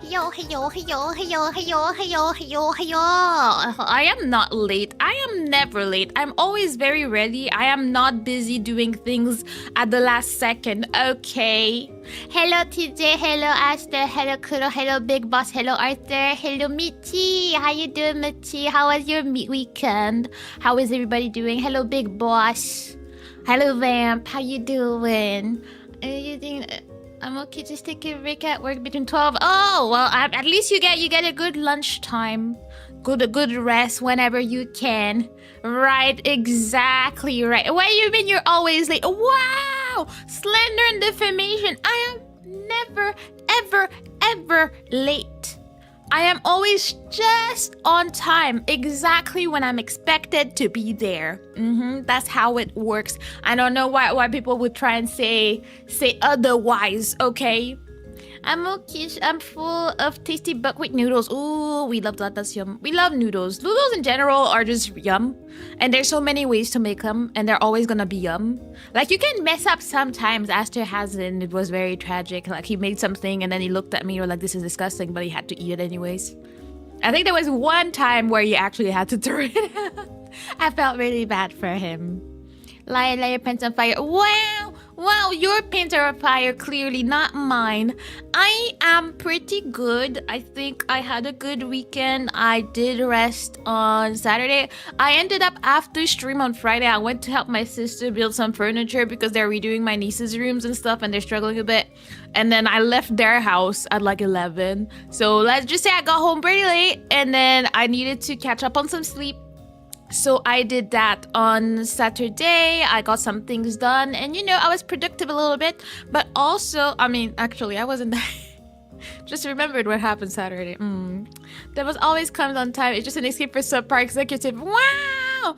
Yo, heyo, heyo, heyo, heyo, heyo, heyo, heyo. I am not late. I am never late. I'm always very ready. I am not busy doing things at the last second. Okay. Hello, TJ. Hello, Aster. Hello, Kuro. Hello, Big Boss. Hello, Arthur. Hello, Mitchie. How you doing, Mitchie? How was your weekend? How is everybody doing? Hello, Big Boss. Hello, Vamp. How you doing? You think... I'm okay. Just take a break at work between 12. Oh well, at least you get a good lunchtime, a good rest whenever you can. Right, exactly right. What do you mean you're always late? Wow, slander and defamation. I am never, ever late. I am always just on time, exactly when I'm expected to be there. That's how it works. I don't know why people would try and say otherwise, okay? I'm okay. I'm full of tasty buckwheat noodles. Ooh, we love that. That's yum. We love noodles. Noodles in general are just yum. And there's so many ways to make them. And they're always gonna be yum. Like, you can mess up sometimes. Aster hasn't. It was very tragic. Like, he made something and then he looked at me and was like, this is disgusting. But he had to eat it anyways. I think there was one time where he actually had to throw it out. I felt really bad for him. Light your pants on fire. Wow, your pants are on fire, clearly, not mine. I am pretty good. I think I had a good weekend. I did rest on Saturday. I ended up, after stream on Friday, I went to help my sister build some furniture because they're redoing my niece's rooms and stuff and they're struggling a bit. And then I left their house at like 11. So let's just say I got home pretty late and then I needed to catch up on some sleep. So I did that on Saturday. I got some things done and, you know, I was productive a little bit. But also, I mean, actually, I wasn't that... Just remembered what happened Saturday. That was always comes on time. It's just an escape for subpar executive. Wow,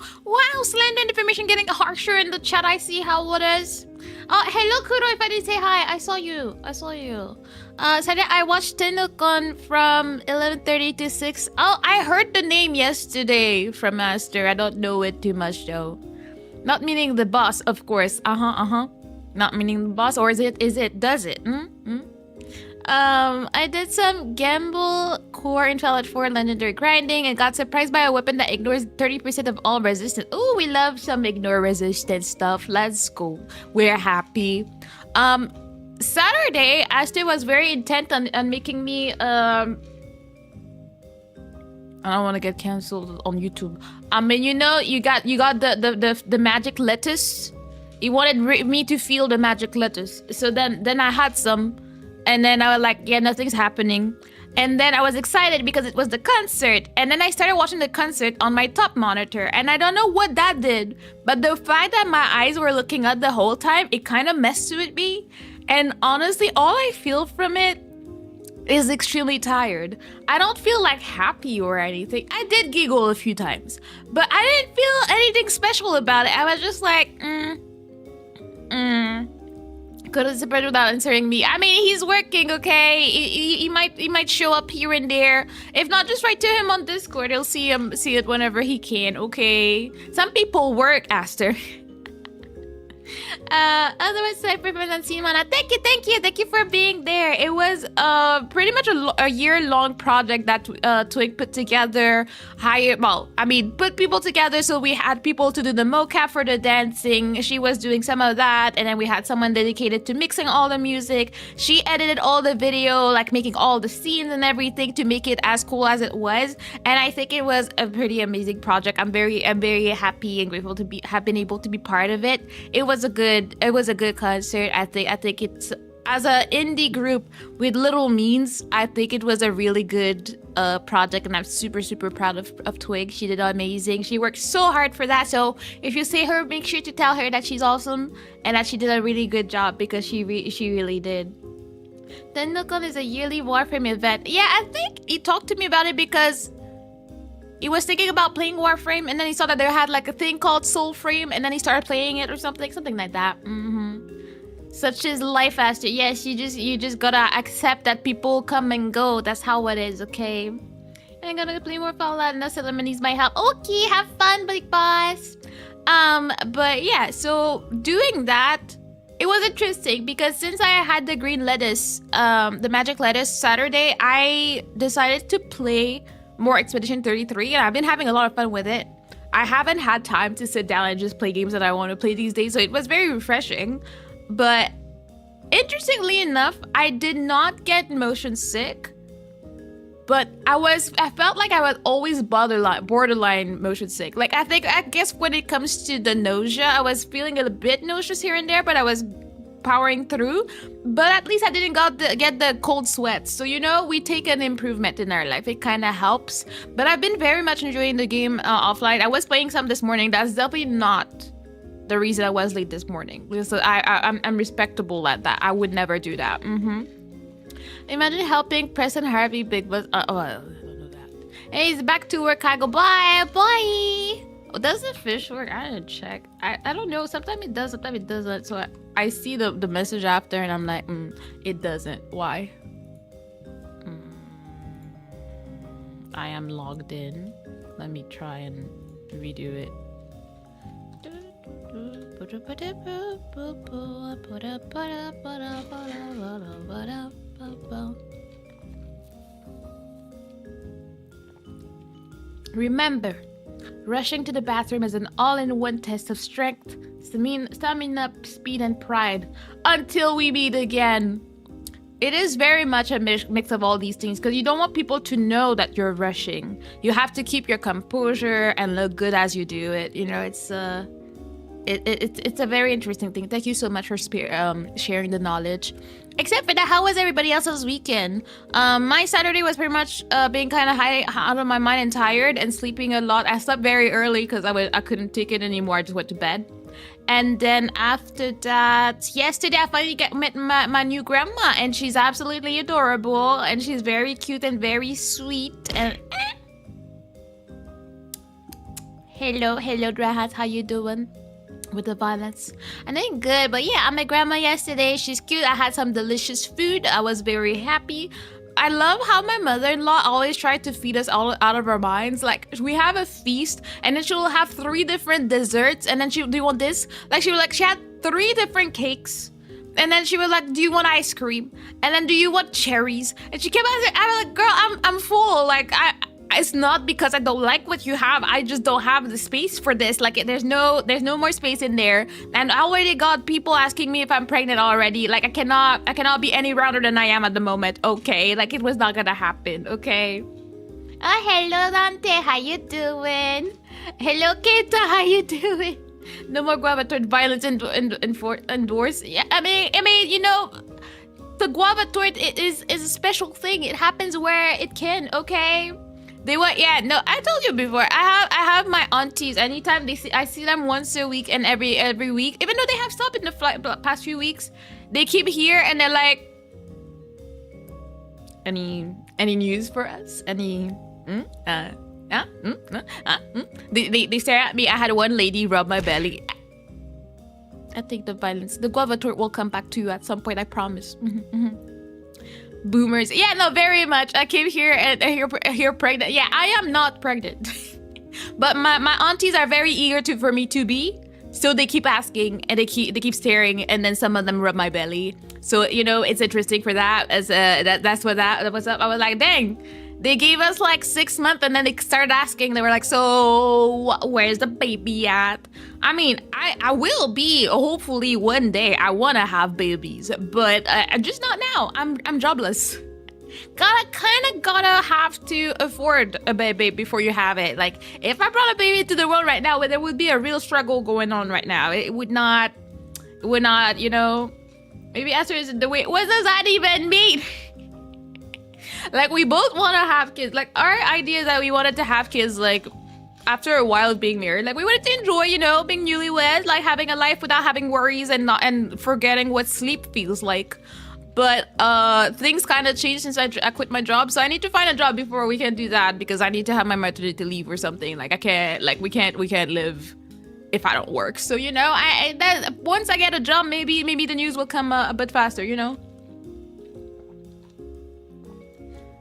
slander and defamation getting harsher in the chat. I see how it is. Hello, Kuro. If I didn't say hi, I saw you. Saturday, I watched Tenukon from 11:30 to 6. Oh, I heard the name yesterday from Master. I don't know it too much though. Not meaning the boss, of course. Not meaning the boss, or is it? Does it? I did some Gamble Core Invalid 4 Legendary grinding and got surprised by a weapon that ignores 30% of all resistance. Ooh, we love some ignore resistance stuff. Let's go. We're happy. Saturday, Aster was very intent on making me I don't want to get cancelled on YouTube. I mean, you know, you got the magic lettuce. He wanted me to feel the magic lettuce. So then I had some. And then I was like, yeah, nothing's happening. And then I was excited because it was the concert. And then I started watching the concert on my top monitor. And I don't know what that did. But the fact that my eyes were looking up the whole time, it kind of messed with me. And honestly, all I feel from it is extremely tired. I don't feel like happy or anything. I did giggle a few times. But I didn't feel anything special about it. I was just like, Couldn't spread without answering me. I mean, he's working, okay? He might show up here and there. If not, just write to him on Discord. He'll see it whenever he can, okay? Some people work, Aster. Otherwise, I prefer than Simona. Thank you for being there. It was pretty much a year-long project that Twig put together. Put people together, so we had people to do the mocap for the dancing. She was doing some of that, and then we had someone dedicated to mixing all the music. She edited all the video, like making all the scenes and everything to make it as cool as it was. And I think it was a pretty amazing project. I'm very happy and grateful to have been able to be part of it. It was a good concert. I think it's, as an indie group with little means, I think it was a really good project, and I'm super proud of Twig. She did amazing. She worked so hard for that. So if you see her, make sure to tell her that she's awesome and that she did a really good job, because she really did. Tenukon is a yearly Warframe event. Yeah, I think he talked to me about it because he was thinking about playing Warframe, and then he saw that they had like a thing called Soulframe, and then he started playing it or something like that. Such is life, Aster. Yes, you just gotta accept that people come and go. That's how it is, okay? I'm gonna play more Fallout, and Sailor needs my help. Okay, have fun, big boss. But yeah, so doing that, it was interesting because since I had the green lettuce, the magic lettuce Saturday, I decided to play more Expedition 33, and I've been having a lot of fun with it. I haven't had time to sit down and just play games that I want to play these days, so it was very refreshing. But interestingly enough, I did not get motion sick, but I felt like I was always borderline motion sick. Like I guess when it comes to the nausea, I was feeling a bit nauseous here and there, but I was powering through. But at least I didn't get the cold sweats. So we take an improvement in our life. It kind of helps. But I've been very much enjoying the game offline. I was playing some this morning. That's definitely not the reason I was late this morning. Because I'm respectable at that. I would never do that. Imagine helping Preston Harvey Big Boss. I don't know that. Hey, he's back to work. I go bye. Oh, does the fish work? I didn't check. I don't know. Sometimes it does. Sometimes it doesn't. So I see the message after, and I'm like, it doesn't. Why? I am logged in. Let me try and redo it. Remember, rushing to the bathroom is an all-in-one test of strength, stamina, speed, and pride until we meet again. It is very much a mix of all these things because you don't want people to know that you're rushing. You have to keep your composure and look good as you do it. It's a very interesting thing. Thank you so much for sharing the knowledge. Except for that, how was everybody else's weekend? My Saturday was pretty much being kind of high out of my mind and tired and sleeping a lot. I slept very early because I couldn't take it anymore. I just went to bed. And then after that, yesterday I finally met my new grandma, and she's absolutely adorable, and she's very cute and very sweet. And hello, Drahat, how you doing? With the violence. I'm doing good, but yeah, I met grandma yesterday. She's cute. I had some delicious food. I was very happy. I love how my mother-in-law always tried to feed us all out of our minds. Like, we have a feast, and then she will have 3 different desserts, and then do you want this? Like, she had 3 different cakes, and then she was like, do you want ice cream? And then do you want cherries? And she kept asking, I was like, girl, I'm full. Like, it's not because I don't like what you have. I just don't have the space for this. Like, there's no more space in there. And I already got people asking me if I'm pregnant already. Like, I cannot be any rounder than I am at the moment. Okay, like it was not gonna happen. Okay. Oh, hello Dante, how you doing? Hello Keita, how you doing? No more guava toward violence endorsed. Yeah, I mean, the guava tort is a special thing. It happens where it can. Okay. I told you before. I have my aunties. Anytime I see them once a week and every week. Even though they have stopped in the past few weeks, they keep here and they're like, any news for us? Any? They stare at me. I had one lady rub my belly. I think the guava tort will come back to you at some point. I promise. Boomers. Yeah, no, very much. I came here and I hear pregnant. Yeah, I am not pregnant. But my aunties are very eager for me to be. So they keep asking and they keep staring, and then some of them rub my belly. So, it's interesting for that. That's what that was up. I was like, dang. They gave us like 6 months, and then they started asking. They were like, so where's the baby at? I mean, I will be, hopefully one day I want to have babies, but just not now. I'm jobless. Gotta have to afford a baby before you have it. Like, if I brought a baby to the world right now, there would be a real struggle going on right now. It would not, maybe answer is the way. What does that even mean? Like, we both want to have kids. Like, our idea is that we wanted to have kids, like, after a while of being married. Like, we wanted to enjoy, being newlyweds, like, having a life without having worries and forgetting what sleep feels like. But things kind of changed since I quit my job. So I need to find a job before we can do that, because I need to have my maternity leave or something. Like, we can't live if I don't work. So, once I get a job, maybe the news will come a bit faster,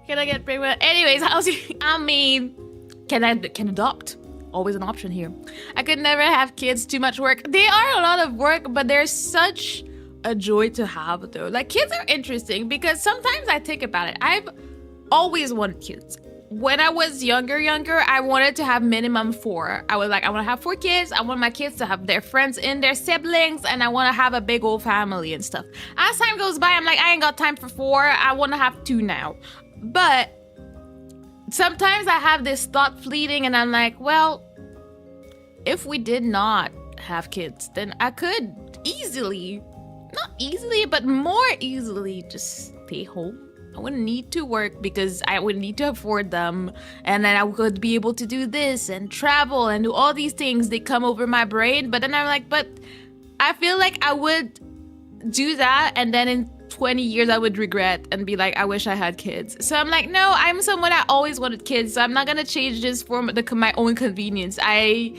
Can I get pregnant? Anyways, can adopt? Always an option here. I could never have kids. Too much work. They are a lot of work, but they're such a joy to have though. Like kids are interesting because sometimes I think about it. I've always wanted kids. When I was younger, I wanted to have minimum 4. I was like, I want to have 4 kids. I want my kids to have their friends and their siblings, and I want to have a big old family and stuff. As time goes by, I'm like, I ain't got time for 4. I want to have 2 now. But sometimes I have this thought fleeting, and I'm like, well, if we did not have kids, then I could easily, not easily, but more easily just stay home. I wouldn't need to work because I wouldn't need to afford them. And then I would be able to do this and travel and do all these things that come over my brain. But then I'm like, but I feel like I would do that. And then in 20 years, I would regret and be like, I wish I had kids. So I'm like, no, I'm someone that always wanted kids. So I'm not going to change this for my own convenience. I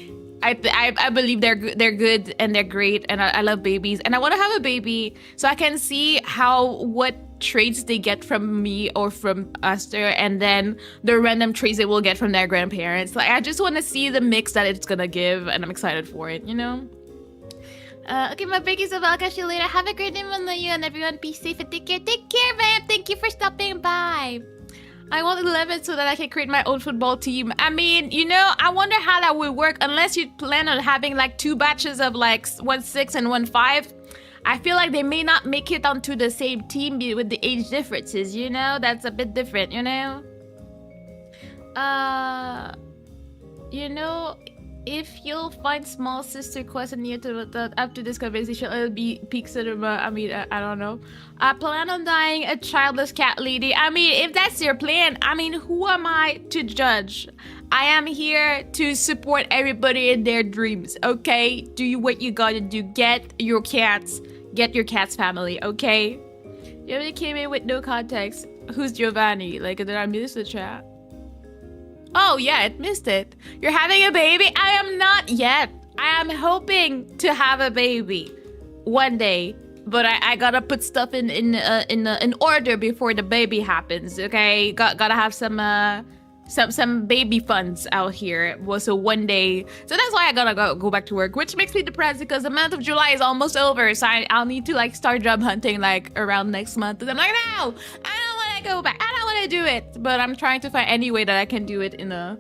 believe they're good and they're great, and I love babies, and I want to have a baby so I can see what traits they get from me or from Esther, and then the random traits they will get from their grandparents. Like I just want to see the mix that it's gonna give, and I'm excited for it, you know. Okay, my biggies, I'll catch you later. Have a great day, on you, and everyone be safe and take care, man. Thank you for stopping by. I want 11 so that I can create my own football team. I mean, you know, I wonder how that would work unless you plan on having like 2 batches of like 1-6 and 1-5. I feel like they may not make it onto the same team with the age differences, you know? That's a bit different, you know? You know, if you'll find small sister question near to after this conversation, it'll be peak cinema. I mean, I don't know. I plan on dying a childless cat lady. I mean, if that's your plan, I mean, who am I to judge? I am here to support everybody in their dreams, okay? Do what you gotta do. Get your cat's family, okay? You already came in with no context. Who's Giovanni? Like, did I miss the chat? Oh, yeah, it missed it. You're having a baby? I am not yet. I am hoping to have a baby one day, but I gotta put stuff in order before the baby happens. Okay, gotta have some baby funds out here. So one day, so that's why I gotta go back to work, which makes me depressed because the month of July is almost over. So I'll need to like start job hunting like around next month. And I'm like, no, I don't want to go back. I don't want to do it. But I'm trying to find any way that I can do it in a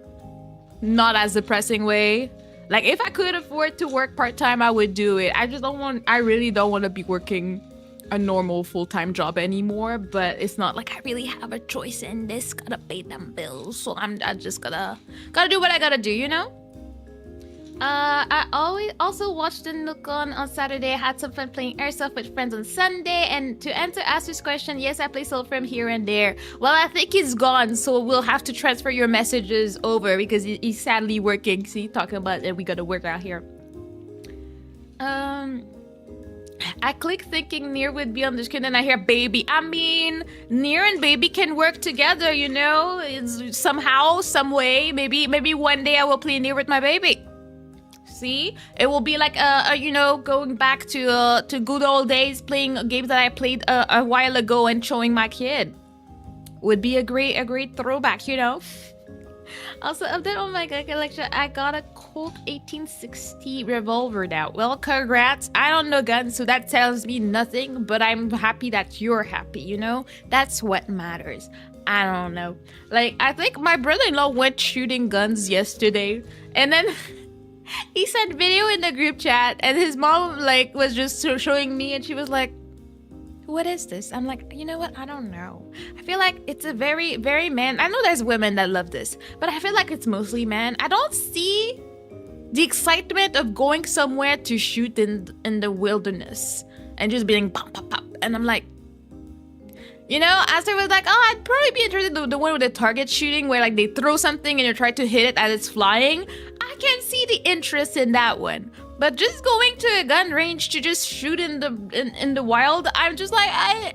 not as depressing way. Like if I could afford to work part-time, I would do it. I really don't want to be working a normal full-time job anymore, but it's not like I really have a choice in this. Gotta pay them bills, so I just gotta do what I gotta do, you know. I always also watched the Nook on Saturday. I had some fun playing airsoft with friends on Sunday. And to answer Aster's question, yes, I play Soulframe here and there. Well, I think he's gone, so we'll have to transfer your messages over because he's sadly working. See, talking about it, we gotta work out here. I click thinking NIER would be on the screen, and I hear baby. I mean, NIER and baby can work together, you know. It's somehow, some way. Maybe one day I will play NIER with my baby. See, it will be like you know, going back to good old days, playing games that I played a while ago and showing my kid. Would be a great throwback, you know. Also, update on my gun collection. I got a Colt 1860 revolver now. Well, congrats. I don't know guns, so that tells me nothing, but I'm happy that you're happy, you know? That's what matters. I don't know. Like, I think my brother-in-law went shooting guns yesterday, and then he sent video in the group chat, and his mom, like, was just showing me, and she was like, what is this? I'm like, you know what? I don't know. I feel like it's a very, very man. I know there's women that love this, but I feel like it's mostly men. I don't see the excitement of going somewhere to shoot in the wilderness and just being pop, pop, pop. And I'm like, you know, Aster was like, oh, I'd probably be interested in the one with the target shooting where like they throw something and you try to hit it as it's flying. I can see the interest in that one. But just going to a gun range to just shoot in the wild, I'm just like, I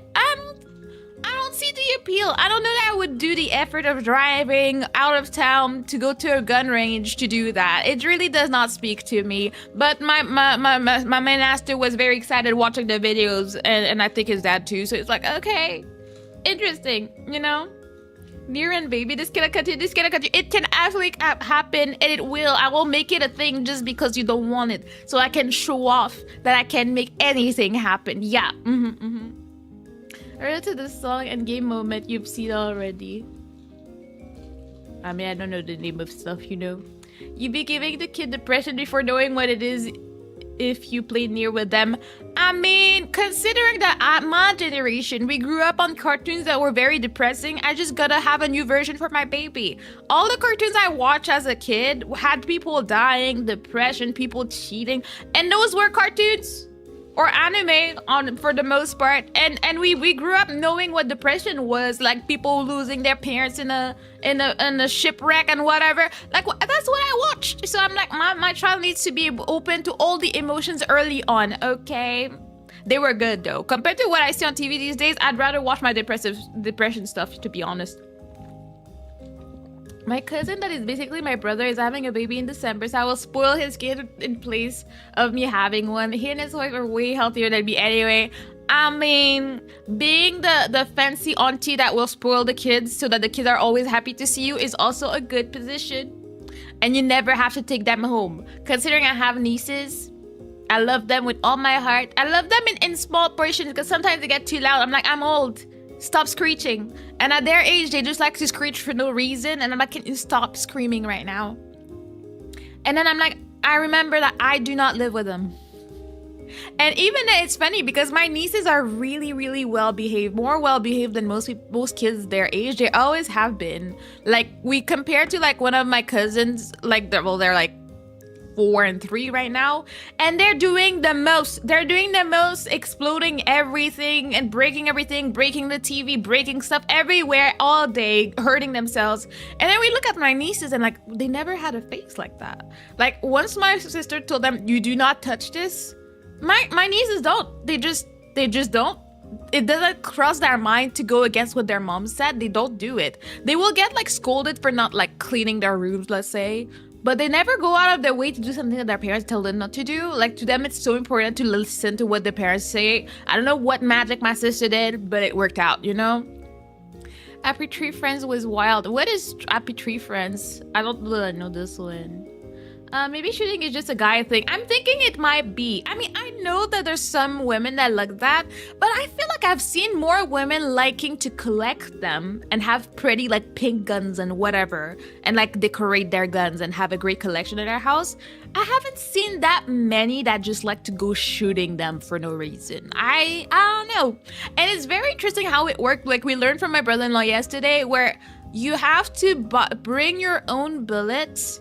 don't see the appeal. I don't know that I would do the effort of driving out of town to go to a gun range to do that. It really does not speak to me. But my man Aster was very excited watching the videos, and I think his dad too. So it's like, okay, interesting, you know? NIER and baby, this cannot continue, this cannot continue. It can actually happen, and it will. I will make it a thing just because you don't want it, so I can show off that I can make anything happen. Yeah. Related to this song and game moment you've seen already. I mean, I don't know the name of stuff, you know. You be giving the kid depression before knowing what it is if you play NIER with them. I mean, considering that at my generation, we grew up on cartoons that were very depressing, I just gotta have a new version for my baby. All the cartoons I watched as a kid had people dying, depression, people cheating, and those were cartoons or anime for the most part, and we grew up knowing what depression was, like people losing their parents in a shipwreck and whatever. Like that's what I watched. So I'm like, my child needs to be open to all the emotions early on. Okay, they were good though. Compared to what I see on TV these days, I'd rather watch my depression stuff, to be honest. My cousin that is basically my brother is having a baby in December, so I will spoil his kid in place of me having one. He and his wife are way healthier than me anyway. I mean, being the fancy auntie that will spoil the kids so that the kids are always happy to see you is also a good position. And you never have to take them home. Considering I have nieces, I love them with all my heart. I love them in small portions because sometimes they get too loud. I'm like, I'm old. Stop screeching. And at their age, they just like to screech for no reason. And I'm like, can you stop screaming right now? And then I'm like, I remember that I do not live with them. And even it's funny because my nieces are really, really well behaved, more well behaved than most kids their age. They always have been. Like, we compare to like one of my cousins, like they're like 4 and 3 right now, and they're doing the most, exploding everything and breaking everything, breaking the TV, breaking stuff everywhere all day, hurting themselves. And then we look at my nieces and like, they never had a face like that. Like once my sister told them, you do not touch this, my nieces don't. They just don't. It doesn't cross their mind to go against what their mom said. They don't do it. They will get like scolded for not like cleaning their rooms, let's say, but they never go out of their way to do something that their parents tell them not to do. Like, to them, it's so important to listen to what the parents say. I don't know what magic my sister did, but it worked out, you know? Happy Tree Friends was wild. What is Happy Tree Friends? I don't really know this one. Maybe shooting is just a guy thing. I'm thinking it might be. I mean, I know that there's some women that like that, but I feel like I've seen more women liking to collect them and have pretty like pink guns and whatever, and like decorate their guns and have a great collection in their house. I haven't seen that many that just like to go shooting them for no reason. I don't know. And it's very interesting how it worked. Like we learned from my brother-in-law yesterday, where you have to bring your own bullets.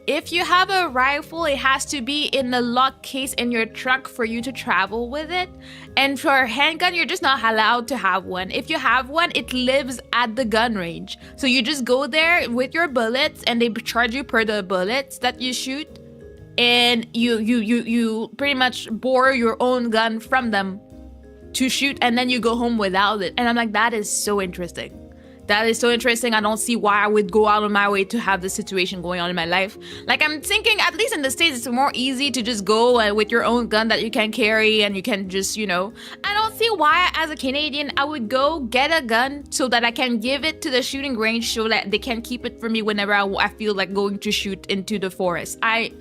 If you have a rifle, it has to be in a lock case in your truck for you to travel with it. And for a handgun, you're just not allowed to have one. If you have one, it lives at the gun range. So you just go there with your bullets and they charge you per the bullets that you shoot. And you pretty much borrow your own gun from them to shoot, and then you go home without it. And I'm like, that is so interesting. That is so interesting. I don't see why I would go out of my way to have this situation going on in my life. Like, I'm thinking, at least in the States, it's more easy to just go with your own gun that you can carry and you can just, you know. I don't see why, as a Canadian, I would go get a gun so that I can give it to the shooting range so that they can keep it for me whenever I feel like going to shoot into the forest. I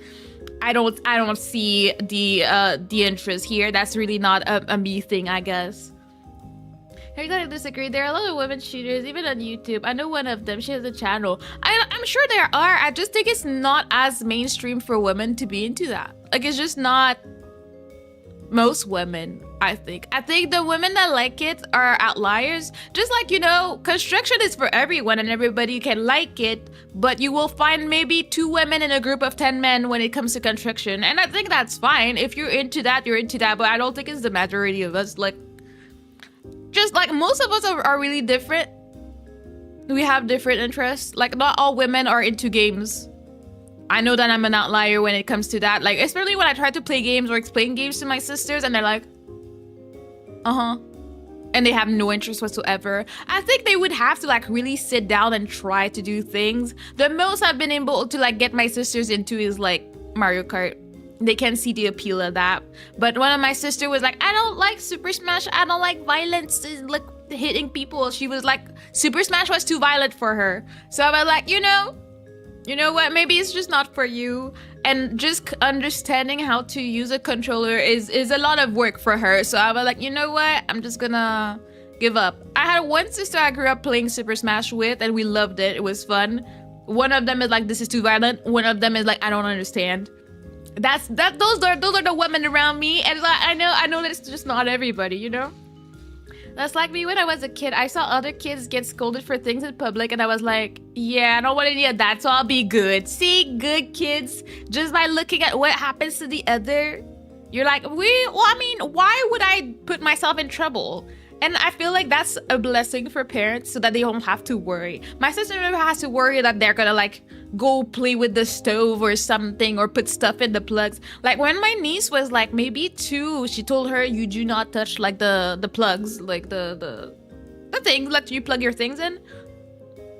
don't see the interest here. That's really not a me thing, I guess. I gotta disagree. There are a lot of women shooters, even on YouTube. I know one of them. She has a channel. I'm sure there are. I just think it's not as mainstream for women to be into that. Like, it's just not most women, I think. I think the women that like it are outliers. Just like, you know, construction is for everyone and everybody can like it, but you will find maybe 2 women in a group of 10 men when it comes to construction. And I think that's fine. If you're into that, you're into that. But I don't think it's the majority of us. Like, just like most of us are really different. We have different interests. Like, not all women are into games. I know that I'm an outlier when it comes to that. Like, especially when I try to play games or explain games to my sisters and they're like, and they have no interest whatsoever. I think they would have to like really sit down and try to do things. The most I've been able to like get my sisters into is like Mario Kart. they can see the appeal of that. But one of my sister was like, I don't like Super Smash. I don't like violence, like hitting people. She was like, Super Smash was too violent for her. So I was like, you know what? Maybe it's just not for you. And just understanding how to use a controller is a lot of work for her. So I was like, you know what? I'm just gonna give up. I had one sister I grew up playing Super Smash with, and we loved it. It was fun. One of them is like, this is too violent. One of them is like, I don't understand. Those are the women around me, and I know that it's just not everybody, you know. That's like me when I was a kid. I saw other kids get scolded for things in public, and I was like, yeah, I don't want any of that, so I'll be good. See, good kids, just by looking at what happens to the other, you're like, why would I put myself in trouble? And I feel like that's a blessing for parents so that they don't have to worry. My sister never has to worry that they're gonna like go play with the stove or something or put stuff in the plugs. Like when my niece was like maybe 2, she told her, you do not touch like the plugs, like the thing like you plug your things in.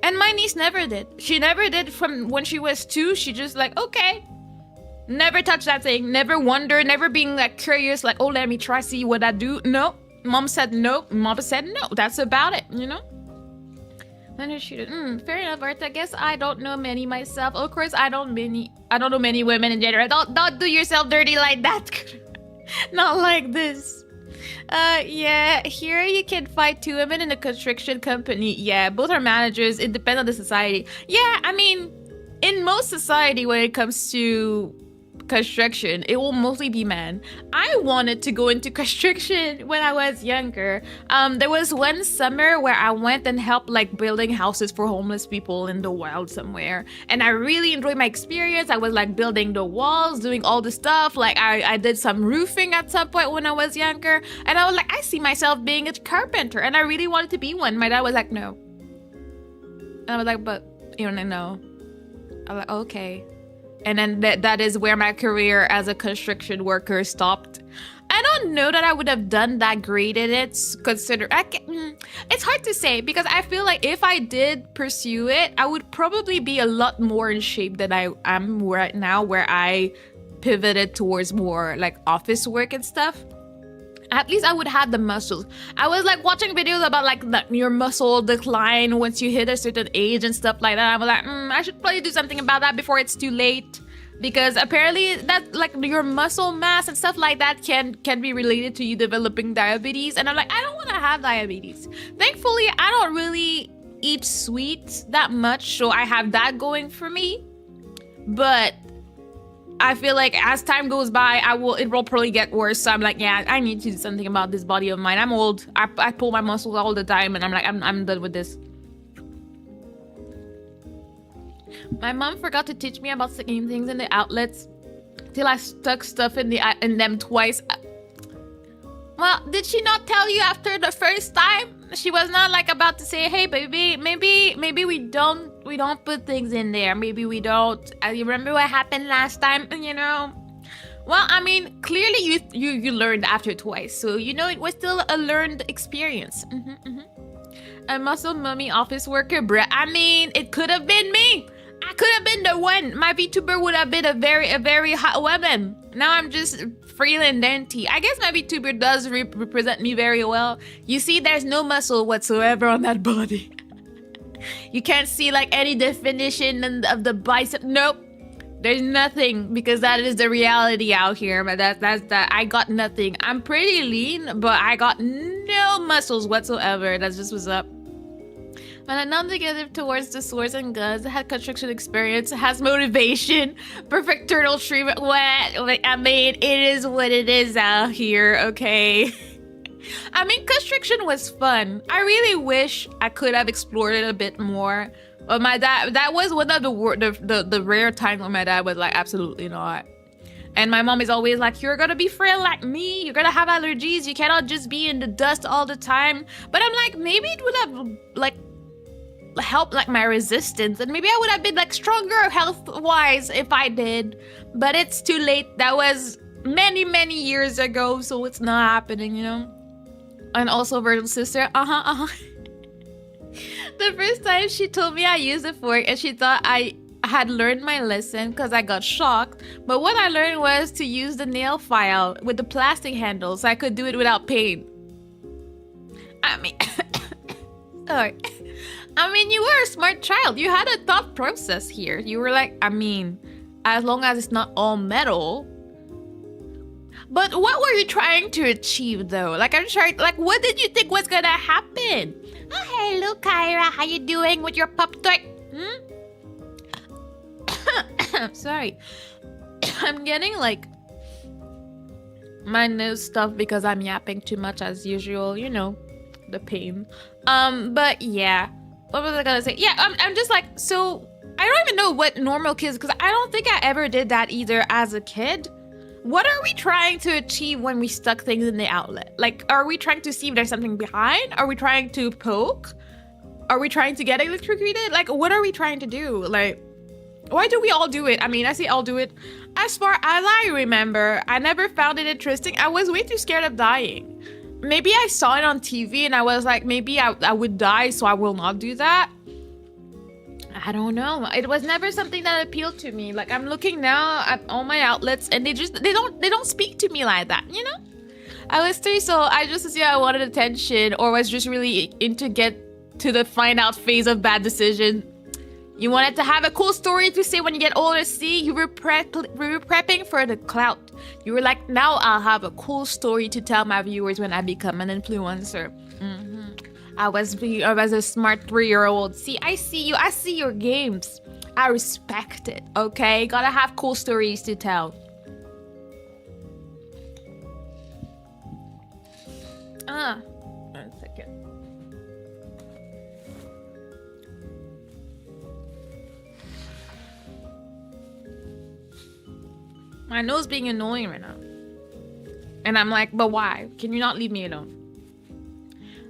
And my niece never did. She never did from when she was 2. She just like, okay. Never touch that thing, never wonder, never being like curious, like, oh, let me try, see what I do. No. Mom said no. Mom said no. That's about it, you know? Then she did. Fair enough, Art. I guess I don't know many myself. Of course, I don't know many women in general. Don't do yourself dirty like that. Not like this. Yeah. Here you can find 2 women in a construction company. Yeah, both are managers. It depends on the society. Yeah, I mean, in most society, when it comes to construction, it will mostly be men. I wanted to go into construction when I was younger. There was one summer where I went and helped like building houses for homeless people in the wild somewhere, and I really enjoyed my experience. I was like building the walls, doing all the stuff. Like I did some roofing at some point when I was younger, and I was like, I see myself being a carpenter, and I really wanted to be one. My dad was like, no. And I was like, but you don't know. I was like, okay. And then that is where my career as a construction worker stopped. I don't know that I would have done that great in it, it's hard to say, because I feel like if I did pursue it, I would probably be a lot more in shape than I am right now, where I pivoted towards more like office work and stuff. At least I would have the muscles. I was like watching videos about like your muscle decline once you hit a certain age and stuff like that. I was like, I should probably do something about that before it's too late, because apparently that like your muscle mass and stuff like that can be related to you developing diabetes. And I'm like, I don't want to have diabetes. Thankfully, I don't really eat sweets that much, so I have that going for me. But I feel like as time goes by, it will probably get worse. So I'm like, yeah, I need to do something about this body of mine. I'm old. I pull my muscles all the time, and I'm like, I'm done with this. My mom forgot to teach me about sticking things in the outlets till I stuck stuff in them twice. Well, did she not tell you after the first time? She was not like about to say, hey baby, maybe we don't put things in there. Maybe we don't. You remember what happened last time, you know? Well, I mean, clearly you learned after twice, so you know it was still a learned experience. A muscle mummy office worker, bruh. I mean, it could have been me. I could have been the one. My VTuber would have been a very hot woman. Now I'm just frail and dainty. I guess my VTuber does represent me very well. You see, there's no muscle whatsoever on that body. You can't see like any definition of the bicep. Nope. There's nothing, because that is the reality out here. But that's that. I got nothing. I'm pretty lean, but I got no muscles whatsoever. That's just what's up. When I'm not negative towards the swords and guns, had construction experience, has motivation, perfect turtle treatment. What? I mean, it is what it is out here, okay? I mean, construction was fun. I really wish I could have explored it a bit more. But my dad, that was one of the rare times when my dad was like, absolutely not. And my mom is always like, you're gonna be frail like me. You're gonna have allergies. You cannot just be in the dust all the time. But I'm like, maybe it would have like help like my resistance, and maybe I would have been like stronger health-wise if I did, but it's too late. That was many years ago, so it's not happening, you know. And also Virgil sister, the first time she told me I used a fork and she thought I had learned my lesson because I got shocked. But what I learned was to use the nail file with the plastic handle so I could do it without pain. I mean, sorry. I mean, you were a smart child. You had a thought process here. You were like, I mean, as long as it's not all metal. But what were you trying to achieve, though? Like, what did you think was gonna happen? Oh, hello, Kyra. How you doing with your pup toy? Sorry. I'm getting, like, my nose stuffed because I'm yapping too much as usual. You know, the pain. But yeah. What was I gonna say? Yeah, I'm just like, so I don't even know what normal kids, because I don't think I ever did that either as a kid. What are we trying to achieve when we stuck things in the outlet? Like, are we trying to see if there's something behind? Are we trying to poke? Are we trying to get electrocuted? Like, what are we trying to do? Like, why do we all do it? I mean, I say all do it. As far as I remember, I never found it interesting. I was way too scared of dying. Maybe I saw it on TV and I was like, maybe I would die, so I will not do that. I don't know. It was never something that appealed to me. Like, I'm looking now at all my outlets and they don't speak to me like that, you know? I was 3, so I just assumed I wanted attention or was just really into get to the find out phase of bad decision. You wanted to have a cool story to say when you get older. See, you were prepping for the clout. You were like, now I'll have a cool story to tell my viewers when I become an influencer. I was a smart 3-year-old. See, I see you. I see your games. I respect it, okay? Gotta have cool stories to tell. 1 second. My nose being annoying right now. And I'm like, but why? Can you not leave me alone?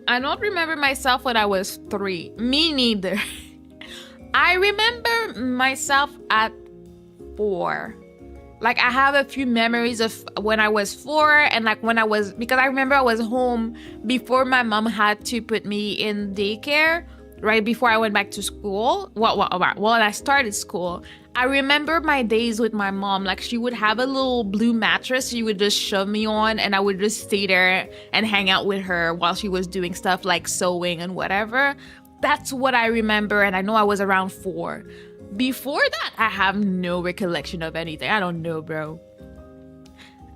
I don't remember myself when I was 3. Me neither. I remember myself at 4. Like, I have a few memories of when I was 4 and like when I was, because I remember I was home before my mom had to put me in daycare, right before I went back to school. Well, I started school. I remember my days with my mom. Like, she would have a little blue mattress she would just shove me on and I would just stay there and hang out with her while she was doing stuff like sewing and whatever. That's what I remember, and I know I was around 4. Before that, I have no recollection of anything. I don't know, bro.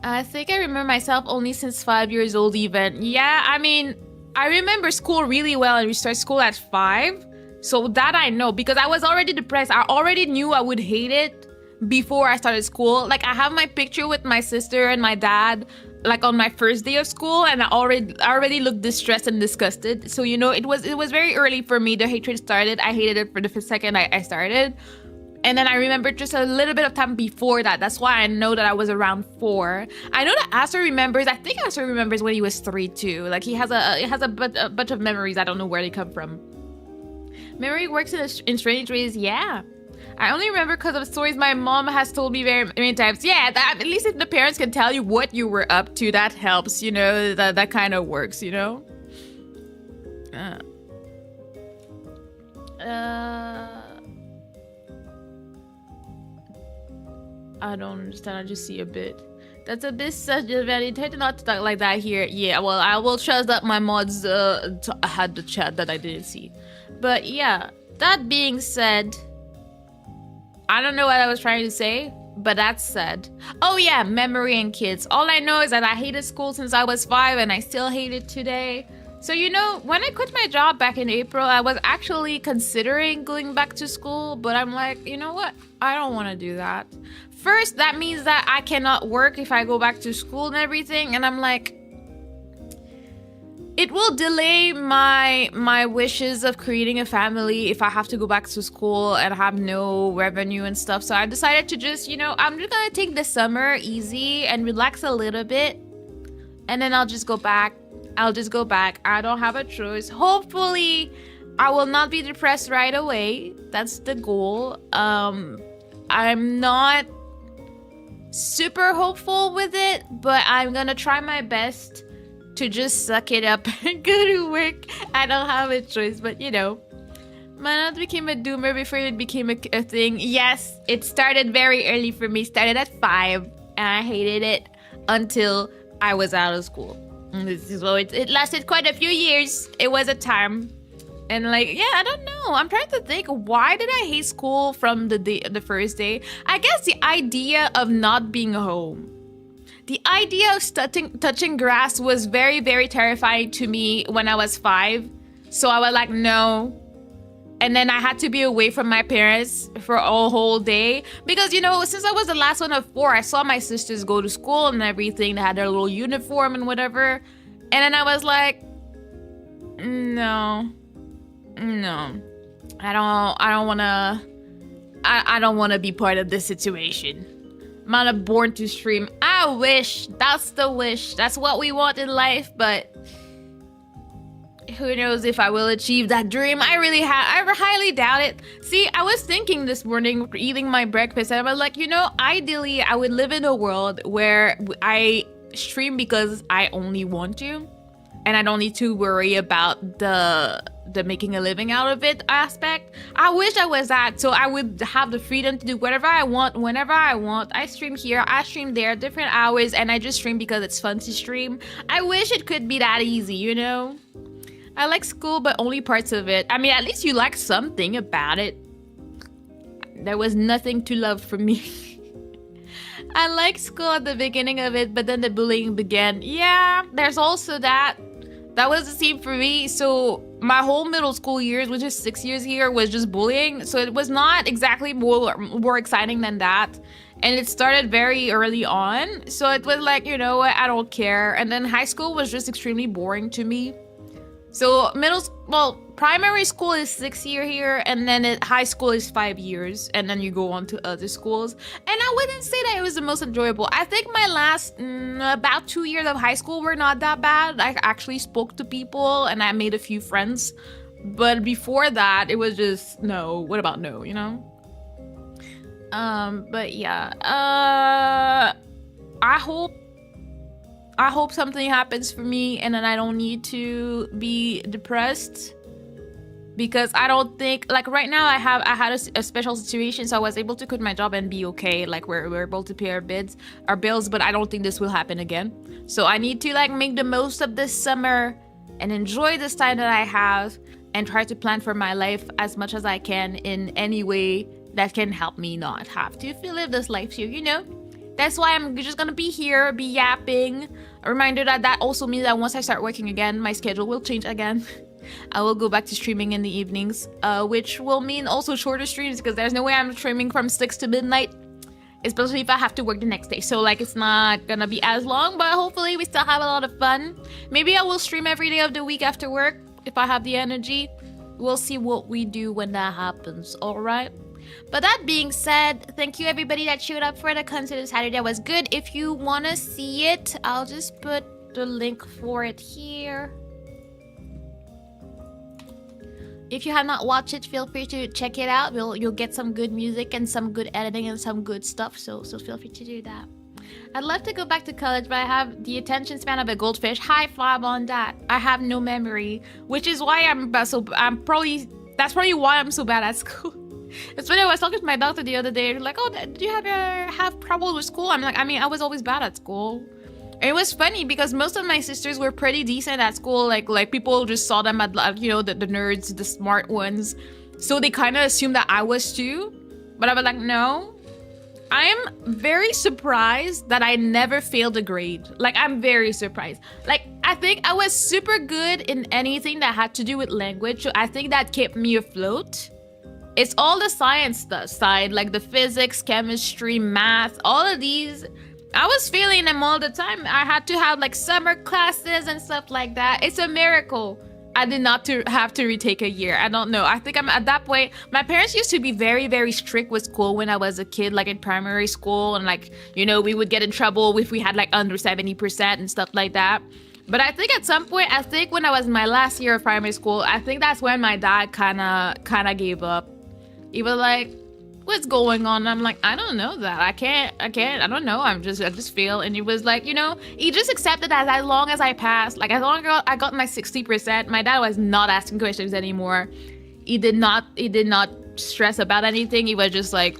I think I remember myself only since 5 years old even. Yeah, I mean, I remember school really well, and we started school at 5. So that I know, because I was already depressed. I already knew I would hate it before I started school. Like, I have my picture with my sister and my dad, like on my first day of school, and I already looked distressed and disgusted. So, you know, it was very early for me. The hatred started. I hated it for the second I started. And then I remember just a little bit of time before that. That's why I know that I was around 4. I know that Aster remembers. I think Aster remembers when he was 3 too. Like, he has a bunch of memories. I don't know where they come from. Memory works in strange ways. Yeah. I only remember because of stories my mom has told me very many times. Yeah, that, at least if the parents can tell you what you were up to, that helps, you know. That kind of works, you know. I don't understand. I just see a bit. That's a bit such a very tend not to talk like that here. Yeah, well, I will trust that my mods had the chat that I didn't see. But yeah, that being said, I don't know what I was trying to say, but that said. Oh yeah, memory and kids. All I know is that I hated school since I was 5 and I still hate it today. So, you know, when I quit my job back in April, I was actually considering going back to school, but I'm like, you know what? I don't want to do that. First, that means that I cannot work if I go back to school and everything, and I'm like, it will delay my wishes of creating a family if I have to go back to school and have no revenue and stuff. So I decided to just, you know, I'm just gonna take the summer easy and relax a little bit, and then I'll just go back. I don't have a choice. Hopefully, I will not be depressed right away. That's the goal. I'm not super hopeful with it, but I'm gonna try my best to just suck it up and go to work. I don't have a choice, but you know, Manat became a doomer before it became a thing. Yes, it started very early for me. Started at 5, and I hated it until I was out of school. So it lasted quite a few years. It was a time. And like, yeah, I don't know. I'm trying to think, why did I hate school from the first day? I guess the idea of not being home. The idea of touching grass was very, very terrifying to me when I was 5. So I was like, no. And then I had to be away from my parents for a whole day. Because, you know, since I was the last one of 4, I saw my sisters go to school and everything. They had their little uniform and whatever. And then I was like, no. I don't wanna be part of this situation. I'm not born to stream. I wish. That's the wish. That's what we want in life, but who knows if I will achieve that dream. I highly doubt it. See, I was thinking this morning, eating my breakfast, and I was like, you know, ideally, I would live in a world where I stream because I only want to, and I don't need to worry about the making a living out of it aspect. I wish I was that, so I would have the freedom to do whatever I want, whenever I want. I stream here, I stream there, different hours, and I just stream because it's fun to stream. I wish it could be that easy, you know? I like school, but only parts of it. I mean, at least you like something about it. There was nothing to love for me. I liked school at the beginning of it, but then the bullying began. Yeah, there's also that. That was the same for me. So my whole middle school years, which is 6 years here, was just bullying. So it was not exactly more exciting than that. And it started very early on. So it was like, you know what, I don't care. And then high school was just extremely boring to me. So primary school is 6 years here, and then high school is 5 years, and then you go on to other schools. And I wouldn't say that it was the most enjoyable. I think my last about 2 years of high school were not that bad. I actually spoke to people, and I made a few friends. But before that, it was just no. What about no? You know. But yeah. I hope something happens for me and then I don't need to be depressed, because I don't think, like right now I had a special situation, so I was able to quit my job and be okay. Like we're able to pay our bills, but I don't think this will happen again. So I need to like make the most of this summer and enjoy this time that I have and try to plan for my life as much as I can in any way that can help me not have to live this life too, you know? That's why I'm just gonna be here, be yapping. A reminder that also means that once I start working again, my schedule will change again. I will go back to streaming in the evenings, which will mean also shorter streams, because there's no way I'm streaming from 6 to midnight, especially if I have to work the next day. So like it's not gonna be as long, but hopefully we still have a lot of fun. Maybe I will stream every day of the week after work if I have the energy. We'll see what we do when that happens, alright? But that being said, thank you everybody that showed up for the concert on Saturday. It was good. If you want to see it, I'll just put the link for it here. If you have not watched it, feel free to check it out. You'll get some good music and some good editing and some good stuff, so feel free to do that. I'd love to go back to college, but I have the attention span of a goldfish. High five on that. I have no memory, which is why that's probably why I'm so bad at school. It's funny, I was talking to my doctor the other day, like, oh, do you have problems with school? I'm like, I mean, I was always bad at school. And it was funny because most of my sisters were pretty decent at school. Like people just saw them at, you know, the nerds, the smart ones. So they kind of assumed that I was too. But I was like, no. I am very surprised that I never failed a grade. Like, I'm very surprised. Like, I think I was super good in anything that had to do with language. So I think that kept me afloat. It's all the science side, like the physics, chemistry, math, all of these. I was failing them all the time. I had to have like summer classes and stuff like that. It's a miracle I did not have to retake a year. I don't know. I think I'm at that point. My parents used to be very, very strict with school when I was a kid, like in primary school. And like, you know, we would get in trouble if we had like under 70% and stuff like that. But I think at some point, I think when I was in my last year of primary school, I think that's when my dad kind of gave up. He was like, what's going on? I'm like, I don't know that. I can't, I don't know. I just feel. And he was like, you know, he just accepted that as long as I passed, like as long as I got my 60%, my dad was not asking questions anymore. He did not stress about anything. He was just like,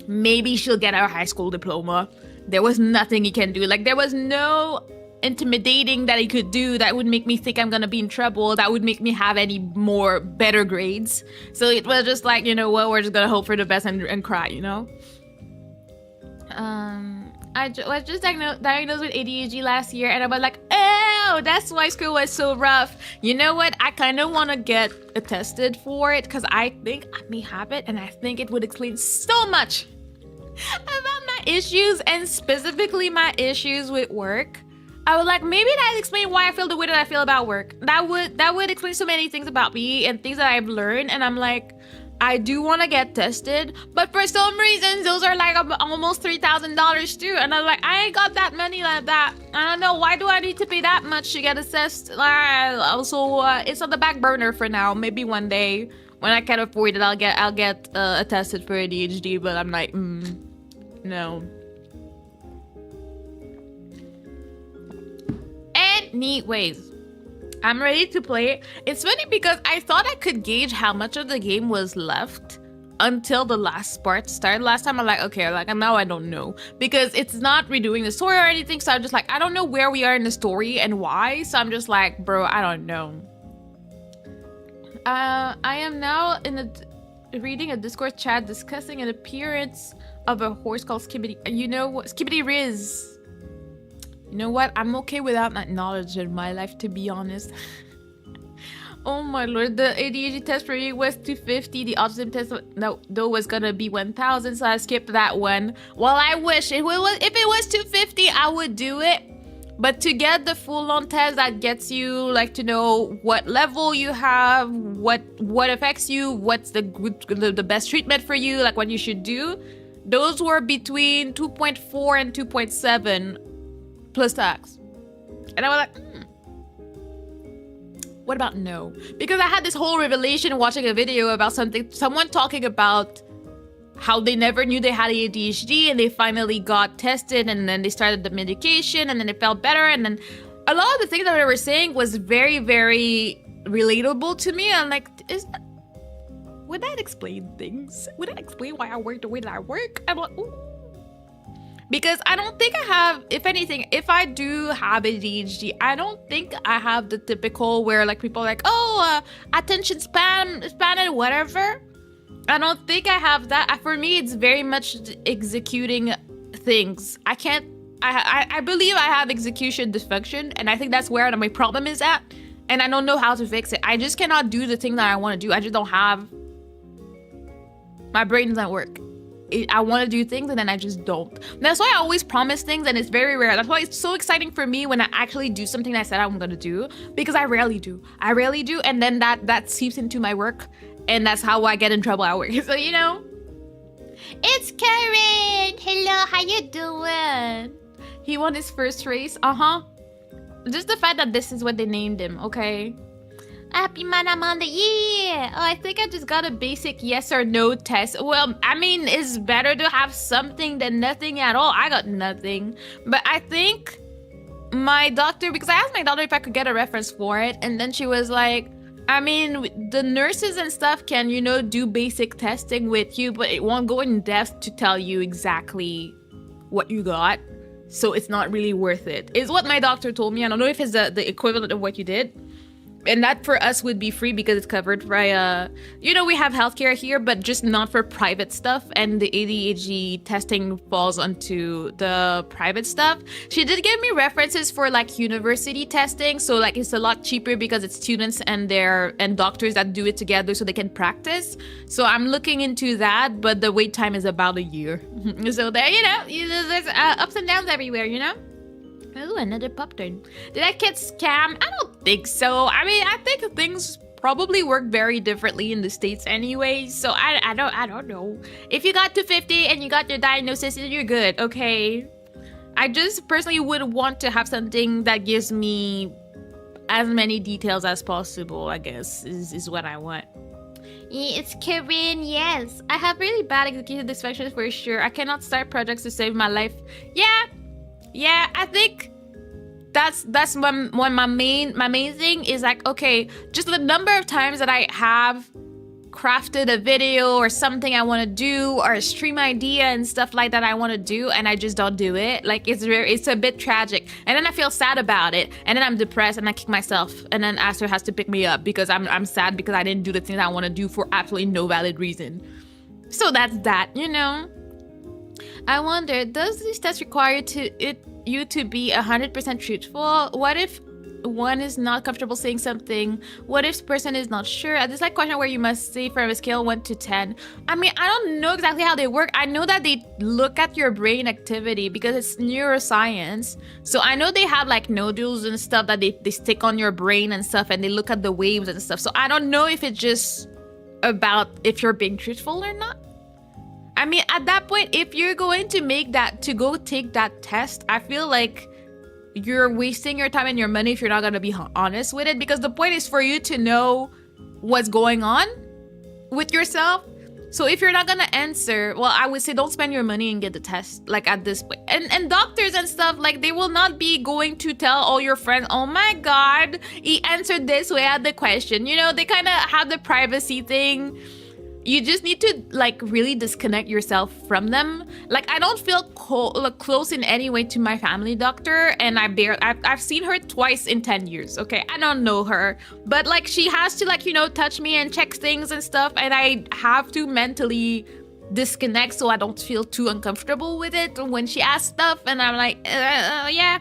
maybe she'll get her high school diploma. There was nothing he can do. Like, there was no intimidating that he could do that would make me think I'm gonna be in trouble, that would make me have any more better grades. So it was just like, you know what, we're just gonna hope for the best and cry, you know. I was just diagnosed with ADHD last year, and I was like, oh, that's why school was so rough. You know what, I kind of want to get tested for it, because I think I may have it, and I think it would explain so much about my issues, and specifically my issues with work. I was like, maybe that explains why I feel the way that I feel about work. That would explain so many things about me and things that I've learned. And I'm like, I do want to get tested, but for some reason those are like almost $3,000 too. And I'm like, I ain't got that money like that. I don't know, why do I need to pay that much to get assessed? Also, it's on the back burner for now. Maybe one day when I can afford it, I'll get tested for ADHD. But I'm like, no. Anyways, I'm ready to play it. It's funny because I thought I could gauge how much of the game was left until the last part started. Last time I'm like, okay, like now I don't know, because it's not redoing the story or anything. So I'm just like, I don't know where we are in the story and why. So I'm just like, bro, I don't know. I am now reading a Discord chat discussing an appearance of a horse called Skibbity. You know what? Skibbity Riz. You know what? I'm okay without that knowledge in my life, to be honest. Oh my lord, the ADHD test for you was 250. The autism test, no, though, was gonna be 1,000, so I skipped that one. Well, I wish if it was 250, I would do it. But to get the full-on test that gets you like to know what level you have, what affects you, what's the best treatment for you, like what you should do, those were between 2.4 and 2.7. plus tax. And I was like, what about no? Because I had this whole revelation watching a video about someone talking about how they never knew they had ADHD and they finally got tested, and then they started the medication and then it felt better. And then a lot of the things that they were saying was very, very relatable to me. I'm like, would that explain things? Would that explain why I work the way that I work? I'm like, ooh. Because I don't think I have, if anything, if I do have ADHD, I don't think I have the typical where like people are like, oh, attention span and whatever. I don't think I have that. For me, it's very much executing things. I believe I have execution dysfunction, and I think that's where my problem is at. And I don't know how to fix it. I just cannot do the thing that I want to do. I just don't have, my brain doesn't work. I want to do things and then I just don't. That's why I always promise things, and it's very rare. That's why it's so exciting for me when I actually do something I said I'm gonna do, because I rarely do, and then that seeps into my work, and that's how I get in trouble at work. So, you know. It's Karen. Hello, how you doing? He won his first race. Just the fact that this is what they named him, okay? Happy man, I'm on the year. Oh, I think I just got a basic yes or no test. Well, I mean, it's better to have something than nothing at all. I got nothing. But I think my doctor, because I asked my doctor if I could get a reference for it, and then she was like, I mean, the nurses and stuff can, you know, do basic testing with you, but it won't go in depth to tell you exactly what you got. So it's not really worth it, is what my doctor told me. I don't know if it's the equivalent of what you did. And that for us would be free because it's covered by, you know, we have healthcare here, but just not for private stuff. And the ADHD testing falls onto the private stuff. She did give me references for like university testing. So like it's a lot cheaper because it's students and doctors that do it together so they can practice. So I'm looking into that, but the wait time is about a year. So there, you know, there's ups and downs everywhere, you know? Oh, another pup turn. Did that get scammed? I don't think so. I mean, I think things probably work very differently in the States anyway. So I don't know. If you got to 50 and you got your diagnosis, you're good, okay? I just personally would want to have something that gives me as many details as possible, I guess, is what I want. It's Karen, yes. I have really bad executive dysfunction for sure. I cannot start projects to save my life. Yeah, I think that's my main thing is like, okay, just the number of times that I have crafted a video or something I want to do, or a stream idea and stuff like that I want to do, and I just don't do it. Like, it's a bit tragic, and then I feel sad about it, and then I'm depressed and I kick myself, and then Aster has to pick me up because I'm sad because I didn't do the things I want to do for absolutely no valid reason. So that's that, you know. I wonder, does this test require you to be 100% truthful? What if one is not comfortable saying something? What if the person is not sure? This is like a question where you must say from a scale 1 to 10. I mean, I don't know exactly how they work. I know that they look at your brain activity because it's neuroscience. So I know they have like nodules and stuff that they stick on your brain and stuff, and they look at the waves and stuff. So I don't know if it's just about if you're being truthful or not. I mean, at that point, if you're going to go take that test, I feel like you're wasting your time and your money if you're not going to be honest with it, because the point is for you to know what's going on with yourself. So if you're not going to answer, well, I would say don't spend your money and get the test, like, at this point. And doctors and stuff, like, they will not be going to tell all your friends, oh my God, he answered this way at the question. You know, they kind of have the privacy thing. You just need to, like, really disconnect yourself from them. Like, I don't feel close in any way to my family doctor, and I've seen her twice in 10 years, okay? I don't know her, but, like, she has to, like, you know, touch me and check things and stuff, and I have to mentally disconnect so I don't feel too uncomfortable with it when she asks stuff, and I'm like, yeah,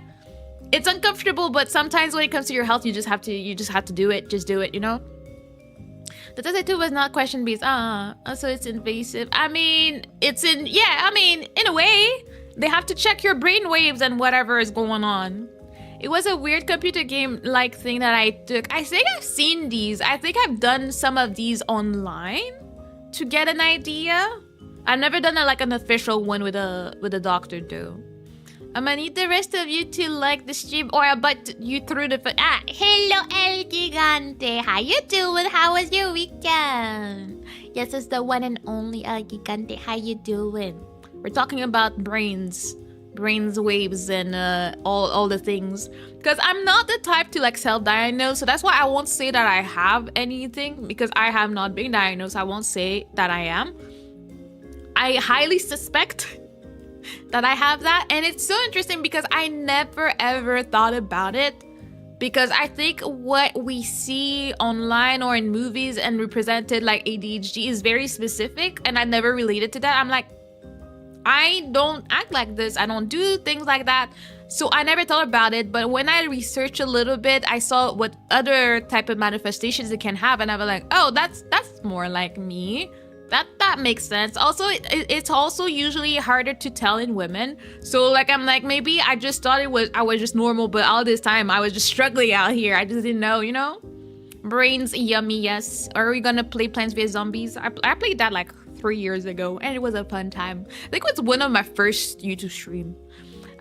it's uncomfortable, but sometimes when it comes to your health, you just have to do it. Just do it, you know? The test I took was not question based. So it's invasive. I mean, in a way, they have to check your brain waves and whatever is going on. It was a weird computer game-like thing that I took. I think I've seen these. I think I've done some of these online to get an idea. I've never done an official one with a doctor though. I'm gonna need the rest of you to like the stream, or I'll butt you through the hello El Gigante. How you doing? How was your weekend? Yes, it's the one and only El Gigante. How you doing? We're talking about brains waves, and all the things. Because I'm not the type to like self-diagnose, so that's why I won't say that I have anything, because I have not been diagnosed. I won't say that I am. I highly suspect that I have that, and it's so interesting because I never ever thought about it, because I think what we see online or in movies and represented like ADHD is very specific, and I never related to that. I'm like, I don't act like this, I don't do things like that, so I never thought about it. But when I researched a little bit, I saw what other type of manifestations it can have, and I was like, oh, that's more like me. That makes sense. Also, it's also usually harder to tell in women. So like, I'm like, maybe I just thought I was just normal, but all this time I was just struggling out here. I just didn't know, you know? Brains yummy, yes. Are we gonna play Plants vs Zombies? I played that like 3 years ago, and it was a fun time. I think it was one of my first YouTube stream.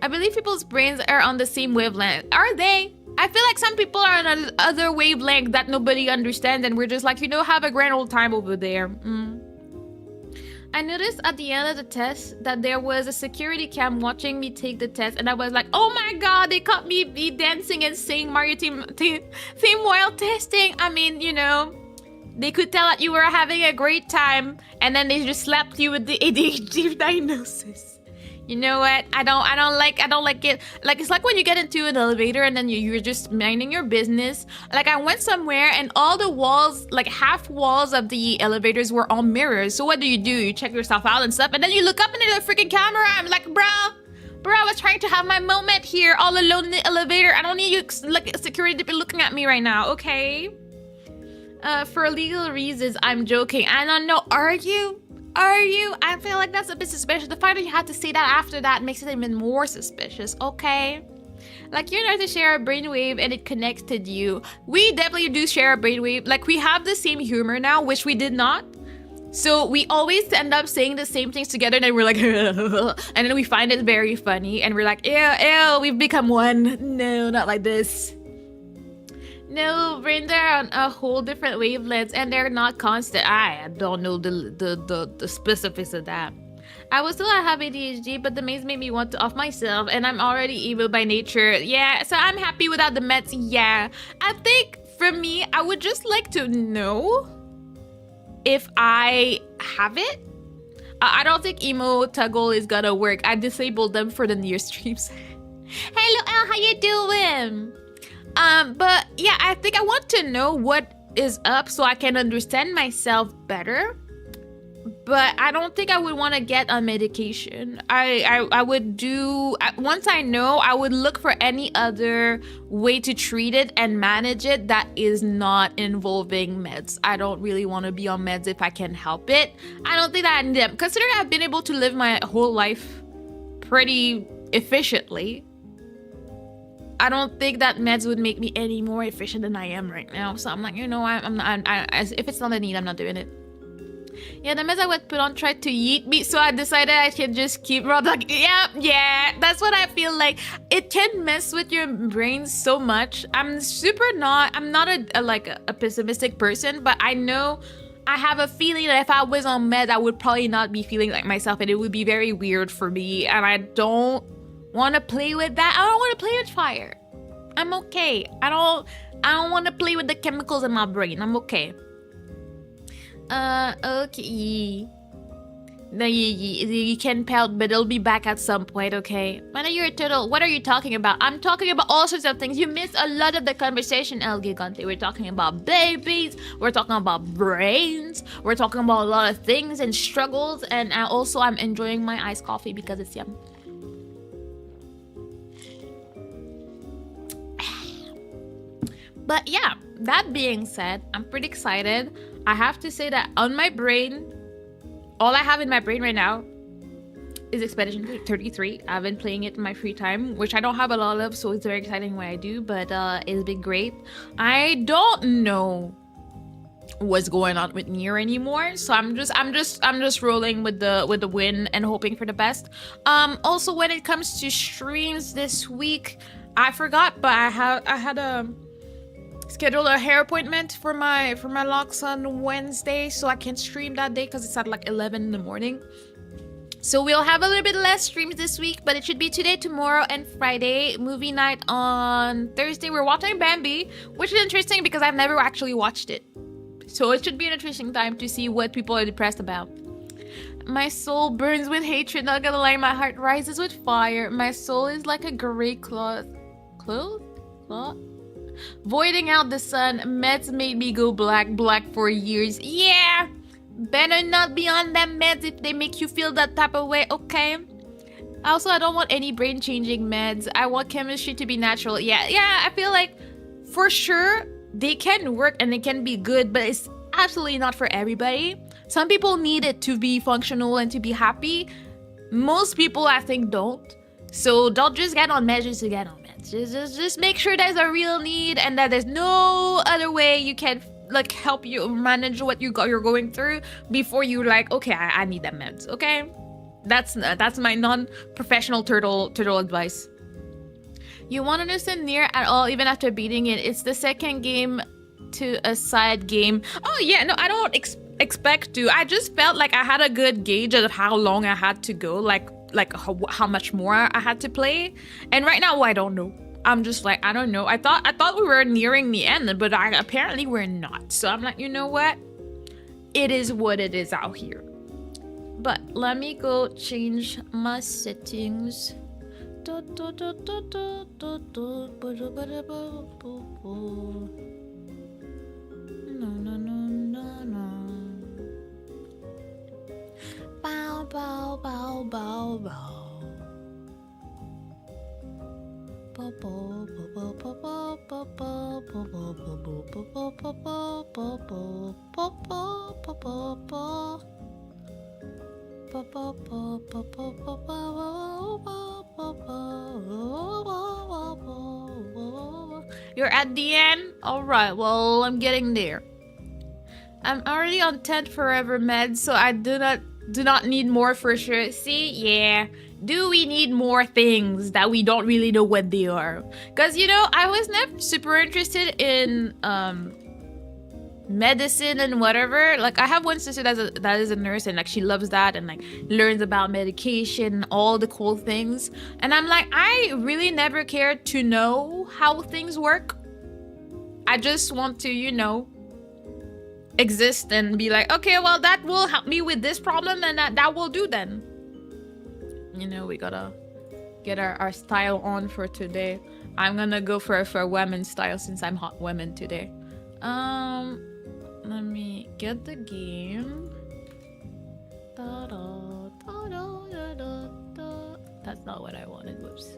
I believe people's brains are on the same wavelength. Are they? I feel like some people are on another wavelength that nobody understands, and we're just like, you know, have a grand old time over there. I noticed at the end of the test that there was a security cam watching me take the test, and I was like, oh my God, they caught me dancing and singing Mario theme while testing. I mean, you know, they could tell that you were having a great time, and then they just slapped you with the ADHD diagnosis. You know what? I don't like it. Like, it's like when you get into an elevator and then you're just minding your business. Like, I went somewhere and all the walls, like half walls of the elevators were all mirrors. So what do? You check yourself out and stuff, and then you look up into the freaking camera. I'm like, bro, I was trying to have my moment here all alone in the elevator. I don't need you, like, security to be looking at me right now, okay? For legal reasons, I'm joking. I don't know, are you? I feel like that's a bit suspicious. The fact that you had to say that after that makes it even more suspicious, okay? Like, you're not to share a brainwave and it connected you. We definitely do share a brainwave. Like, we have the same humor now, which we did not. So we always end up saying the same things together, and then we're like, and then we find it very funny, and we're like, ew, we've become one. No, not like this. No, brains are on a whole different wavelengths, and they're not constant. I don't know the specifics of that. I will still have ADHD, but the meds made me want to off myself, and I'm already evil by nature. Yeah, so I'm happy without the meds. Yeah, I think for me, I would just like to know if I have it. I don't think emo toggle is gonna work. I disabled them for the NIER streams. Hey Loel, how you doing? But yeah, I think I want to know what is up so I can understand myself better. But I don't think I would want to get on medication. I would do, once I know, I would look for any other way to treat it and manage it that is not involving meds. I don't really want to be on meds if I can help it. I don't think that I need them. Considering I've been able to live my whole life pretty efficiently, I don't think that meds would make me any more efficient than I am right now. So I'm like, you know, if it's not a need, I'm not doing it. Yeah, the meds I would put on tried to yeet me, so I decided I can just keep like, yeah, that's what I feel like. It can mess with your brain so much. I'm not a pessimistic person, but I know I have a feeling that if I was on meds, I would probably not be feeling like myself, and it would be very weird for me, and I don't want to play with that. I don't want to play with fire. I'm okay. I don't want to play with the chemicals in my brain. I'm okay. Okay. No, you can pout, but it'll be back at some point, okay? When are you a turtle? What are you talking about? I'm talking about all sorts of things. You missed a lot of the conversation, El Gigante. We're talking about babies. We're talking about brains. We're talking about a lot of things and struggles. And also, I'm enjoying my iced coffee because it's yum. But yeah, that being said, I'm pretty excited. I have to say that on my brain, all I have in my brain right now is Expedition 33. I've been playing it in my free time, which I don't have a lot of, so it's very exciting when I do, but it's been great. I don't know what's going on with NIER anymore, so I'm just rolling with the win and hoping for the best. Also, when it comes to streams this week, I forgot, but I had a schedule a hair appointment for my locks on Wednesday, so I can stream that day because it's at like 11 in the morning. So we'll have a little bit less streams this week, but it should be today, tomorrow, and Friday. Movie night on Thursday. We're watching Bambi, which is interesting because I've never actually watched it. So it should be an interesting time to see what people are depressed about. My soul burns with hatred, not gonna lie, my heart rises with fire. My soul is like a gray cloth? Voiding out the sun. Meds made me go black for years. Yeah, better not be on them meds if they make you feel that type of way, okay? Also, I don't want any brain changing meds. I want chemistry to be natural. Yeah, I feel like for sure they can work and they can be good, but it's absolutely not for everybody. Some people need it to be functional and to be happy. Most people, I think, don't. So don't just get on measures to get on meds. Just make sure there's a real need and that there's no other way you can like help you manage what you're going through before you like, okay, I need that meds, okay? That's my non-professional turtle advice. You won't understand NIER at all even after beating it. It's the second game to a side game. Oh yeah, no, I don't expect to. I just felt like I had a good gauge of how long I had to go, like how much more I had to play, and right now I don't know. I'm just like, I don't know. I thought we were nearing the end, but apparently we're not. So I'm like, you know what? It is what it is out here. But let me go change my settings. No. Bow, bow, bow, bow, bow. You're at the end? Alright, well, I'm getting there. I'm already on 10 forever meds, so I do not need more for sure. See? Yeah. Do we need more things that we don't really know what they are? Because, you know, I was never super interested in medicine and whatever. Like, I have one sister that is a nurse, and like she loves that and like learns about medication and all the cool things. And I'm like, I really never cared to know how things work. I just want to, you know, exist and be like, okay, well, that will help me with this problem, and that will do then. You know, we gotta get our style on for today. I'm gonna go for a women style since I'm hot women today. Let me get the game. That's not what I wanted. Whoops.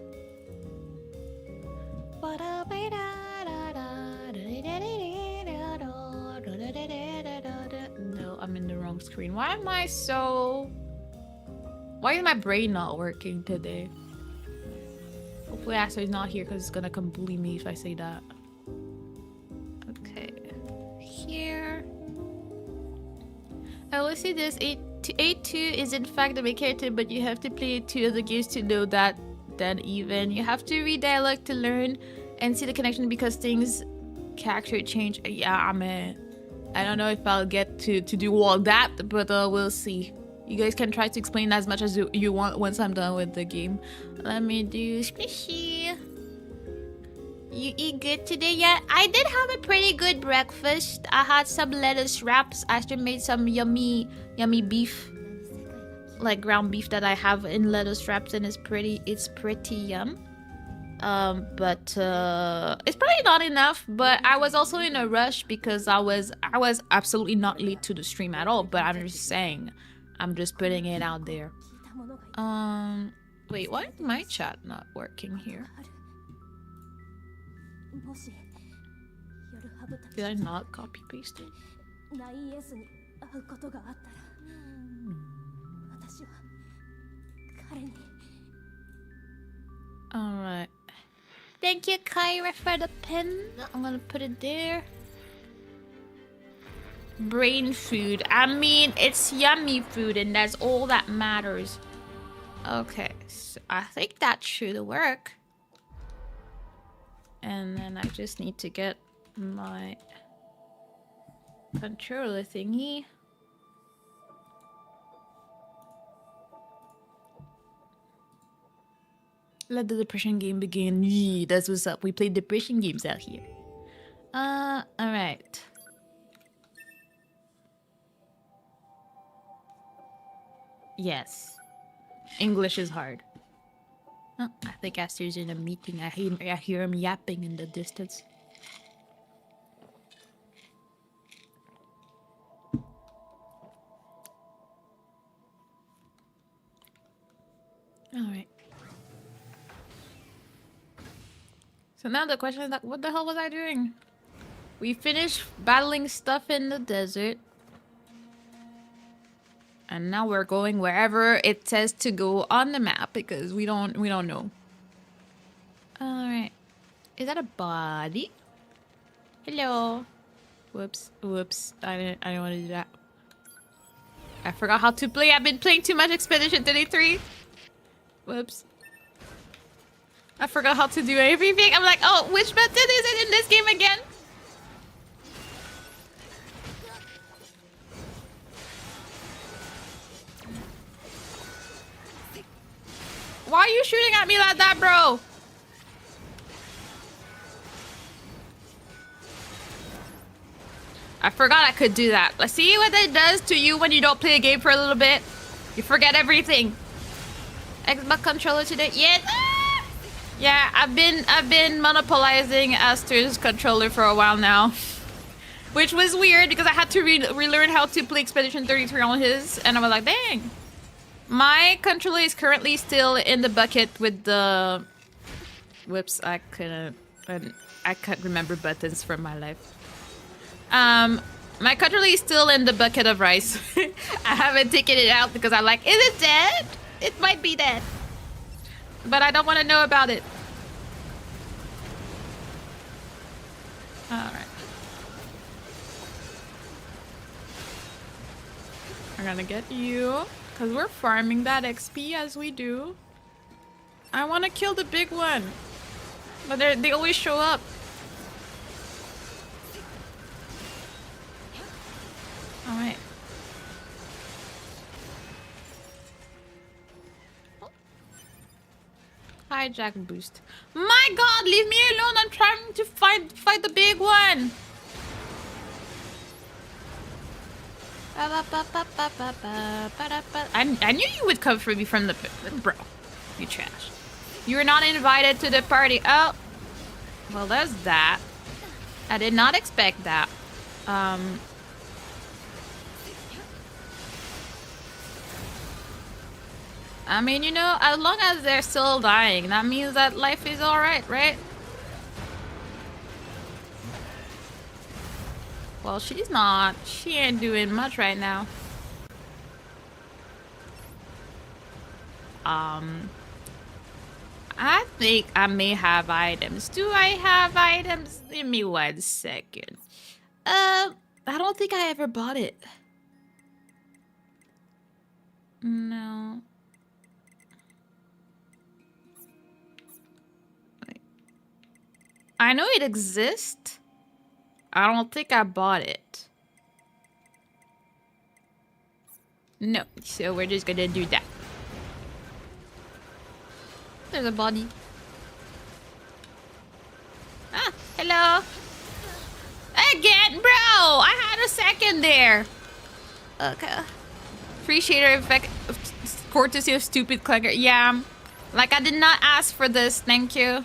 No, I'm in the wrong screen. Why am I so... Why is my brain not working today? Hopefully Aster's not here because it's gonna come bully me if I say that. Okay. Here. I will say this. A2 is in fact the main character, but you have to play 2 other games to know that. Then even you have to read dialogue to learn and see the connection because things character change. Yeah, I don't know if I'll get to do all that, but we'll see. You guys can try to explain as much as you want once I'm done with the game. Let me do squishy. You eat good today yet? I did have a pretty good breakfast. I had some lettuce wraps. I actually made some yummy beef, like ground beef that I have in lettuce wraps, and it's pretty yum. But it's probably not enough. But I was also in a rush because I was absolutely not late to the stream at all. But I'm just saying, I'm just putting it out there. Wait, why is my chat not working here? Did I not copy paste it? Alright. Thank you, Kyra, for the pen. I'm gonna put it there. Brain food. I mean, it's yummy food, and that's all that matters. Okay, so I think that should work. And then I just need to get my controller thingy. Let the depression game begin. Yee, that's what's up. We play depression games out here. Alright. Yes. English is hard. Oh, I think Aster's in a meeting. I hear him yapping in the distance. Alright. So now the question is, like, what the hell was I doing? We finished battling stuff in the desert. And now we're going wherever it says to go on the map because we don't know. Alright. Is that a body? Hello. Whoops. I didn't want to do that. I forgot how to play. I've been playing too much Expedition 33. Whoops. I forgot how to do everything. I'm like, oh, which button is it in this game again? Why are you shooting at me like that, bro? I forgot I could do that. Let's see what that does to you when you don't play a game for a little bit. You forget everything. Xbox controller today. Yes. Ah! Yeah, I've been monopolizing Aster's controller for a while now. Which was weird because I had to relearn how to play Expedition 33 on his, and I was like, dang. My controller is currently still in the bucket with the... Whoops, I can't remember buttons from my life. My controller is still in the bucket of rice. I haven't taken it out because I'm like, is it dead? It might be dead. But I don't want to know about it. Alright. We're gonna get you. Because we're farming that XP as we do. I want to kill the big one. But they always show up. Alright. Hijack boost. My god, leave me alone. I'm trying to fight the big one. I knew you would come for me from the... Bro, you trash. You were not invited to the party. Oh. Well, there's that. I did not expect that. I mean, you know, as long as they're still dying, that means that life is alright, right? Well, she's not. She ain't doing much right now. I think I may have items. Do I have items? Give me 1 second. I don't think I ever bought it. No. I know it exists. I don't think I bought it. No, so we're just gonna do that. There's a body. Ah, hello. Again, bro! I had a second there. Okay. Appreciate it, effect. Courtesy of stupid clicker. Yeah. Like, I did not ask for this. Thank you.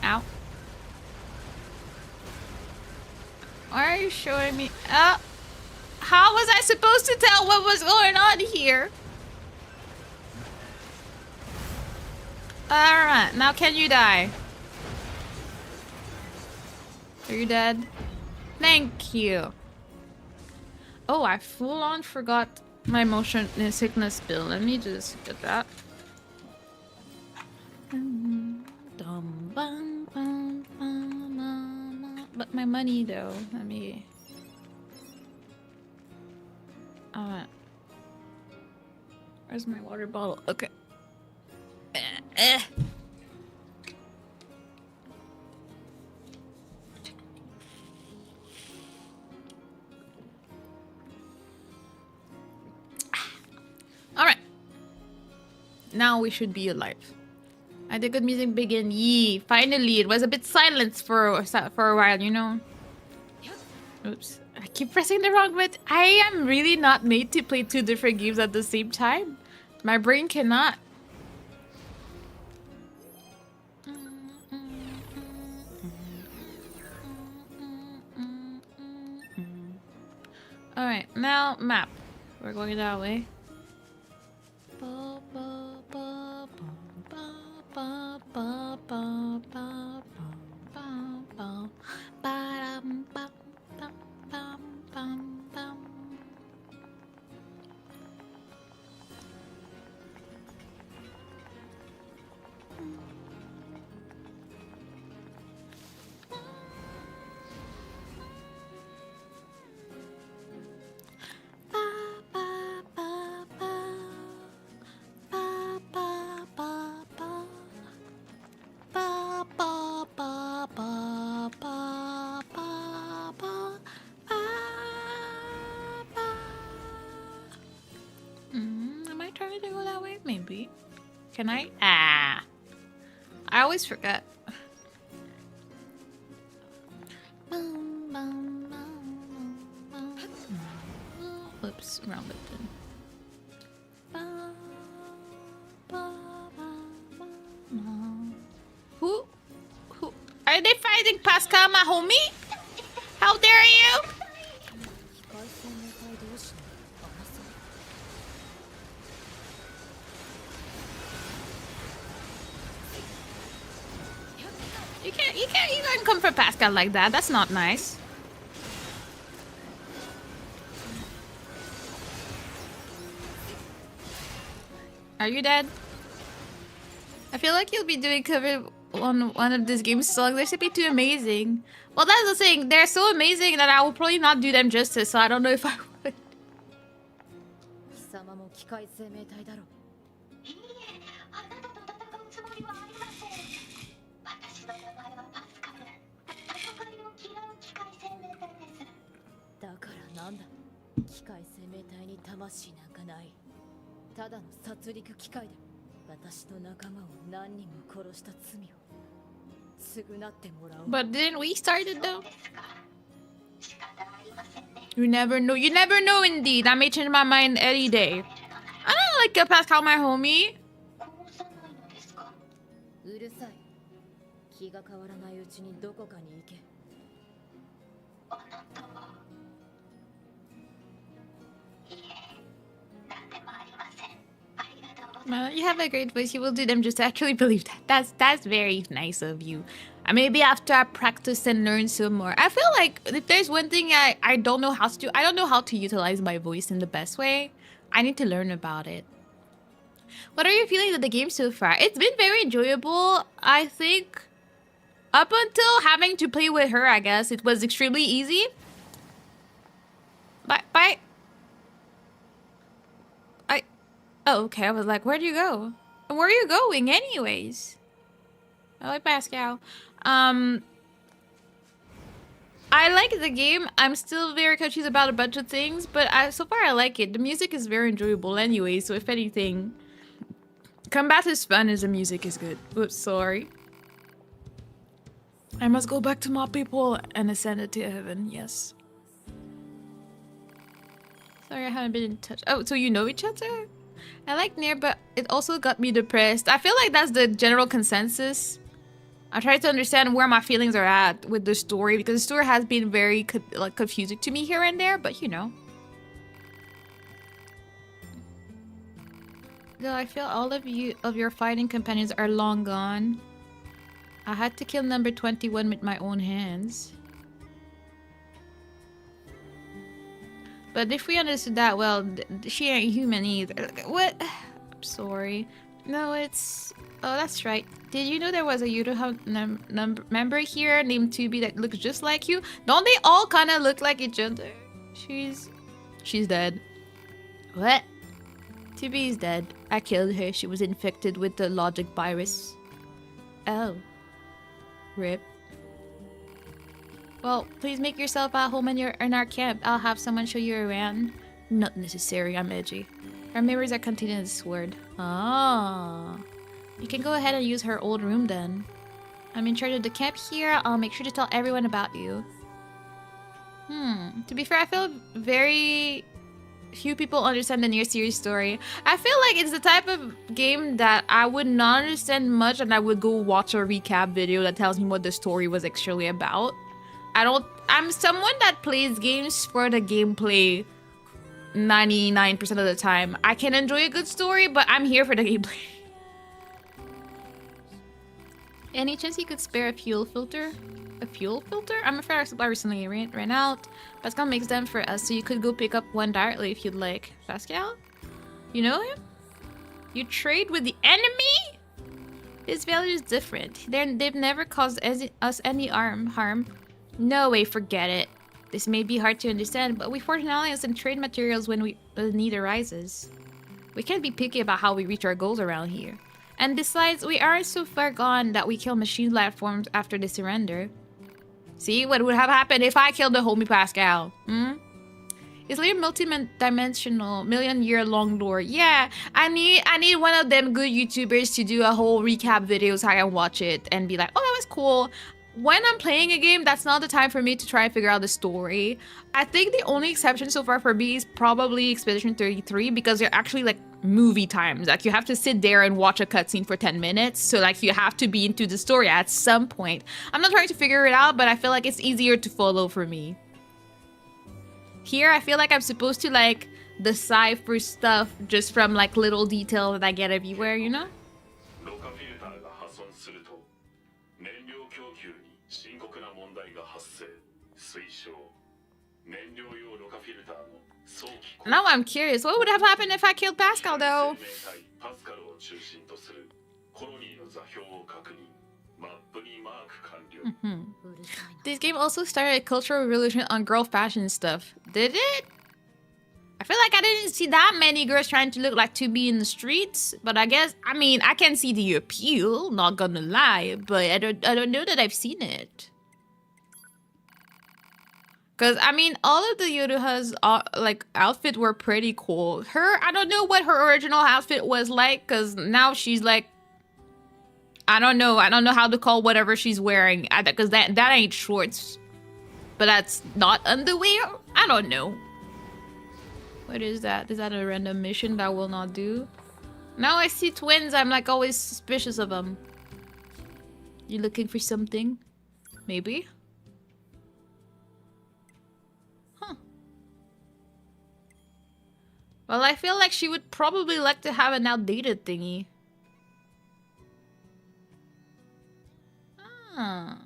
Ow. Why are you showing me? How was I supposed to tell what was going on here? Alright, now can you die? Are you dead? Thank you. Oh, I full on forgot my motion sickness bill. Let me just get that. But my money though, let me... Where's my water bottle? Okay. Alright. Now we should be alive. I did good music begin. Yee. Finally, it was a bit silent for a while, you know. Oops. I keep pressing the wrong button. I am really not made to play 2 different games at the same time. My brain cannot. Alright, now map. We're going that way. Am I trying to go that way? Maybe. Can I? Ah. I always forget. Oops, wrong button. Who? Are they fighting Pascal, my homie? How dare you? You can't come for Pascal like that. That's not nice. Are you dead? I feel like you'll be doing cover on one of this game's songs. They should be too amazing. Well, that's the thing. They're so amazing that I will probably not do them justice, so I don't know if I would. But didn't we start it though? You never know. You never know indeed. I may change my mind any day. I don't like Pascal, my homie. You have a great voice. You will do them just to actually believe that. That's very nice of you. Maybe after I practice and learn some more. I feel like if there's one thing I don't know how to do, I don't know how to utilize my voice in the best way. I need to learn about it. What are you feeling of the game so far? It's been very enjoyable. I think up until having to play with her, I guess, it was extremely easy. Bye. Oh, okay. I was like, where'd you go? Where are you going anyways? I like Pascal. I like the game. I'm still very confused about a bunch of things, but so far I like it. The music is very enjoyable anyway, so if anything, combat is fun as the music is good. Oops, sorry. I must go back to my people and ascend it to heaven, yes. Sorry, I haven't been in touch. Oh, so you know each other? I like NIER, but it also got me depressed. I feel like that's the general consensus. I try to understand where my feelings are at with the story, because the story has been very confusing to me here and there, but you know. Though I feel all of your fighting companions are long gone. I had to kill number 21 with my own hands. But if we understood that well, she ain't human either. What? I'm sorry. No, it's... Oh, that's right. Did you know there was a Yudo member here named Tubi that looks just like you? Don't they all kind of look like each other? She's dead. What? Tubi's dead. I killed her. She was infected with the logic virus. Oh. RIP. Well, please make yourself at home in our camp. I'll have someone show you around. Not necessary, I'm edgy. Our mirrors are contained in this word. Ah. You can go ahead and use her old room then. I'm in charge of the camp here. I'll make sure to tell everyone about you. To be fair, I feel very few people understand the NIER series story. I feel like it's the type of game that I would not understand much and I would go watch a recap video that tells me what the story was actually about. I'm someone that plays games for the gameplay 99% of the time. I can enjoy a good story, but I'm here for the gameplay. Any chance you could spare a fuel filter? A fuel filter? I'm afraid our supply recently ran out. Pascal makes them for us, so you could go pick up one directly if you'd like. Pascal? You know him? You trade with the enemy? His value is different. They've never caused us any harm. No way, forget it. This may be hard to understand, but we forge an alliance and trade materials when the need arises. We can't be picky about how we reach our goals around here. And besides, we aren't so far gone that we kill machine life forms after they surrender. See what would have happened if I killed the homie Pascal? It's like a multi-dimensional, million-year-long lore. Yeah, I need one of them good YouTubers to do a whole recap video so I can watch it and be like, oh, that was cool. When I'm playing a game, that's not the time for me to try and figure out the story. I think the only exception so far for me is probably Expedition 33 because they're actually like movie times. Like you have to sit there and watch a cutscene for 10 minutes. So like you have to be into the story at some point. I'm not trying to figure it out, but I feel like it's easier to follow for me. Here, I feel like I'm supposed to like decipher stuff just from like little details that I get everywhere, you know? Now I'm curious, what would have happened if I killed Pascal though? This game also started a cultural revolution on girl fashion stuff. Did it? I feel like I didn't see that many girls trying to look like 2B in the streets, but I guess, I mean, I can see the appeal, not gonna lie, but I don't know that I've seen it. Because, I mean, all of the Yoruha's, like, outfit were pretty cool. I don't know what her original outfit was like, because now she's, like, I don't know. I don't know how to call whatever she's wearing. Because that ain't shorts. But that's not underwear? I don't know. What is that? Is that a random mission that I will not do? Now I see twins, I'm like always suspicious of them. You looking for something? Maybe? Huh. Well, I feel like she would probably like to have an outdated thingy. Ah.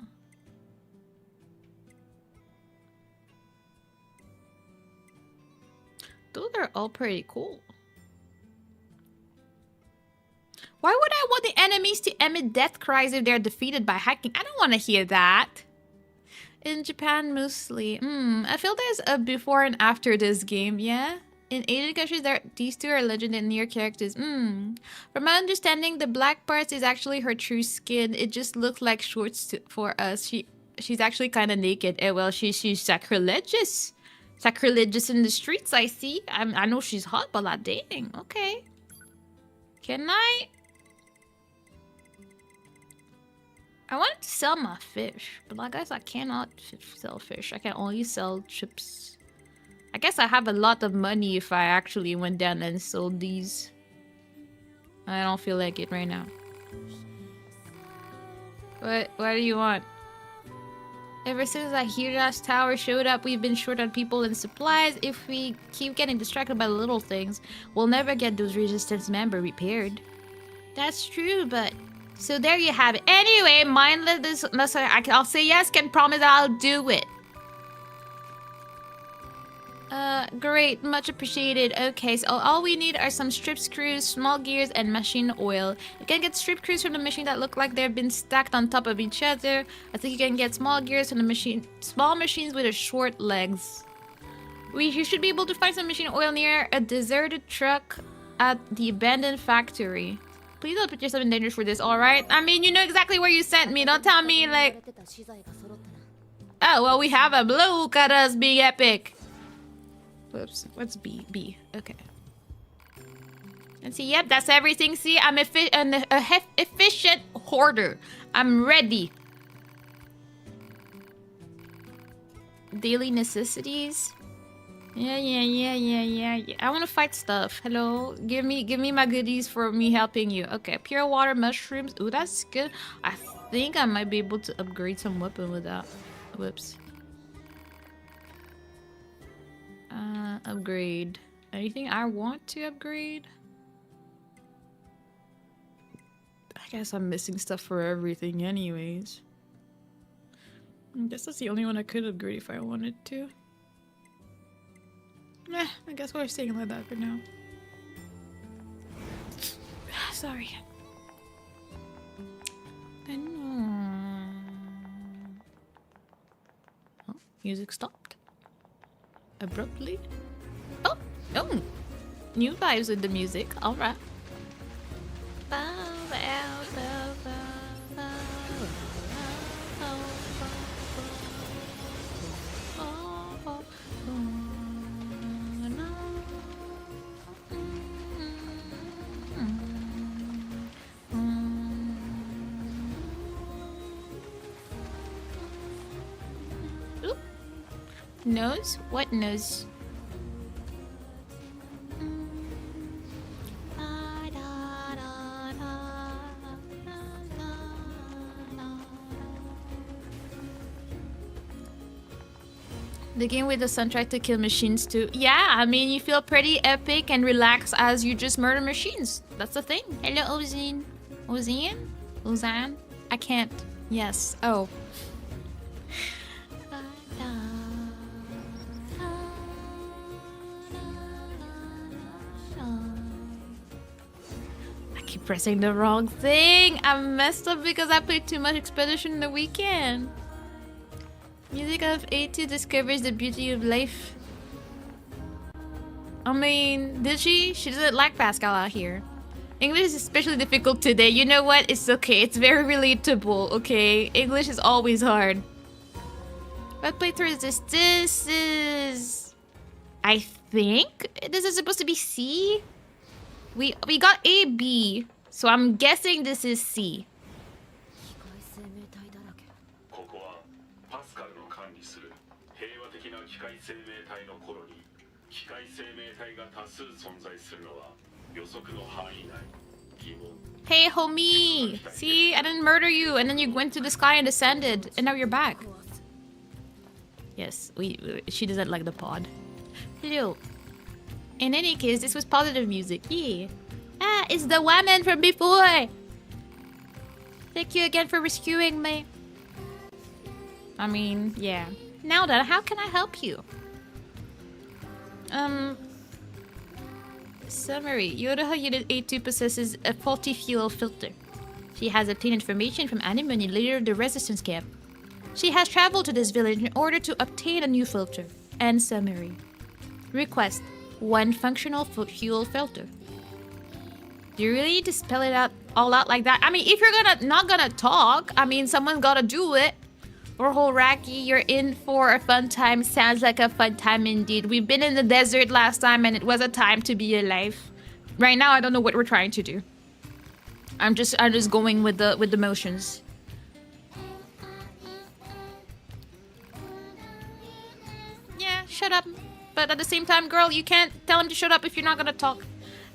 Those are all pretty cool. Why would I want the enemies to emit death cries if they're defeated by hacking? I don't want to hear that. In Japan, mostly. I feel there's a before and after this game, yeah? In Asian countries, these two are legend and NIER characters. From my understanding, the black part is actually her true skin. It just looks like shorts for us. She's actually kind of naked. Well, she's sacrilegious. Sacrilegious in the streets, I see. I know she's hot, but not dating. Okay. Can I wanted to sell my fish, but I guess I cannot sell fish. I can only sell chips. I guess I have a lot of money if I actually went down and sold these. I don't feel like it right now. What do you want? Ever since Ahira's tower showed up, we've been short on people and supplies. If we keep getting distracted by the little things, we'll never get those resistance member repaired. That's true, but... So there you have it. Anyway, mindless... I'll say yes, can promise I'll do it. Great. Much appreciated. Okay, so all we need are some strip screws, small gears, and machine oil. You can get strip screws from the machine that look like they've been stacked on top of each other. I think you can get small gears from the machine... Small machines with a short legs. You should be able to find some machine oil near a deserted truck at the abandoned factory. Please don't put yourself in danger for this, alright? I mean, you know exactly where you sent me. Don't tell me, like... Oh, well, we have a blue. Look at us being epic. Whoops. What's B? B. Okay. And see, yep, that's everything. See, I'm an efficient hoarder. I'm ready. Daily necessities. Yeah. I want to fight stuff. Hello, give me my goodies for me helping you. Okay, pure water mushrooms. Ooh, that's good. I think I might be able to upgrade some weapon with that. Whoops. Upgrade. Anything I want to upgrade? I guess I'm missing stuff for everything anyways. I guess that's the only one I could upgrade if I wanted to. I guess we're staying like that for now. Sorry. Oh, music stopped. Abruptly. Oh! New vibes with the music. Alright. Nose? What nose? The game with the sun tried to kill machines too. Yeah, I mean, you feel pretty epic and relaxed as you just murder machines. That's the thing. Hello, Ozine. Ozine? Ozan? I can't. Yes. Oh. I keep pressing the wrong thing. I messed up because I played too much Expedition in the weekend. Music of A2 discovers the beauty of life. I mean, did she? She doesn't like Pascal out here. English is especially difficult today. You know what? It's okay. It's very relatable, okay? English is always hard. What playthrough is this? This is... I think this is supposed to be C? We got A, B. So I'm guessing this is C. Hey, homie! See, I didn't murder you, and then you went to the sky and descended, and now you're back. Yes, she doesn't like the pod. Hello. In any case, this was positive music. Yeah. Ah, it's the wahman from before! Thank you again for rescuing me. I mean, yeah. Now then, how can I help you? Summary. Yoda Unit 82 possesses a faulty fuel filter. She has obtained information from Anemone, leader of the resistance camp. She has traveled to this village in order to obtain a new filter. End summary. Request. 1 functional fuel filter. Do you really need to spell it out all out like that? I mean, if you're not gonna talk, I mean, someone's gotta do it. Or Horaki, you're in for a fun time. Sounds like a fun time indeed. We've been in the desert last time and it was a time to be alive. Right now, I don't know what we're trying to do. I'm just going with the motions. Yeah, shut up. But at the same time, girl, you can't tell him to shut up if you're not gonna talk.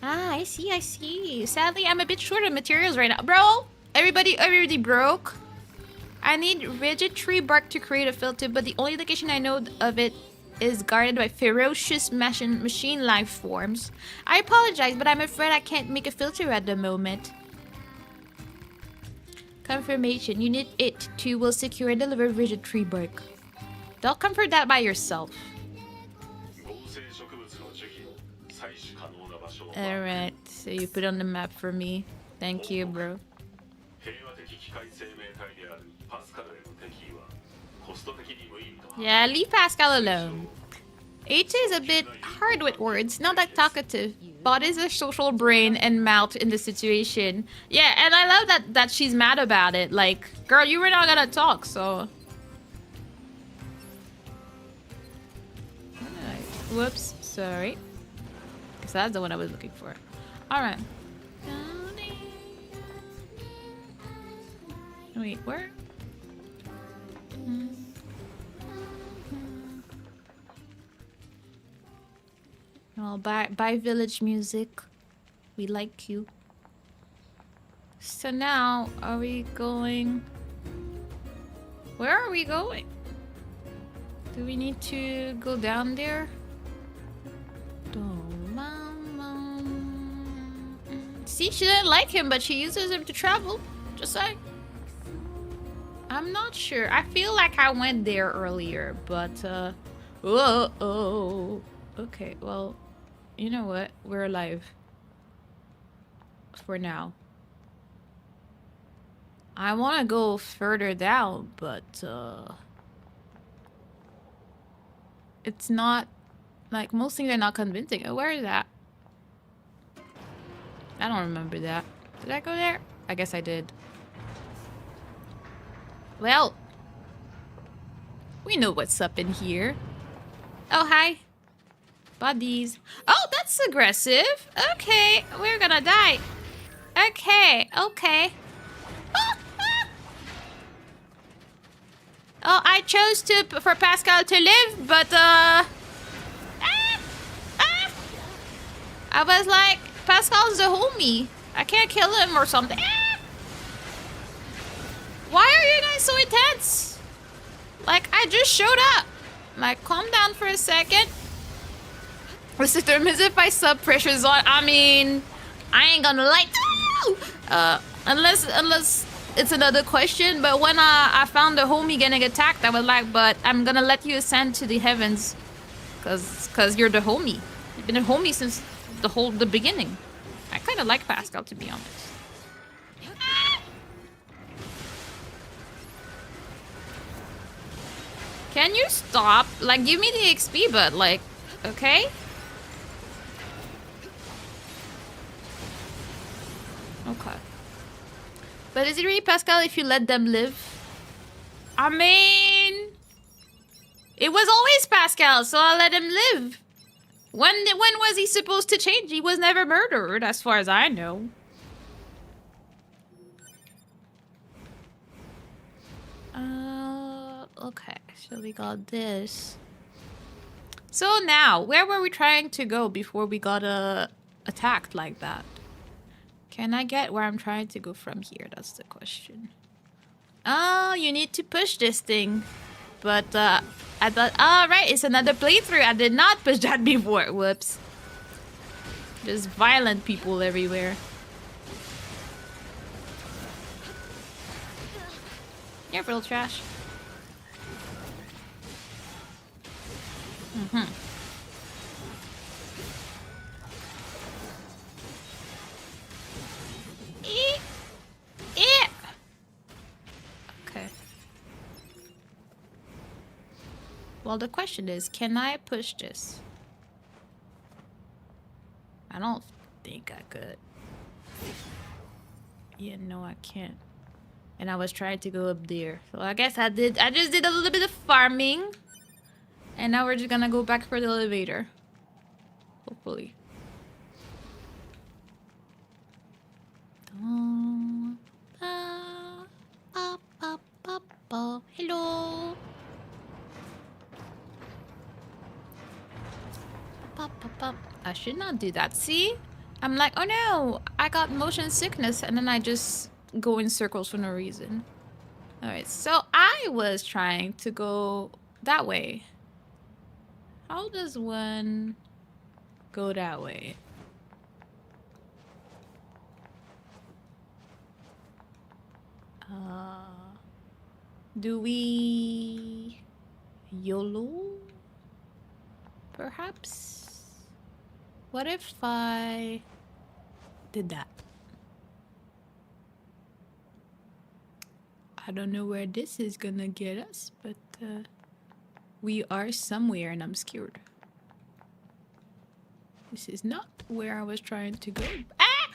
Ah, I see. Sadly, I'm a bit short of materials right now. Bro, everybody broke. I need rigid tree bark to create a filter, but the only location I know of it is guarded by ferocious machine life forms. I apologize, but I'm afraid I can't make a filter at the moment. Confirmation. Unit 82 will secure and deliver rigid tree bark. Don't comfort that by yourself. Alright, so you put on the map for me. Thank you, bro. Yeah, leave Pascal alone. H is a bit hard with words, not that talkative. But is a social brain and mouth in the situation. Yeah, and I love that she's mad about it. Like, girl, you were not gonna talk, so... Alright. Whoops, sorry. So that's the one I was looking for. Alright. Wait, where? Oh, bye village music. We like you. So now, are we going... Where are we going? Do we need to go down there? See, she didn't like him, but she uses him to travel. Just saying. I'm not sure. I feel like I went there earlier, but whoa. Okay, well, you know what? We're alive. For now. I want to go further down, but it's not like most things are not convincing. Oh, where is that? I don't remember that. Did I go there? I guess I did. Well, we know what's up in here. Oh, hi. Buddies. Oh, that's aggressive. Okay, we're gonna die. Okay. Oh, I chose for Pascal to live, but I was like, Pascal's the homie. I can't kill him or something. Why are you guys so intense? Like, I just showed up. Like, calm down for a second. As if my sub pressure's on. I mean, I ain't gonna like. Unless it's another question. But when I found the homie getting attacked, I was like, but I'm gonna let you ascend to the heavens, cause you're the homie. You've been a homie since the beginning. I kind of like Pascal, to be honest. Can you stop? Like, give me the XP, but like, okay? Okay. But is it really Pascal if you let them live? I mean, it was always Pascal, so I let him live. When was he supposed to change? He was never murdered, as far as I know. Okay, so we got this. So now, where were we trying to go before we got attacked like that? Can I get where I'm trying to go from here? That's the question. Oh, you need to push this thing. But I thought, oh, right, it's another playthrough. I did not push that before. Whoops. Just violent people everywhere. You're real trash. Okay. Well, the question is, can I push this? I don't think I could. Yeah, no, I can't. And I was trying to go up there. So I guess I just did a little bit of farming. And now we're just gonna go back for the elevator. Hopefully. Hello. I should not do that. See? I'm like, oh no, I got motion sickness. And then I just go in circles for no reason. Alright, so I was trying to go that way. How does one go that way? Do we YOLO? Perhaps? What if I did that? I don't know where this is gonna get us, but we are somewhere and I'm scared. This is not where I was trying to go. Ah!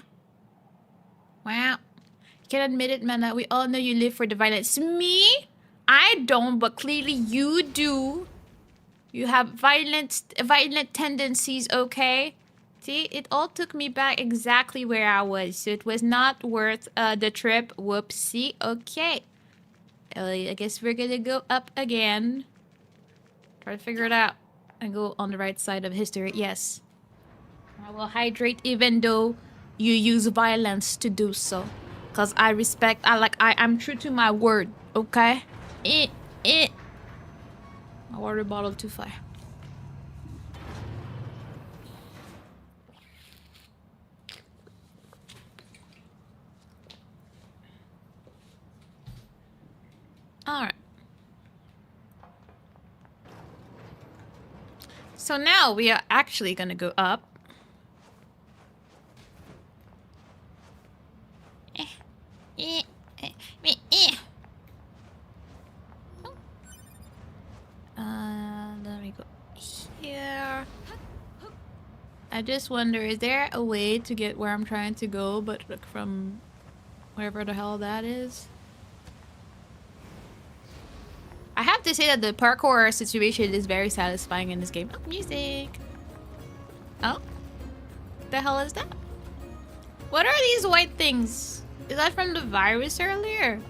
Wow. You can admit it, man. We all know you live for the violence. Me? I don't, but clearly you do. You have violent tendencies, okay? See, it all took me back exactly where I was. So it was not worth the trip. Whoopsie. Okay. I guess we're gonna go up again. Try to figure it out. And go on the right side of history. Yes. I will hydrate even though you use violence to do so. Because I'm true to my word, okay? My water bottle too far. Alright. So now we are actually gonna go up. Let me go here. I just wonder, is there a way to get where I'm trying to go, but look from wherever the hell that is? I have to say that the parkour situation is very satisfying in this game. Oh, music. Oh? The hell is that? What are these white things? Is that from the virus earlier?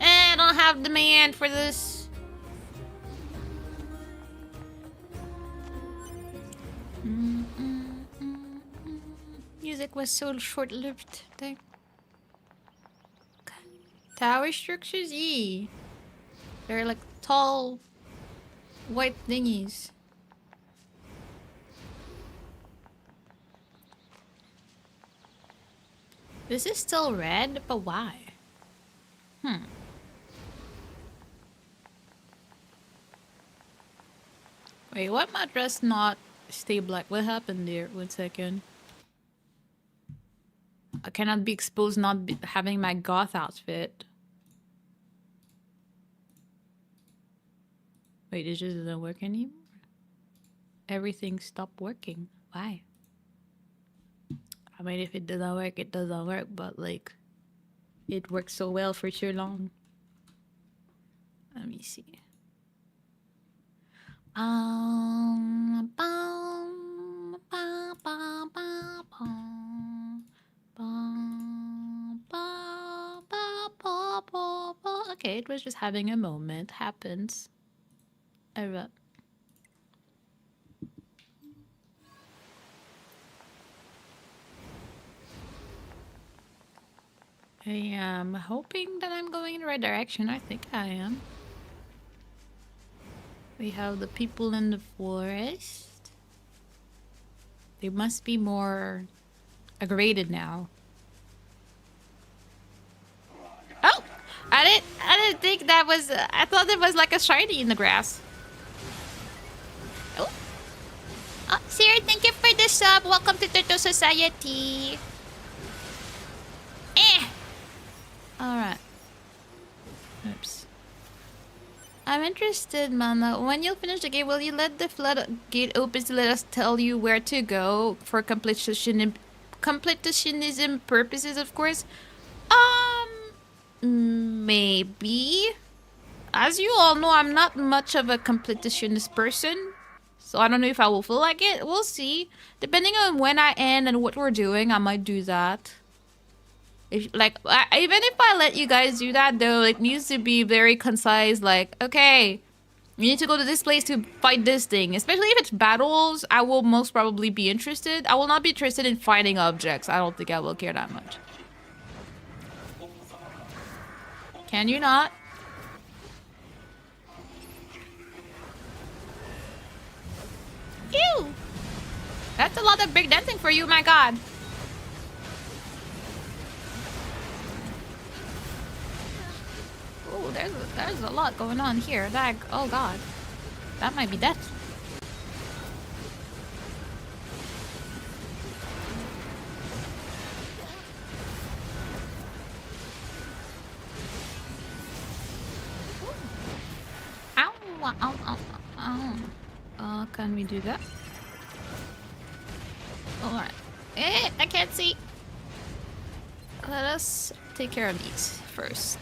I don't have demand for this. Music was so short-lived there. Tower structures? Yee. They're like tall white thingies. This is still red, but why? Wait, what my dress not stay black? What happened there? 1 second. I cannot be exposed not having my goth outfit. Wait, it just doesn't work anymore? Everything stopped working. Why? I mean, if it doesn't work, it doesn't work, but like, it worked so well for so long. Let me see. Okay, it was just having a moment. Happens. Alright. I am hoping that I'm going in the right direction. I think I am. We have the people in the forest. They must be more aggravated now. Oh! I didn't think that was... I thought it was like a shiny in the grass. Oh! Oh, Sir, thank you for the sub. Welcome to Turtle Society. Alright. Oops. I'm interested, Mama. When you'll finish the game, will you let the floodgate open to let us tell you where to go for completionism purposes, of course? Maybe. As you all know, I'm not much of a completionist person. So I don't know if I will feel like it. We'll see. Depending on when I end and what we're doing, I might do that. If even if I let you guys do that, though, it needs to be very concise. Like, okay, you need to go to this place to fight this thing. Especially if it's battles, I will most probably be interested. I will not be interested in fighting objects. I don't think I will care that much. Can you not? Ew! That's a lot of big dancing for you, my god. Oh, there's a lot going on here. Oh god. That might be death. Ow, ow, ow, ow. Can we do that? Alright. I can't see. Let us take care of these first.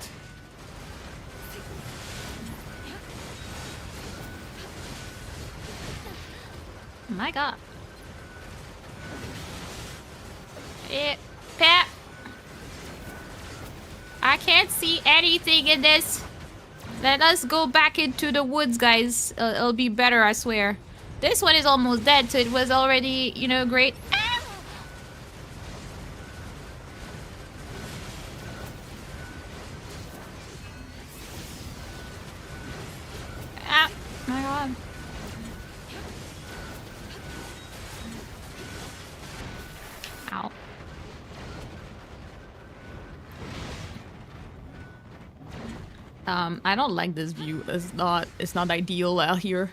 My god. Pat. I can't see anything in this. Let us go back into the woods, guys. It'll be better, I swear. This one is almost dead, so it was already, you know, great. Ah, my god. Ow. I don't like this view. It's not ideal out here.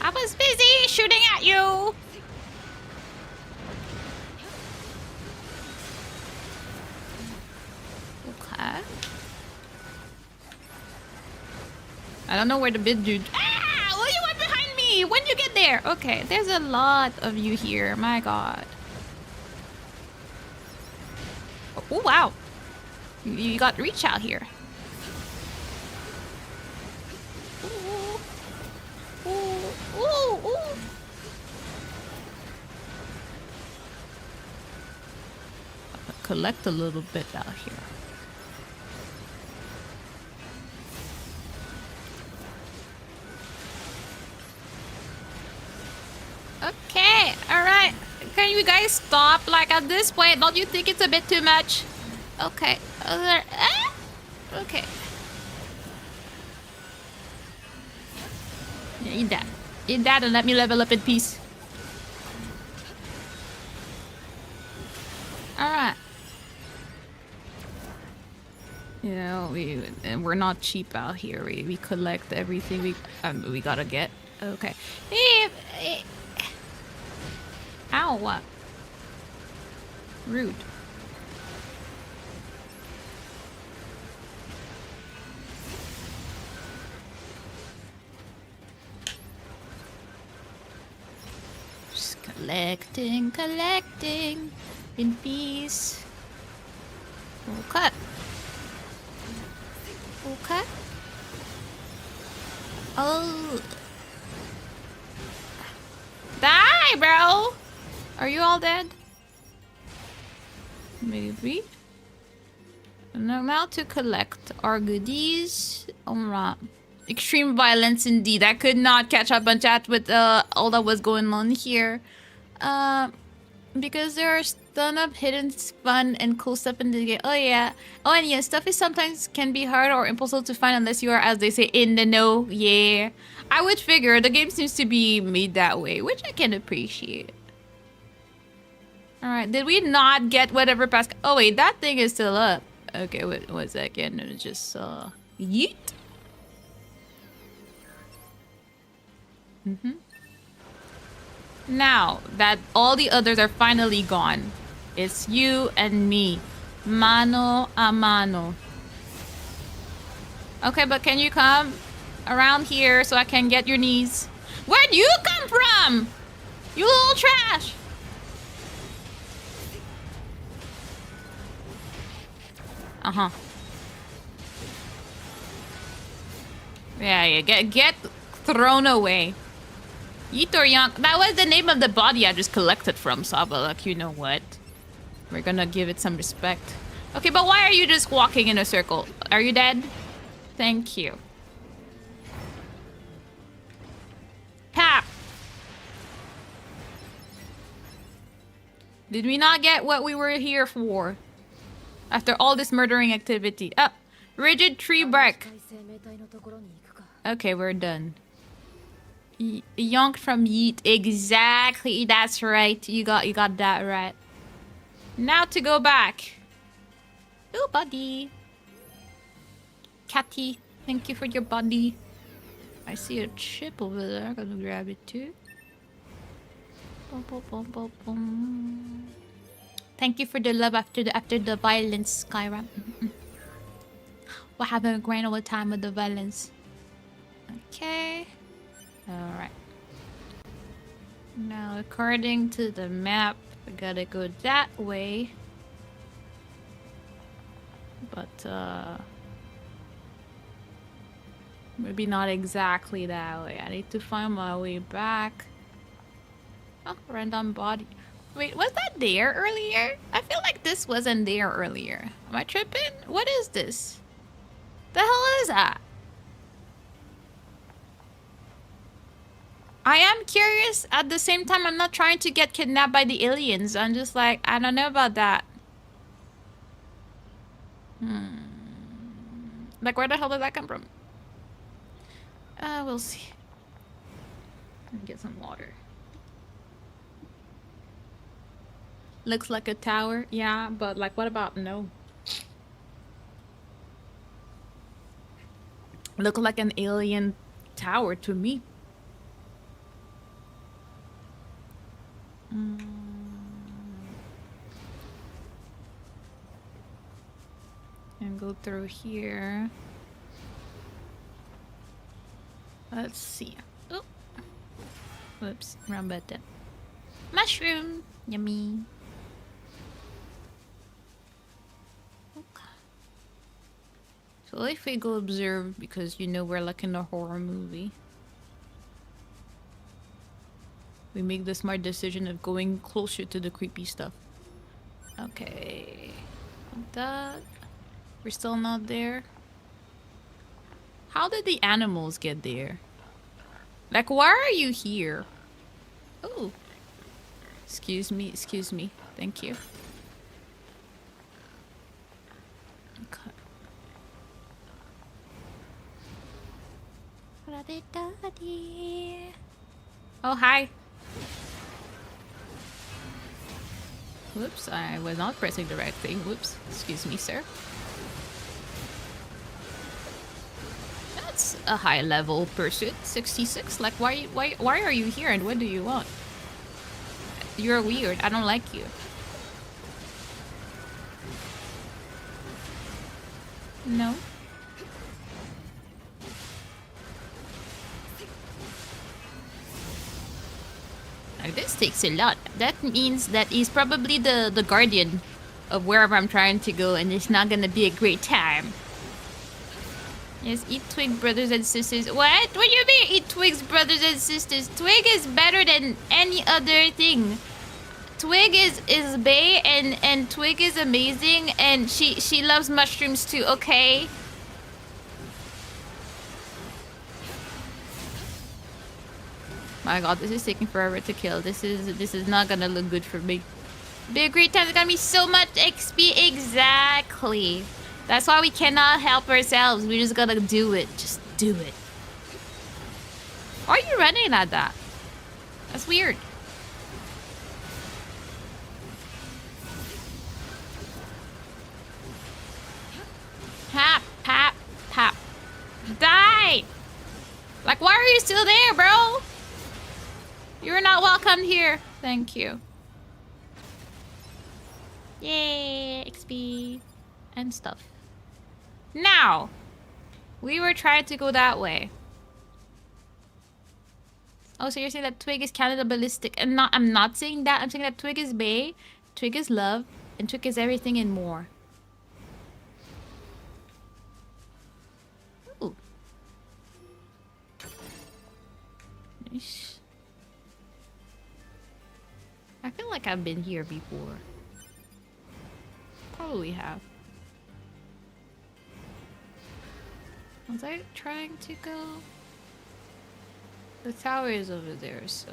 I was busy shooting at you. Okay. I don't know where the big dude. Ah! Well, you went behind me. When you get there? Okay, there's a lot of you here. My god. Oh wow. You got reach out here. Ooh. Collect a little bit out here. Okay, alright. Can you guys stop? Like at this point, don't you think it's a bit too much? Okay. Okay. Yeah, eat that. Eat that and let me level up in peace. Alright. You know, we're not cheap out here. We collect everything we gotta get. Okay. Ow, what? Rude. Just collecting in peace. Okay. Okay. Oh. Die, bro! Are you all dead? Maybe. Now to collect our goodies. Alright. Extreme violence indeed. I could not catch up on chat with all that was going on here. Because there are ton of hidden fun and cool stuff in the game. Oh yeah. Oh, and yeah, stuff is sometimes can be hard or impossible to find unless you are, as they say, in the know. Yeah. I would figure the game seems to be made that way, which I can appreciate. Alright, did we not get whatever past... Oh wait, that thing is still up. Okay, wait 1 second. It just yeet. Now that all the others are finally gone, it's you and me. Mano a mano. Okay, but can you come around here so I can get your knees? Where'd you come from? You little trash! Uh-huh. Yeah, get thrown away. Yitor Yank. That was the name of the body I just collected from, so I'll be like, you know what? We're gonna give it some respect. Okay, but why are you just walking in a circle? Are you dead? Thank you. Pap! Did we not get what we were here for? After all this murdering activity. Ah! Rigid tree bark. Okay, we're done. Yonked from yeet. Exactly, that's right. You got that right. Now to go back. Ooh, buddy. Catty, thank you for your buddy. I see a chip over there. I'm gonna grab it too. Boom, boom, boom, boom, boom. Thank you for the love after the violence, Skyrim. We're having a grand old time with the violence. Okay. Alright. Now, according to the map, we gotta go that way. But, maybe not exactly that way. I need to find my way back. Oh, random body. Wait, was that there earlier? I feel like this wasn't there earlier. Am I tripping? What is this? The hell is that? I am curious. At the same time, I'm not trying to get kidnapped by the aliens. I'm just like, I don't know about that. Like, where the hell did that come from? We'll see. Let me get some water. Looks like a tower. Yeah, but like, what about no? Look like an alien tower to me. And go through here. Let's see. Oh, whoops, wrong button. Mushroom, yummy. Okay. So if we go observe, because you know we're like in a horror movie, we make the smart decision of going closer to the creepy stuff. Okay, that. We're still not there. How did the animals get there? Like, why are you here? Oh. Excuse me, excuse me. Thank you. Okay. Oh, hi. Whoops, I was not pressing the right thing. Whoops. Excuse me, sir. That's a high level pursuit. 66. Like, why are you here and what do you want? You're weird. I don't like you. No. Like, this takes a lot. That means that he's probably the guardian of wherever I'm trying to go, and it's not gonna be a great time. Yes, eat twig, brothers and sisters. What? What do you mean, eat twigs, brothers and sisters? Twig is better than any other thing. Twig is bae, and Twig is amazing, and she loves mushrooms too. Okay. My God, this is taking forever to kill. This is not gonna look good for me. Be a great time. There's gonna be so much XP. Exactly. That's why we cannot help ourselves. We just gotta do it. Just do it. Why are you running like that? That's weird. Pap, pap, pap. Die! Like, why are you still there, bro? You're not welcome here. Thank you. Yay, XP and stuff. Now, we were trying to go that way. Oh, so you're saying that Twig is cannibalistic? And I'm not saying that. I'm saying that Twig is bae, Twig is love, and Twig is everything and more. Ooh. Nice. I feel like I've been here before. Probably have. Was I trying to go? The tower is over there, so...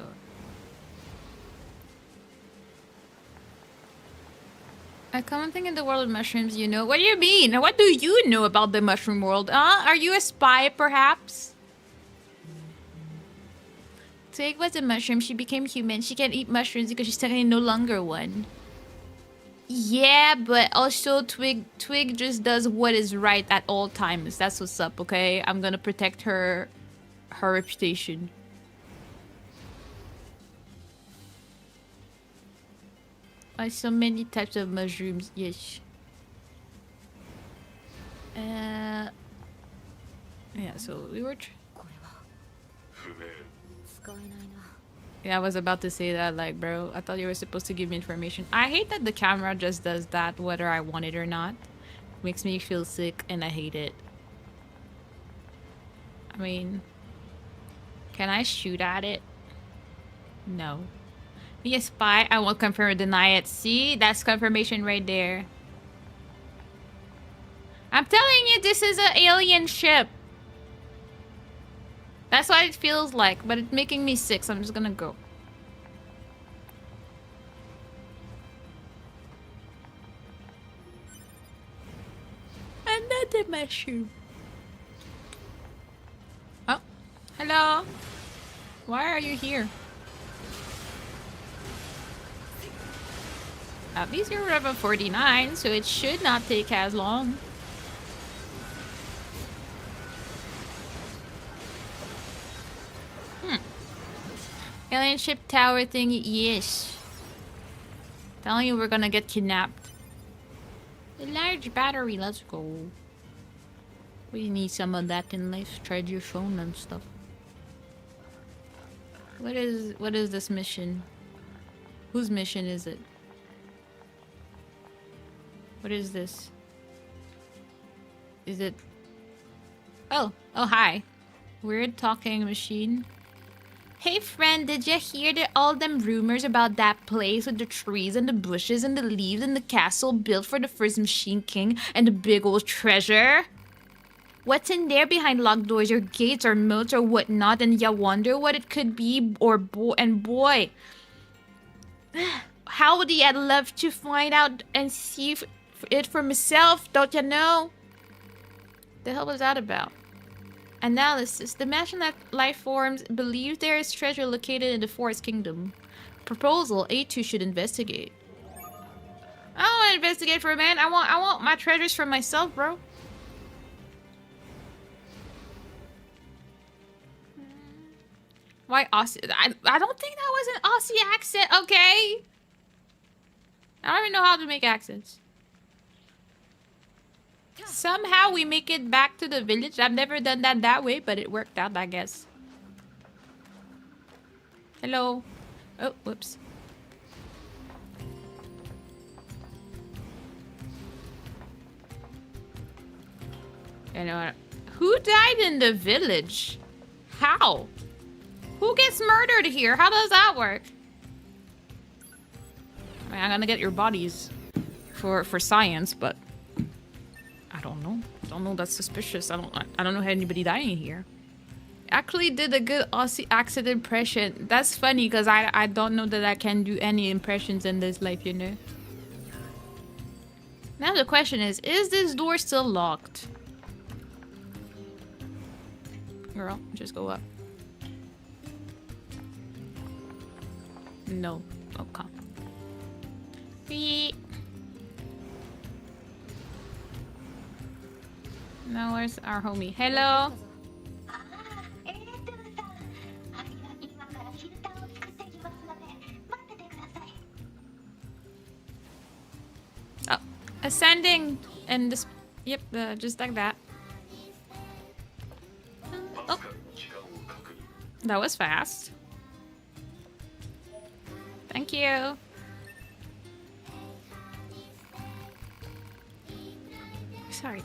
A common thing in the world of mushrooms, you know? What do you mean? What do you know about the mushroom world? Are you a spy, perhaps? Twig was a mushroom. She became human. She can eat mushrooms because she's technically no longer one. Yeah, but also Twig just does what is right at all times. That's what's up, okay? I'm gonna protect her reputation. Why so many types of mushrooms? Yes. Yeah, so we were yeah, I was about to say that, like, bro, I thought you were supposed to give me information. I hate that the camera just does that whether I want it or not. Makes me feel sick and I hate it. I mean, can I shoot at it? No. Be a spy? I won't confirm or deny it. See? That's confirmation right there. I'm telling you, this is an alien ship. That's what it feels like, but it's making me sick, so I'm just gonna go. Another mushroom. Oh, hello. Why are you here? At least you're level 49, so it should not take as long. Alien ship tower thing, yes. Telling you we're gonna get kidnapped. A large battery, let's go. We need some of that in life. Charge your phone and stuff. What is this mission? Whose mission is it? What is this? Is it... Oh, hi. Weird talking machine. Hey friend, did you hear all them rumors about that place with the trees and the bushes and the leaves and the castle built for the first Machine King and the big old treasure? What's in there behind locked doors or gates or moats or whatnot, and you wonder what it could be, or boy. How would I'd love to find out and see it for myself, don't you know? The hell was that about? Analysis. The Mansion Life Forms believes there is treasure located in the Forest Kingdom. Proposal. A2 should investigate. I don't want to investigate for a man. I want my treasures for myself, bro. Why Aussie? I don't think that was an Aussie accent, okay? I don't even know how to make accents. Somehow we make it back to the village. I've never done that way, but it worked out, I guess. Hello. Oh, whoops. You know what? Who died in the village? How? Who gets murdered here? How does that work? I mean, I'm gonna get your bodies for science, but I don't know. Don't know. That's suspicious. I don't know how anybody dying here. Actually did a good Aussie accent impression. That's funny because I don't know that I can do any impressions in this life, you know. Now the question is this door still locked? Girl, just go up. No. Okay. Now where's our homie? Hello? Oh, ascending and this. Yep, just like that. Oh, that was fast. Thank you. Sorry.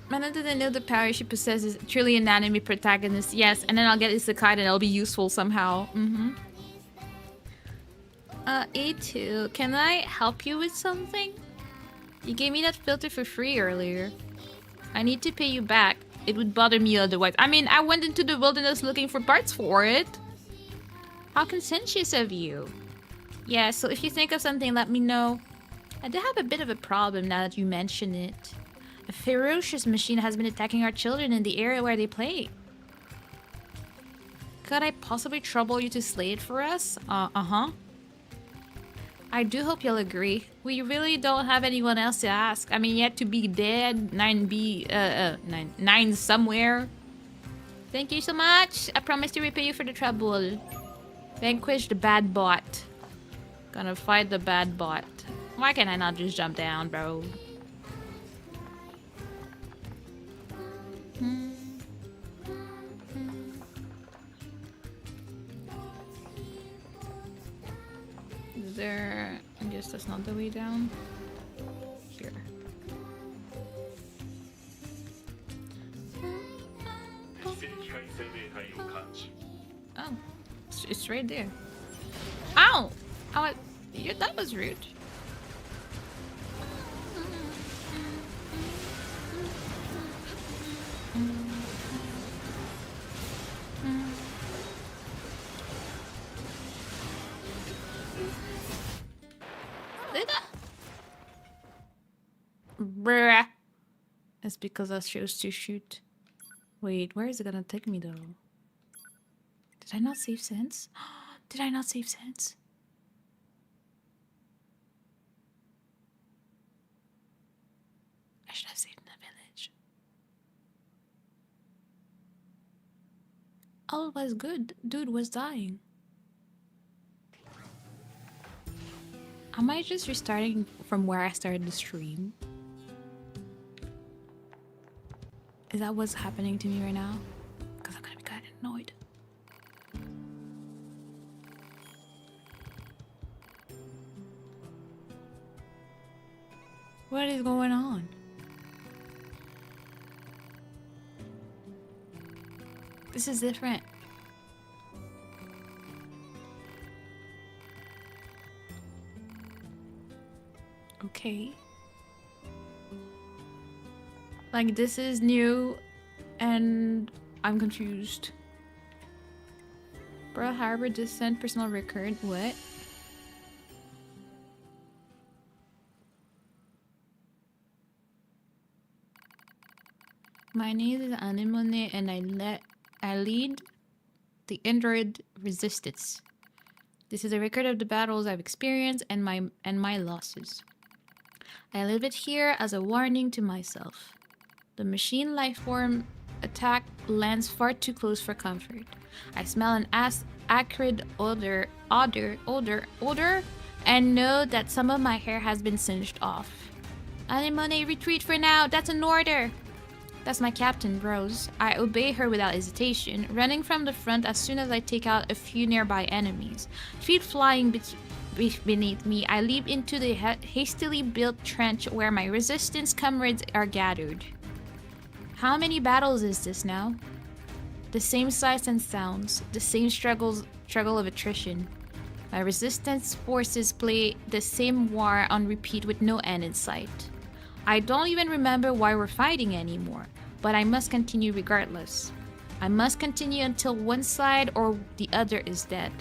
Mana didn't know the power she possesses. Truly an anime protagonist. Yes, and then I'll get isekai and it'll be useful somehow. A2, can I help you with something? You gave me that filter for free earlier. I need to pay you back. It would bother me otherwise. I mean, I went into the wilderness looking for parts for it. How conscientious of you. Yeah, so if you think of something, let me know. I do have a bit of a problem now that you mention it. A ferocious machine has been attacking our children in the area where they play. Could I possibly trouble you to slay it for us? Uh-huh. I do hope you'll agree. We really don't have anyone else to ask. I mean, yet to be dead, 9 somewhere. Thank you so much. I promise to repay you for the trouble. Vanquish the bad bot. Gonna fight the bad bot. Why can I not just jump down, bro? Is there... I guess that's not the way down. Here. Oh. It's right there. Ow! Oh, yeah, that was rude. Bruh. It's because I chose to shoot. Wait, where is it gonna take me though? Did I not save sense? Did I not save sense? I should have saved in the village. All was good. Dude was dying. Am I just restarting from where I started the stream? Is that what's happening to me right now? Because I'm gonna be kind of annoyed. What is going on? This is different. Okay. Like, this is new, and I'm confused. Pearl Harbor Descent personal record. What? My name is Anemone, and I lead the Android Resistance. This is a record of the battles I've experienced and my losses. I leave it here as a warning to myself. The machine lifeform attack lands far too close for comfort. I smell an acrid odor, and know that some of my hair has been singed off. Anemone, retreat for now. That's an order. That's my captain, Rose. I obey her without hesitation, running from the front as soon as I take out a few nearby enemies. Feet flying beneath me, I leap into the hastily built trench where my resistance comrades are gathered. How many battles is this now? The same sights and sounds, the same struggle of attrition. My resistance forces play the same war on repeat with no end in sight. I don't even remember why we're fighting anymore, but I must continue regardless. I must continue until one side or the other is dead.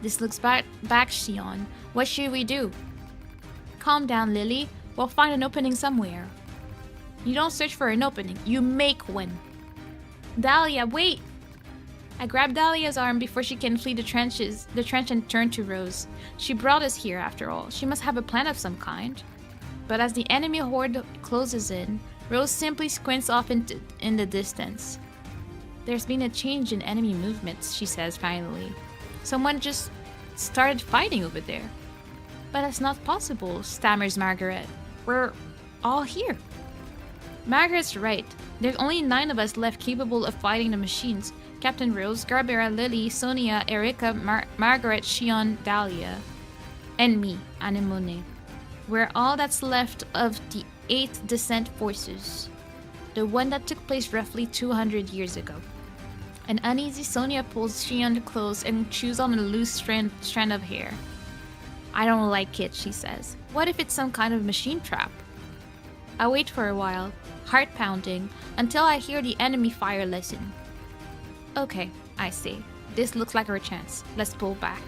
This looks back, Xion. What should we do? Calm down, Lily. We'll find an opening somewhere. You don't search for an opening, you make one. Dahlia, wait! I grab Dahlia's arm before she can flee the trench and turn to Rose. She brought us here after all. She must have a plan of some kind. But as the enemy horde closes in, Rose simply squints off in the distance. There's been a change in enemy movements, she says finally. Someone just started fighting over there. But that's not possible, stammers Margaret. We're all here. Margaret's right. There's only 9 of us left capable of fighting the machines. Captain Rose, Garbera, Lily, Sonia, Erika, Margaret, Xion, Dahlia. And me, Anemone. We're all that's left of the 8th Descent Forces. The one that took place roughly 200 years ago. An uneasy Sonia pulls Xion close and chews on a loose strand of hair. I don't like it, she says. What if it's some kind of machine trap? I wait for a while, heart pounding, until I hear the enemy fire lessen. Okay, I say. This looks like our chance. Let's pull back.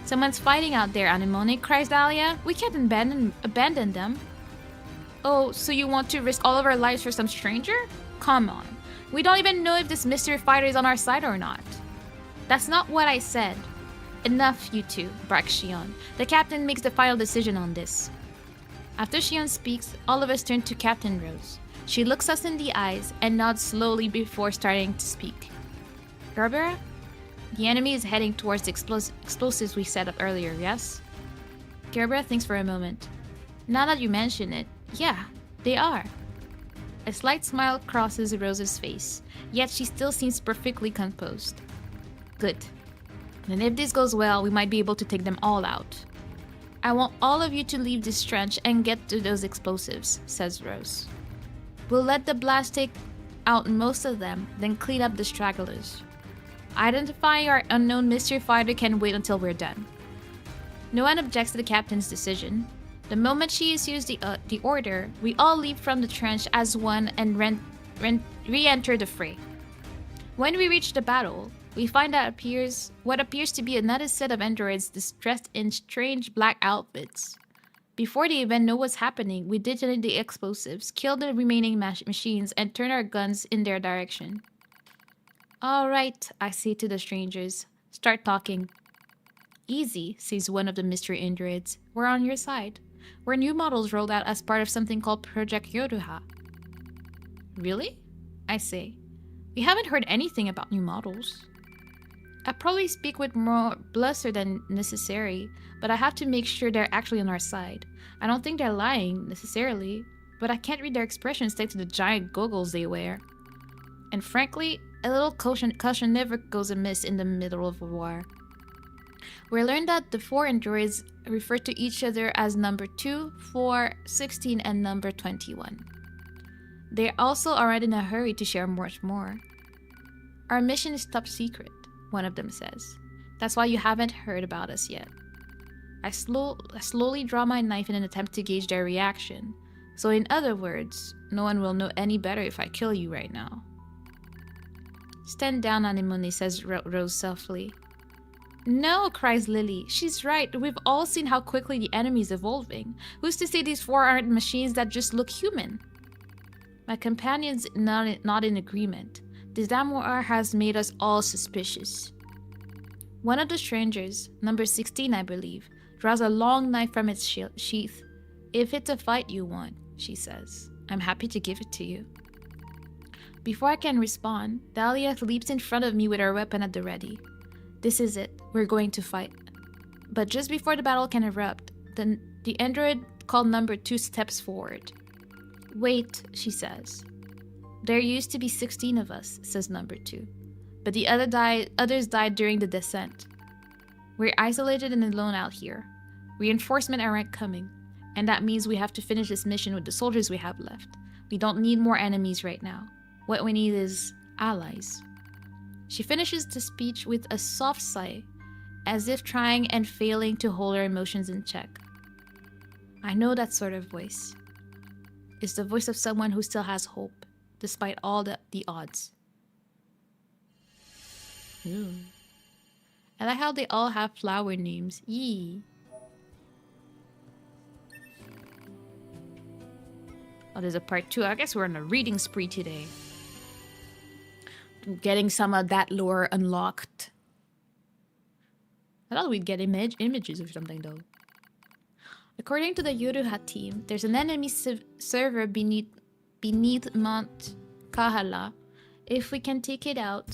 Someone's fighting out there, Anemone, cries Dahlia. We can't abandon them. Oh, so you want to risk all of our lives for some stranger? Come on. We don't even know if this mystery fighter is on our side or not. That's not what I said. Enough, you two, barks Xion. The captain makes the final decision on this. After Xion speaks, all of us turn to Captain Rose. She looks us in the eyes and nods slowly before starting to speak. Garbera? The enemy is heading towards the explosives we set up earlier, yes? Garbera thinks for a moment. Now that you mention it, yeah, they are. A slight smile crosses Rose's face, yet she still seems perfectly composed. Good. And if this goes well, we might be able to take them all out. I want all of you to leave this trench and get to those explosives, says Rose. We'll let the blast take out most of them, then clean up the stragglers. Identifying our unknown mystery fighter can wait until we're done. No one objects to the captain's decision. The moment she issues the order, we all leap from the trench as one and re-enter the fray. When we reach the battle, we find that what appears to be another set of androids dressed in strange black outfits. Before they even know what's happening, we detonate the explosives, kill the remaining machines, and turn our guns in their direction. All right, I say to the strangers. Start talking. Easy, says one of the mystery androids. We're on your side. We're new models rolled out as part of something called Project Yoruha. Really? I say. We haven't heard anything about new models. I probably speak with more bluster than necessary, but I have to make sure they're actually on our side. I don't think they're lying, necessarily, but I can't read their expressions thanks to the giant goggles they wear. And frankly, a little caution never goes amiss in the middle of a war. We learned that the 4 androids refer to each other as number 2, 4, 16, and number 21. They also aren't in a hurry to share much more. Our mission is top secret, one of them says. That's why you haven't heard about us yet. I slowly draw my knife in an attempt to gauge their reaction. So in other words, no one will know any better if I kill you right now. Stand down, Anemone, says Rose softly. No, cries Lily. She's right. We've all seen how quickly the enemy's evolving. Who's to say these 4 aren't machines that just look human? My companion's not in agreement. This damn war has made us all suspicious. One of the strangers, number 16 I believe, draws a long knife from its sheath. If it's a fight you want, she says, I'm happy to give it to you. Before I can respond, Dahlia leaps in front of me with her weapon at the ready. This is it. We're going to fight. But just before the battle can erupt, the android called number 2 steps forward. Wait, she says. There used to be 16 of us, says number 2. But the others died during the descent. We're isolated and alone out here. Reinforcements aren't coming, and that means we have to finish this mission with the soldiers we have left. We don't need more enemies right now. What we need is allies. She finishes the speech with a soft sigh, as if trying and failing to hold her emotions in check. I know that sort of voice. It's the voice of someone who still has hope, despite all the odds. Ooh. I like how they all have flower names. Yee. Oh, there's a part 2. I guess we're on a reading spree today. Getting some of that lore unlocked. I thought we'd get images or something though. According to the Yoruha team, there's an enemy server beneath Mount Kahala. If we can take it out...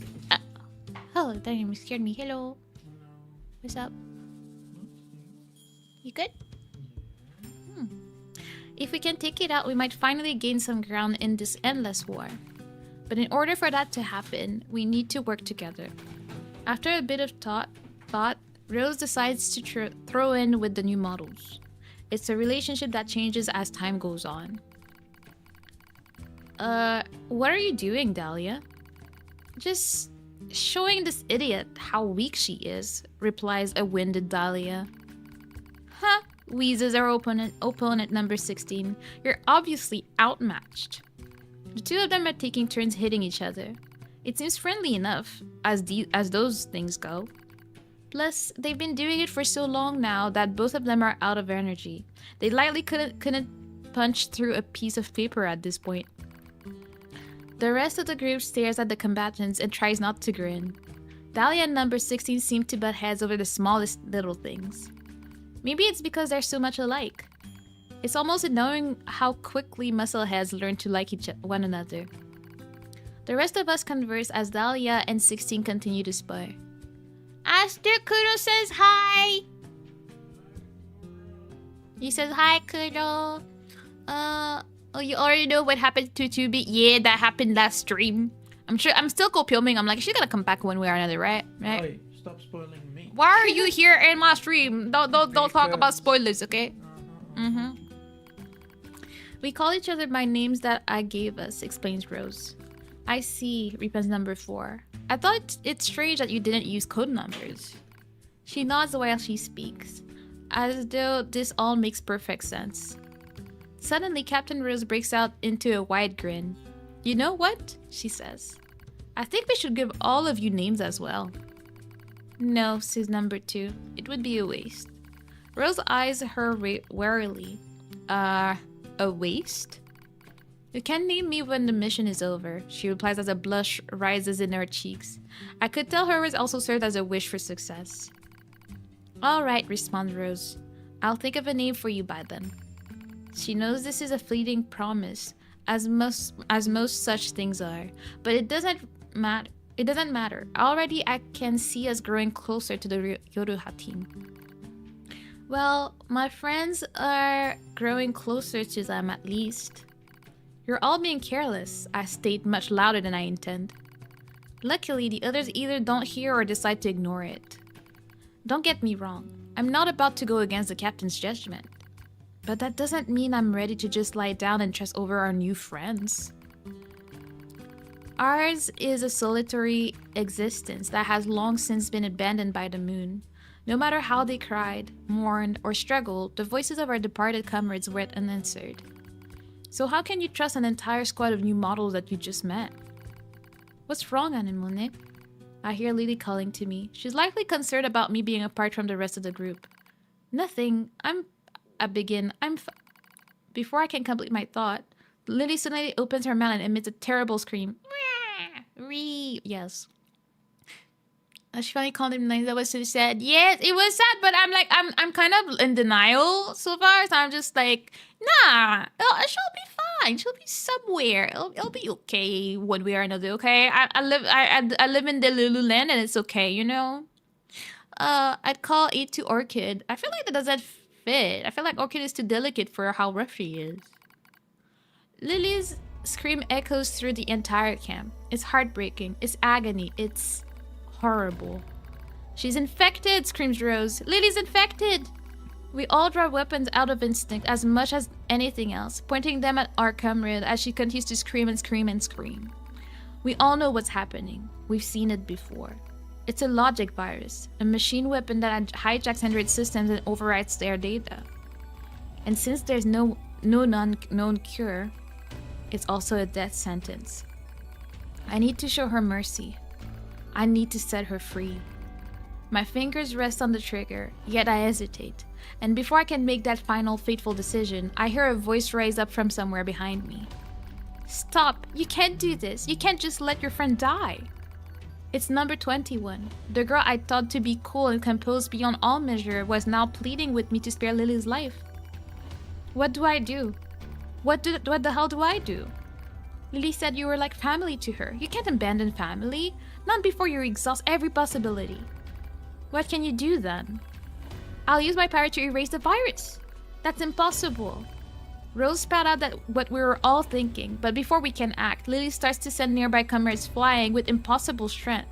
Oh, that name scared me. Hello. What's up? You good? If we can take it out, we might finally gain some ground in this endless war. But in order for that to happen, we need to work together. After a bit of thought, Rose decides to throw in with the new models. It's a relationship that changes as time goes on. What are you doing, Dahlia? Just showing this idiot how weak she is, replies a winded Dahlia. Huh, wheezes our opponent number 16. You're obviously outmatched. The two of them are taking turns hitting each other. It seems friendly enough, as those things go. Plus, they've been doing it for so long now that both of them are out of energy. They likely couldn't punch through a piece of paper at this point. The rest of the group stares at the combatants and tries not to grin. Dahlia and number 16 seem to butt heads over the smallest little things. Maybe it's because they're so much alike. It's almost annoying how quickly muscleheads learn to like one another. The rest of us converse as Dahlia and 16 continue to spar. Aster Kuro says hi! He says hi, Kuro. Oh, you already know what happened to Tubi? Yeah, that happened last stream. I'm still co-filming. I'm like, she's gonna come back one way or another, right? Hey, stop spoiling me. Why are you here in my stream? Don't talk about spoilers, okay? We call each other by names that I gave us, explains Rose. I see, repens number 4. I thought it's strange that you didn't use code numbers. She nods while she speaks, as though this all makes perfect sense. Suddenly, Captain Rose breaks out into a wide grin. You know what? She says. I think we should give all of you names as well. No, says number 2. It would be a waste. Rose eyes her warily. A waste? You can name me when the mission is over, she replies as a blush rises in her cheeks. I could tell hers also served as a wish for success. Alright, responds Rose. I'll think of a name for you by then. She knows this is a fleeting promise, as most such things are, but it doesn't matter. Already I can see us growing closer to the Yoruha team. Well, my friends are growing closer to them at least. You're all being careless, I state much louder than I intend. Luckily, the others either don't hear or decide to ignore it. Don't get me wrong, I'm not about to go against the captain's judgment. But that doesn't mean I'm ready to just lie down and trust over our new friends. Ours is a solitary existence that has long since been abandoned by the moon. No matter how they cried, mourned, or struggled, the voices of our departed comrades went unanswered. So how can you trust an entire squad of new models that you just met? What's wrong, Anemone? I hear Lily calling to me. She's likely concerned about me being apart from the rest of the group. Nothing. Before I can complete my thought, Lily suddenly opens her mouth and emits a terrible scream. Yes. She finally called him names. That was so sad. Yes, it was sad, but I'm kind of in denial so far. So I'm just like, nah, she'll be fine. She'll be somewhere. It'll be okay one way or another. Okay, I live in the Lululand and it's okay, you know. I'd call it to Orchid. I feel like that doesn't fit. I feel like Orchid is too delicate for how rough she is. Lily's scream echoes through the entire camp. It's heartbreaking. It's agony. It's horrible. She's infected, screams Rose. Lily's infected! We all draw weapons out of instinct as much as anything else, pointing them at our comrade as she continues to scream and scream and scream. We all know what's happening. We've seen it before. It's a logic virus, a machine weapon that hijacks Android systems and overwrites their data. And since there's no known cure, it's also a death sentence. I need to show her mercy. I need to set her free. My fingers rest on the trigger, yet I hesitate. And before I can make that final fateful decision, I hear a voice rise up from somewhere behind me. Stop! You can't do this! You can't just let your friend die! It's number 21. The girl I thought to be cool and composed beyond all measure was now pleading with me to spare Lily's life. What do I do? What the hell do I do? Lily said you were like family to her. You can't abandon family. Not before you exhaust every possibility. What can you do then? I'll use my power to erase the virus. That's impossible. Rose spat out what we were all thinking, but before we can act, Lily starts to send nearby comrades flying with impossible strength.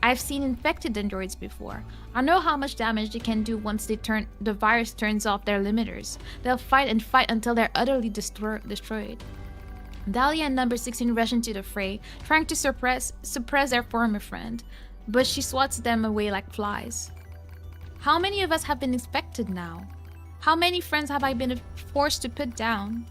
I've seen infected androids before. I know how much damage they can do once the virus turns off their limiters. They'll fight and fight until they're utterly destroyed. Dahlia and number 16 rush into the fray, trying to suppress their former friend, but she swats them away like flies. How many of us have been infected now? How many friends have I been forced to put down?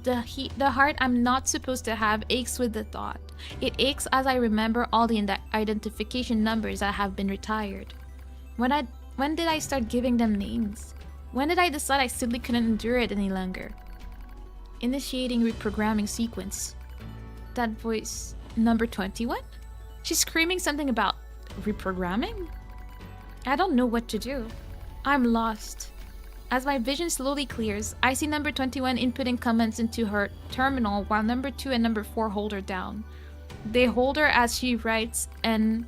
The heart I'm not supposed to have aches with the thought. It aches as I remember all the identification numbers that have been retired. When did I start giving them names? When did I decide I simply couldn't endure it any longer? Initiating reprogramming sequence. That voice, number 21? She's screaming something about reprogramming? I don't know what to do. I'm lost. As my vision slowly clears, I see number 21 inputting comments into her terminal while number 2 and number 4 hold her down. They hold her as she writes, and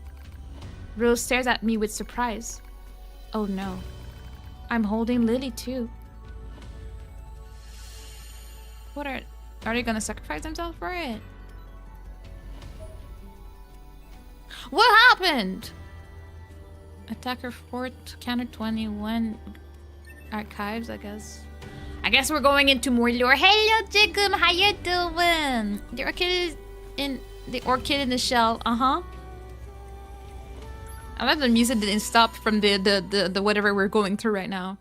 Rose stares at me with surprise. Oh no. I'm holding Lily too. What are they gonna sacrifice themselves for it? What happened? Attacker fort, counter 21 archives, I guess. I guess we're going into more lore. Hello, Jigum, how you doing? The orchid in the shell. I love the music didn't stop from the whatever we're going through right now.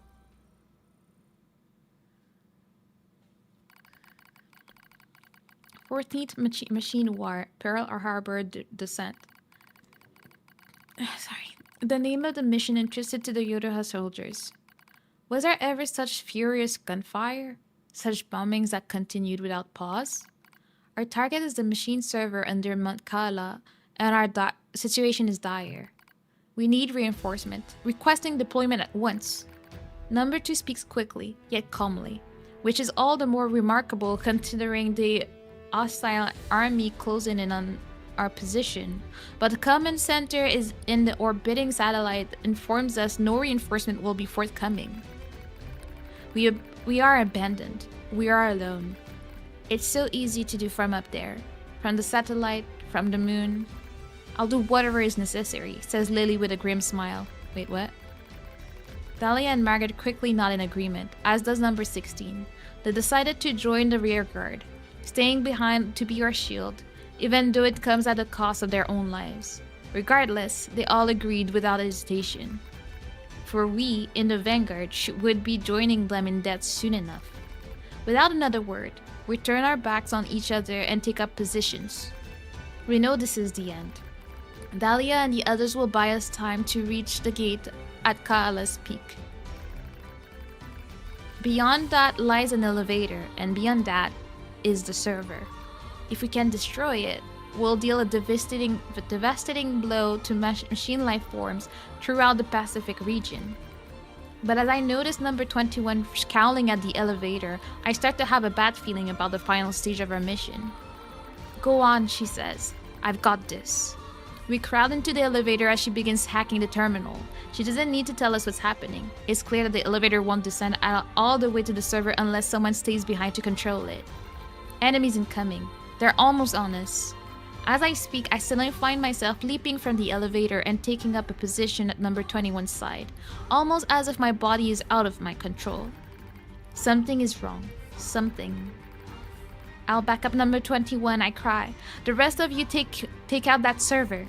Fourteenth Machine War, Pearl Harbor Descent. Sorry. The name of the mission entrusted to the Yoda soldiers. Was there ever such furious gunfire? Such bombings that continued without pause? Our target is the machine server under Mount Kala, and our situation is dire. We need reinforcement, requesting deployment at once. Number 2 speaks quickly, yet calmly, which is all the more remarkable considering the hostile army closing in on our position. But the command center is in the orbiting satellite informs us no reinforcement will be forthcoming. We are abandoned. We are alone. It's so easy to do from up there. From the satellite, from the moon. I'll do whatever is necessary, says Lily with a grim smile. Wait, what? Dahlia and Margaret quickly nod in agreement, as does number 16. They decided to join the rear guard, staying behind to be our shield, even though it comes at the cost of their own lives. Regardless, they all agreed without hesitation. For we, in the vanguard, would be joining them in death soon enough. Without another word, we turn our backs on each other and take up positions. We know this is the end. Dahlia and the others will buy us time to reach the gate at Kaala's peak. Beyond that lies an elevator, and beyond that is the server. If we can destroy it, we'll deal a devastating blow to machine life forms throughout the Pacific region. But as I notice number 21 scowling at the elevator, I start to have a bad feeling about the final stage of our mission. Go on, she says. I've got this. We crowd into the elevator as she begins hacking the terminal. She doesn't need to tell us what's happening. It's clear that the elevator won't descend all the way to the server unless someone stays behind to control it. Enemies incoming. They're almost on us. As I speak, I suddenly find myself leaping from the elevator and taking up a position at number 21's side, almost as if my body is out of my control. Something is wrong. Something. I'll back up number 21, I cry. The rest of you take out that server.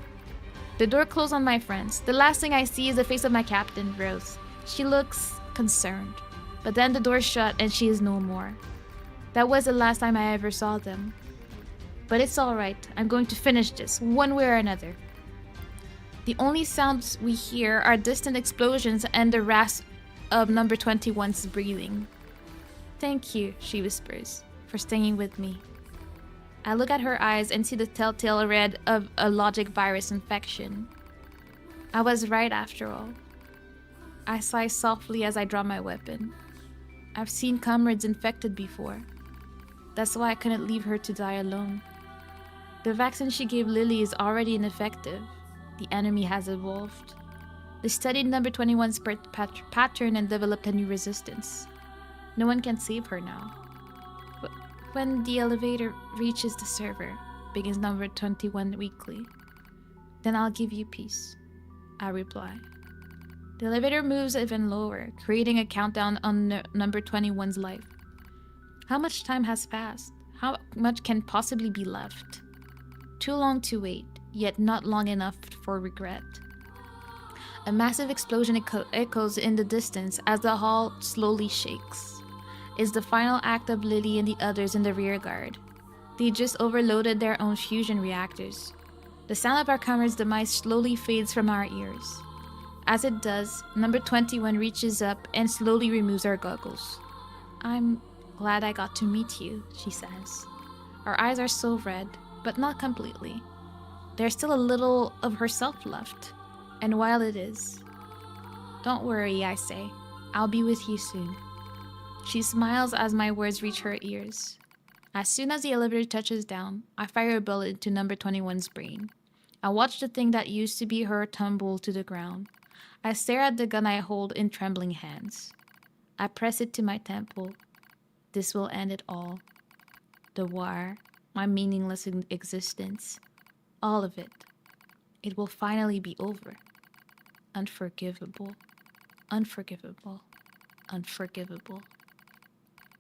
The door closed on my friends. The last thing I see is the face of my captain, Rose. She looks concerned. But then the door shut and she is no more. That was the last time I ever saw them. But it's alright. I'm going to finish this, one way or another. The only sounds we hear are distant explosions and the rasp of number 21's breathing. Thank you, she whispers, for staying with me. I look at her eyes and see the telltale red of a logic virus infection. I was right after all. I sigh softly as I draw my weapon. I've seen comrades infected before. That's why I couldn't leave her to die alone. The vaccine she gave Lily is already ineffective. The enemy has evolved. They studied number 21's pattern and developed a new resistance. No one can save her now. But when the elevator reaches the server, begins number 21 weakly. Then I'll give you peace, I reply. The elevator moves even lower, creating a countdown on number 21's life. How much time has passed? How much can possibly be left? Too long to wait, yet not long enough for regret. A massive explosion echoes in the distance as the hall slowly shakes. It's the final act of Lily and the others in the rear guard. They just overloaded their own fusion reactors. The sound of our comrades' demise slowly fades from our ears. As it does, number 21 reaches up and slowly removes our goggles. I'm glad I got to meet you, she says. Her eyes are so red, but not completely. There's still a little of herself left. And while it is, don't worry, I say. I'll be with you soon. She smiles as my words reach her ears. As soon as the elevator touches down, I fire a bullet into number 21's brain. I watch the thing that used to be her tumble to the ground. I stare at the gun I hold in trembling hands. I press it to my temple. This will end it all. The war, my meaningless existence, all of it. It will finally be over. Unforgivable, unforgivable, unforgivable.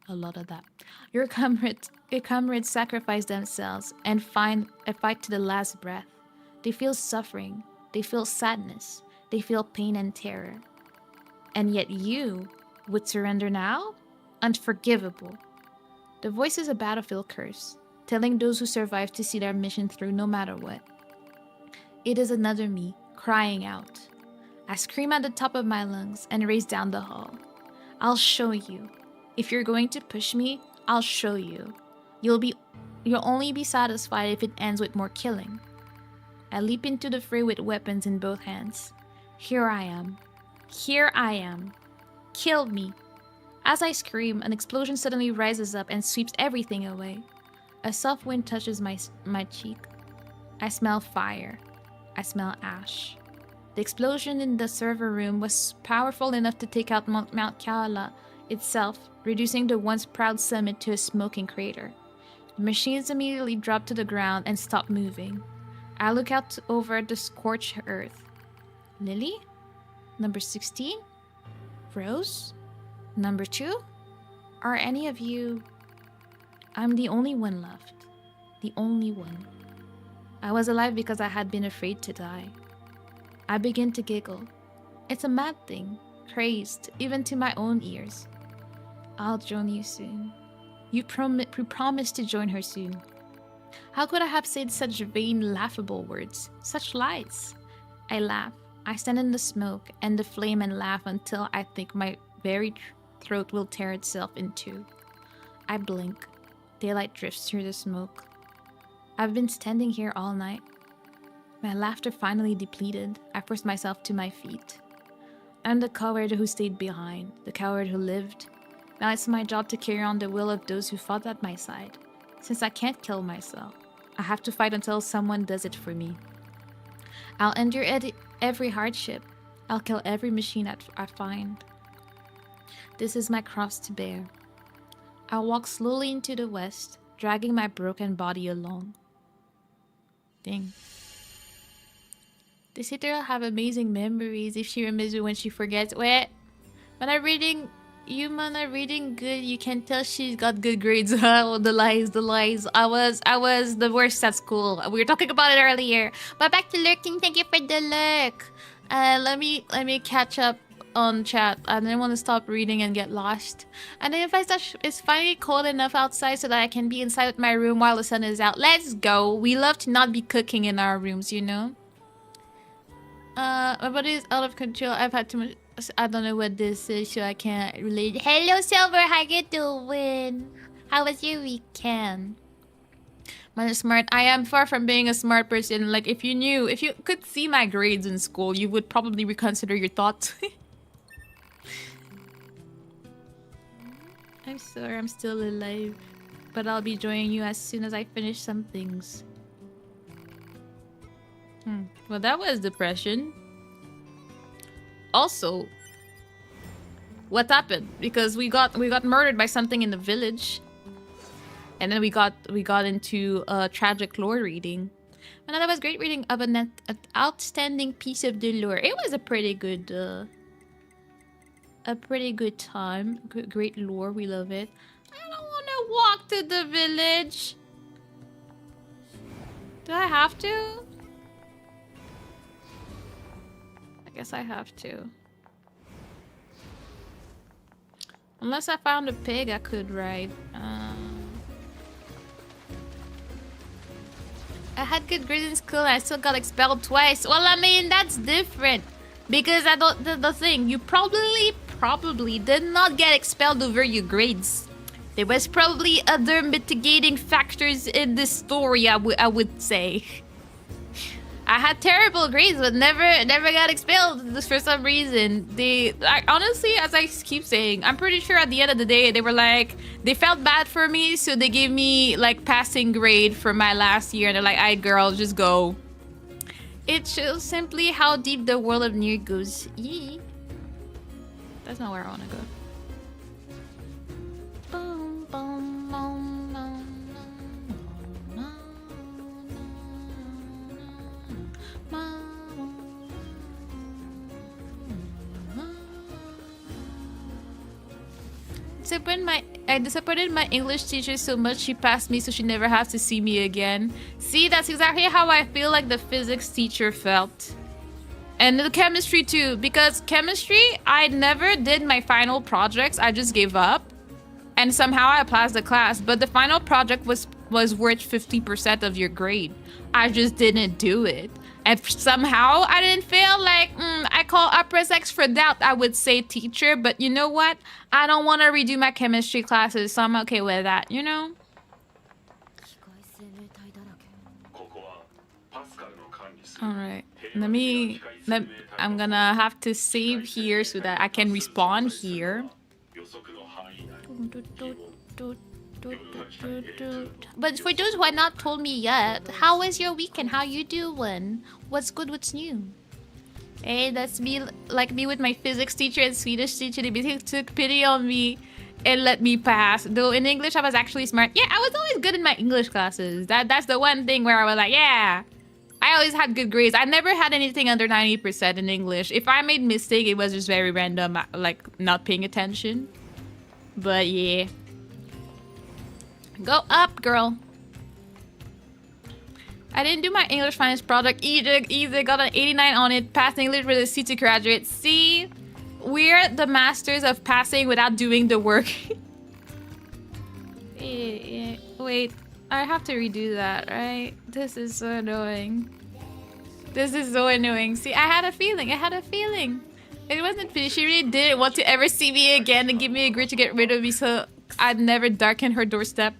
A lot of that. Your comrades sacrifice themselves and fight to the last breath. They feel suffering. They feel sadness. They feel pain and terror. And yet you would surrender now? Unforgivable. The voice is a battlefield curse, telling those who survive to see their mission through no matter what. It is another me, crying out. I scream at the top of my lungs and race down the hall. I'll show you. If you're going to push me, I'll show you. You'll only be satisfied if it ends with more killing. I leap into the fray with weapons in both hands. Here I am. Here I am. Kill me. As I scream, an explosion suddenly rises up and sweeps everything away. A soft wind touches my cheek. I smell fire. I smell ash. The explosion in the server room was powerful enough to take out Mount Kaala itself, reducing the once proud summit to a smoking crater. The machines immediately dropped to the ground and stopped moving. I look out over the scorched earth. Lily? Number 16? Rose? Number 2? Are any of you... I'm the only one left. The only one. I was alive because I had been afraid to die. I begin to giggle. It's a mad thing, crazed, even to my own ears. I'll join you soon. You promised to join her soon. How could I have said such vain, laughable words? Such lies? I laugh. I stand in the smoke and the flame and laugh until I think my very throat will tear itself in two. I blink. Daylight drifts through the smoke. I've been standing here all night. My laughter finally depleted, I forced myself to my feet. I'm the coward who stayed behind, the coward who lived. Now it's my job to carry on the will of those who fought at my side. Since I can't kill myself, I have to fight until someone does it for me. I'll endure every hardship. I'll kill every machine I find. This is my cross to bear. I'll walk slowly into the west, dragging my broken body along. Dang. This hitter will have amazing memories if she remembers when she forgets. Wait, when I'm reading, when I'm reading good, you can tell she's got good grades. Oh, the lies, the lies. I was the worst at school. We were talking about it earlier. But back to lurking. Thank you for the lurk. Let me catch up on chat. I didn't want to stop reading and get lost. And then if I start, it's finally cold enough outside so that I can be inside my room while the sun is out. Let's go. We love to not be cooking in our rooms, you know. My body is out of control. I've had too much. I don't know what this is, so I can't relate. Hello, Silver. How you doing? How was your weekend? Man, smart. I am far from being a smart person. Like, if you could see my grades in school, you would probably reconsider your thoughts. I'm sorry, I'm still alive, but I'll be joining you as soon as I finish some things. Well, that was depression. Also, what happened? Because we got murdered by something in the village, and then we got into a tragic lore reading. And that was great reading of an outstanding piece of the lore. It was a pretty good time. Great lore. We love it. I don't want to walk to the village. Do I have to? I guess I have to. Unless I found a pig I could ride. I had good grades in school and I still got expelled twice. Well, I mean, that's different. Because I don't... The thing, you probably did not get expelled over your grades. There was probably other mitigating factors in this story, I would say. I had terrible grades, but never got expelled for some reason. Honestly, as I keep saying, I'm pretty sure at the end of the day, they were like, they felt bad for me, so they gave me like passing grade for my last year, and they're like, "Aye, girl, just go." It shows simply how deep the world of NIER goes. Yee. That's not where I want to go. Boom, boom, boom, boom. I disappointed my English teacher so much she passed me so she never has to see me again. See, that's exactly how I feel like the physics teacher felt. And the chemistry too, because chemistry, I never did my final projects. I just gave up. And somehow I passed the class, but the final project was worth 50% of your grade. I just didn't do it. And somehow I didn't fail. Like, I press X for doubt, I would say, teacher. But you know what? I don't want to redo my chemistry classes, so I'm okay with that, you know? Alright. I'm gonna have to save here so that I can respawn here. But for those who have not told me yet, how was your weekend? How you doing? What's good? What's new? Hey, that's me, like me with my physics teacher and Swedish teacher. They took pity on me and let me pass. Though in English, I was actually smart. Yeah, I was always good in my English classes. That's the one thing where I was like, yeah. I always had good grades. I never had anything under 90% in English. If I made mistake, it was just very random, like not paying attention. But yeah. Go up, girl. I didn't do my English finance project either. Got an 89 on it. Passed English with a C to graduate. See? We're the masters of passing without doing the work. Yeah. Wait. I have to redo that, right? This is so annoying. This is so annoying. See, I had a feeling. It wasn't finished. She really didn't want to ever see me again and give me a grade to get rid of me so I'd never darken her doorstep.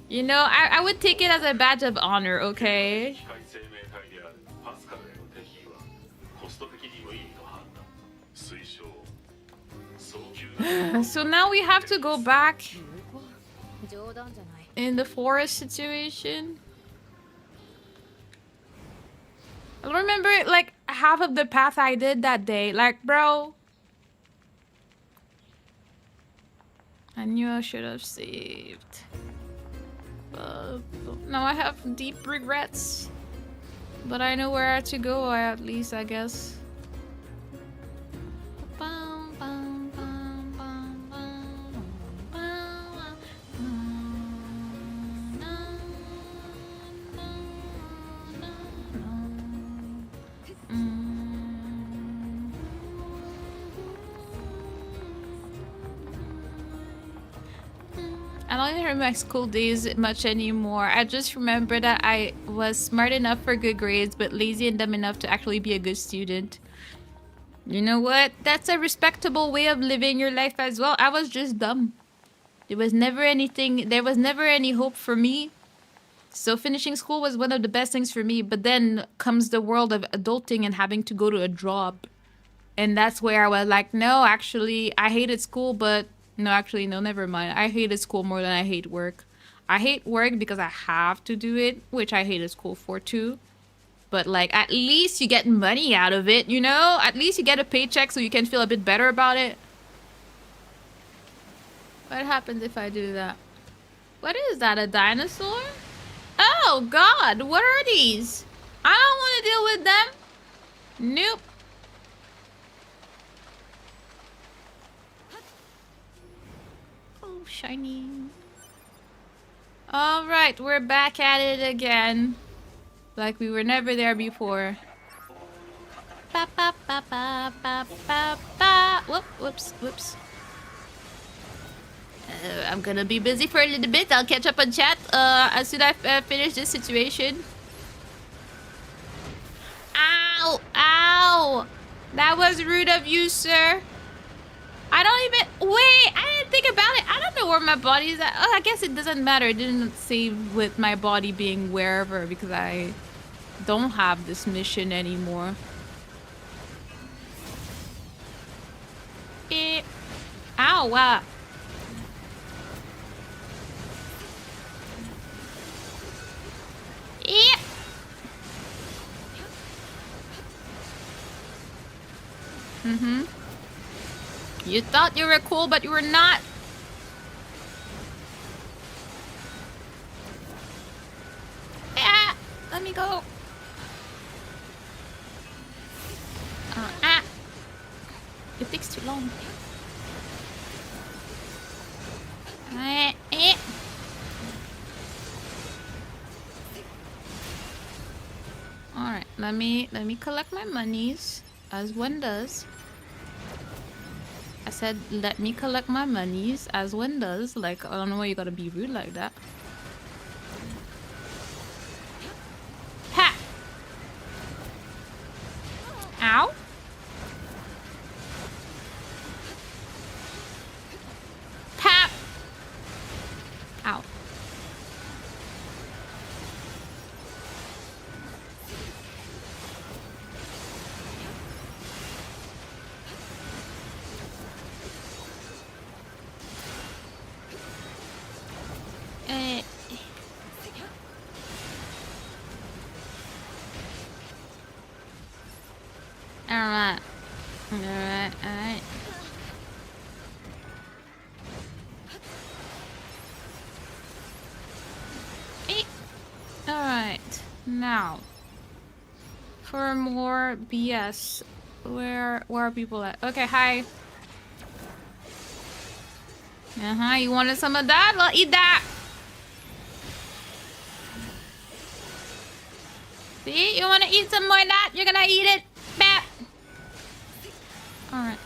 You know, I would take it as a badge of honor, okay? So now we have to go back in the forest situation. I remember like half of the path I did that day. Like, bro, I knew I should have saved. Now I have deep regrets. But I know where to go, at least, I guess. I don't even remember my school days much anymore. I just remember that I was smart enough for good grades, but lazy and dumb enough to actually be a good student. You know what? That's a respectable way of living your life as well. I was just dumb. There was never any hope for me. So finishing school was one of the best things for me. But then comes the world of adulting and having to go to a job. And that's where I was like, no, actually, I hated school, but no, actually, no, never mind. I hated school more than I hate work. I hate work because I have to do it, which I hated school for too. But like, at least you get money out of it, you know? At least you get a paycheck so you can feel a bit better about it. What happens if I do that? What is that, a dinosaur? Oh God, what are these? I don't want to deal with them. Nope. Oh, shiny. All right, we're back at it again. Like we were never there before. Ba, ba, ba, ba, ba, ba, ba. Whoops. I'm gonna be busy for a little bit. I'll catch up on chat as soon as I finish this situation. Ow! Ow! That was rude of you, sir. I don't even... Wait! I didn't think about it. I don't know where my body is at. Oh, I guess it doesn't matter. It didn't say with my body being wherever because I don't have this mission anymore. Ow! Wow. You thought you were cool, but you were not. Let me go. It takes too long. Alright, let me collect my monies, as one does. I said, let me collect my monies, as one does. Like, I don't know why you gotta be rude like that. Ha! Ow! Pap! Ow. Alright. Alright, now for more BS. Where are people at? Okay, hi. You wanted some of that? Well, eat that. See, you want to eat some more of that? You're gonna eat it. Bap. Alright.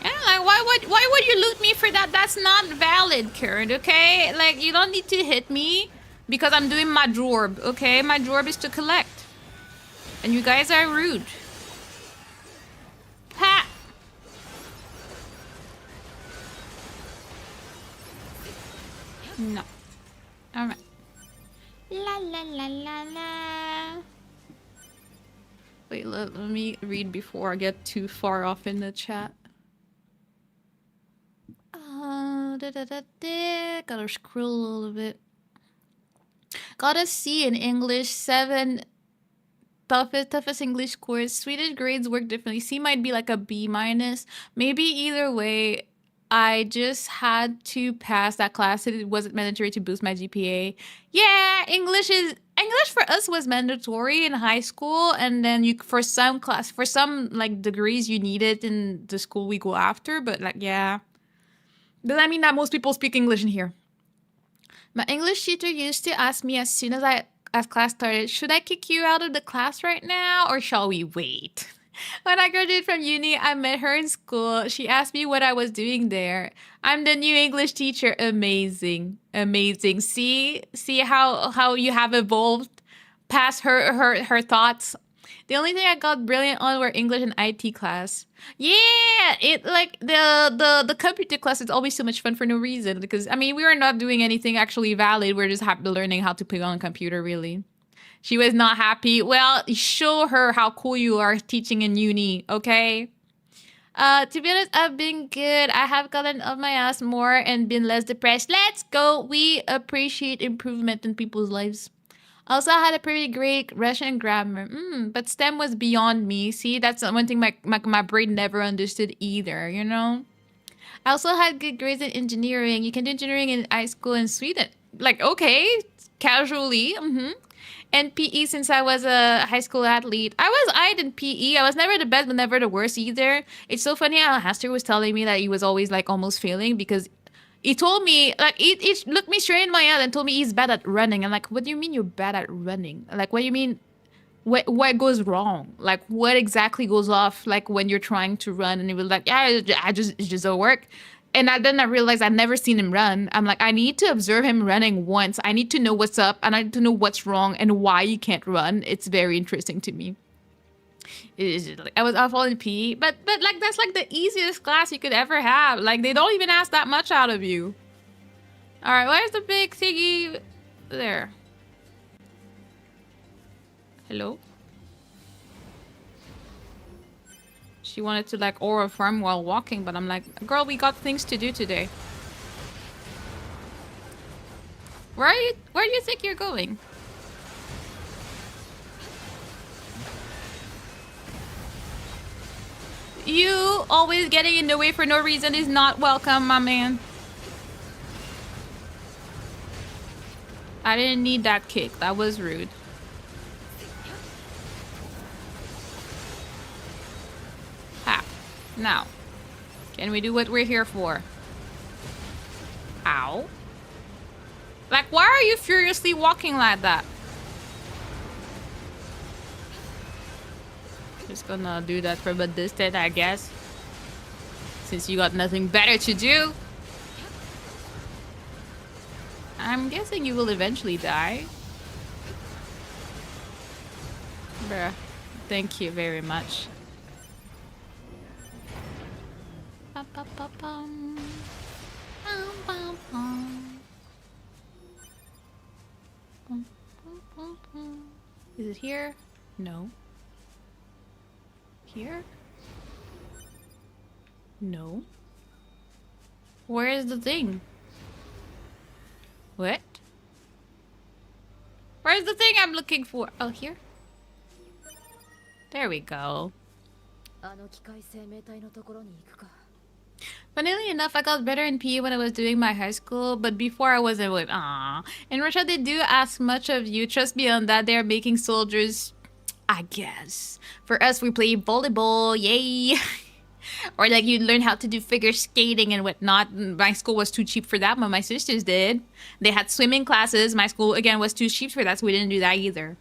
Yeah, like why would you loot me for that? That's not valid, Karen, okay? Like, you don't need to hit me because I'm doing my job, okay? My job is to collect. And you guys are rude. Ha! No. Alright. La la la la la. Wait, let me read before I get too far off in the chat. Gotta scroll a little bit. Got a C in English, 7 toughest English course. Swedish grades work differently. C might be like a B minus. Maybe either way. I just had to pass that class. It wasn't mandatory to boost my GPA. Yeah, English for us was mandatory in high school, and then you for some like degrees you need it in the school we go after. But like, yeah, does that mean that most people speak English in here? My English teacher used to ask me as soon as class started, should I kick you out of the class right now or shall we wait? When I graduated from uni, I met her in school. She asked me what I was doing there. I'm the new English teacher. Amazing. Amazing. See how you have evolved past her thoughts. The only thing I got brilliant on were English and IT class. Yeah, it like the computer class is always so much fun for no reason because I mean we were not doing anything actually valid. We're just learning how to play on a computer really. She was not happy. Well, show her how cool you are teaching in uni, okay? To be honest, I've been good. I have gotten off my ass more and been less depressed. Let's go. We appreciate improvement in people's lives. Also, I had a pretty great Russian grammar. But STEM was beyond me. See, that's one thing my brain never understood either, you know? I also had good grades in engineering. You can do engineering in high school in Sweden. Like, okay, casually. And PE since I was a high school athlete. I in PE. I was never the best, but never the worst either. It's so funny how Hester was telling me that he was always like almost failing because he told me, like, he looked me straight in my eye and told me he's bad at running. I'm like, what do you mean you're bad at running? Like, what do you mean? What goes wrong? Like, what exactly goes off? Like when you're trying to run, and he was like, yeah, it just don't work. And then I realized I'd never seen him run. I'm like, I need to observe him running once. I need to know what's up, and I need to know what's wrong and why you can't run. It's very interesting to me. I was awful in PE, but like that's like the easiest class you could ever have. Like they don't even ask that much out of you. All right, where's the big thingy? There. Hello? She wanted to like aura farm while walking, but I'm like, girl, we got things to do today. Where do you think you're going? You always getting in the way for no reason is not welcome, my man. I didn't need that kick. That was rude. Ha. Now, can we do what we're here for? Ow. Like, why are you furiously walking like that? Just gonna do that from a distance, I guess. Since you got nothing better to do. I'm guessing you will eventually die. Bruh. Thank you very much. Is it here? No. Here? No. Where is the thing? What? Where's the thing I'm looking for? Oh, here? There we go. Funnily enough, I got better in PE when I was doing my high school, but before I wasn't with. Aww. In Russia, they do ask much of you. Trust me on that. They're making soldiers, I guess. For us, we play volleyball. Yay! Or like you learn how to do figure skating and whatnot. My school was too cheap for that, but my sisters did. They had swimming classes. My school, again, was too cheap for that, so we didn't do that either.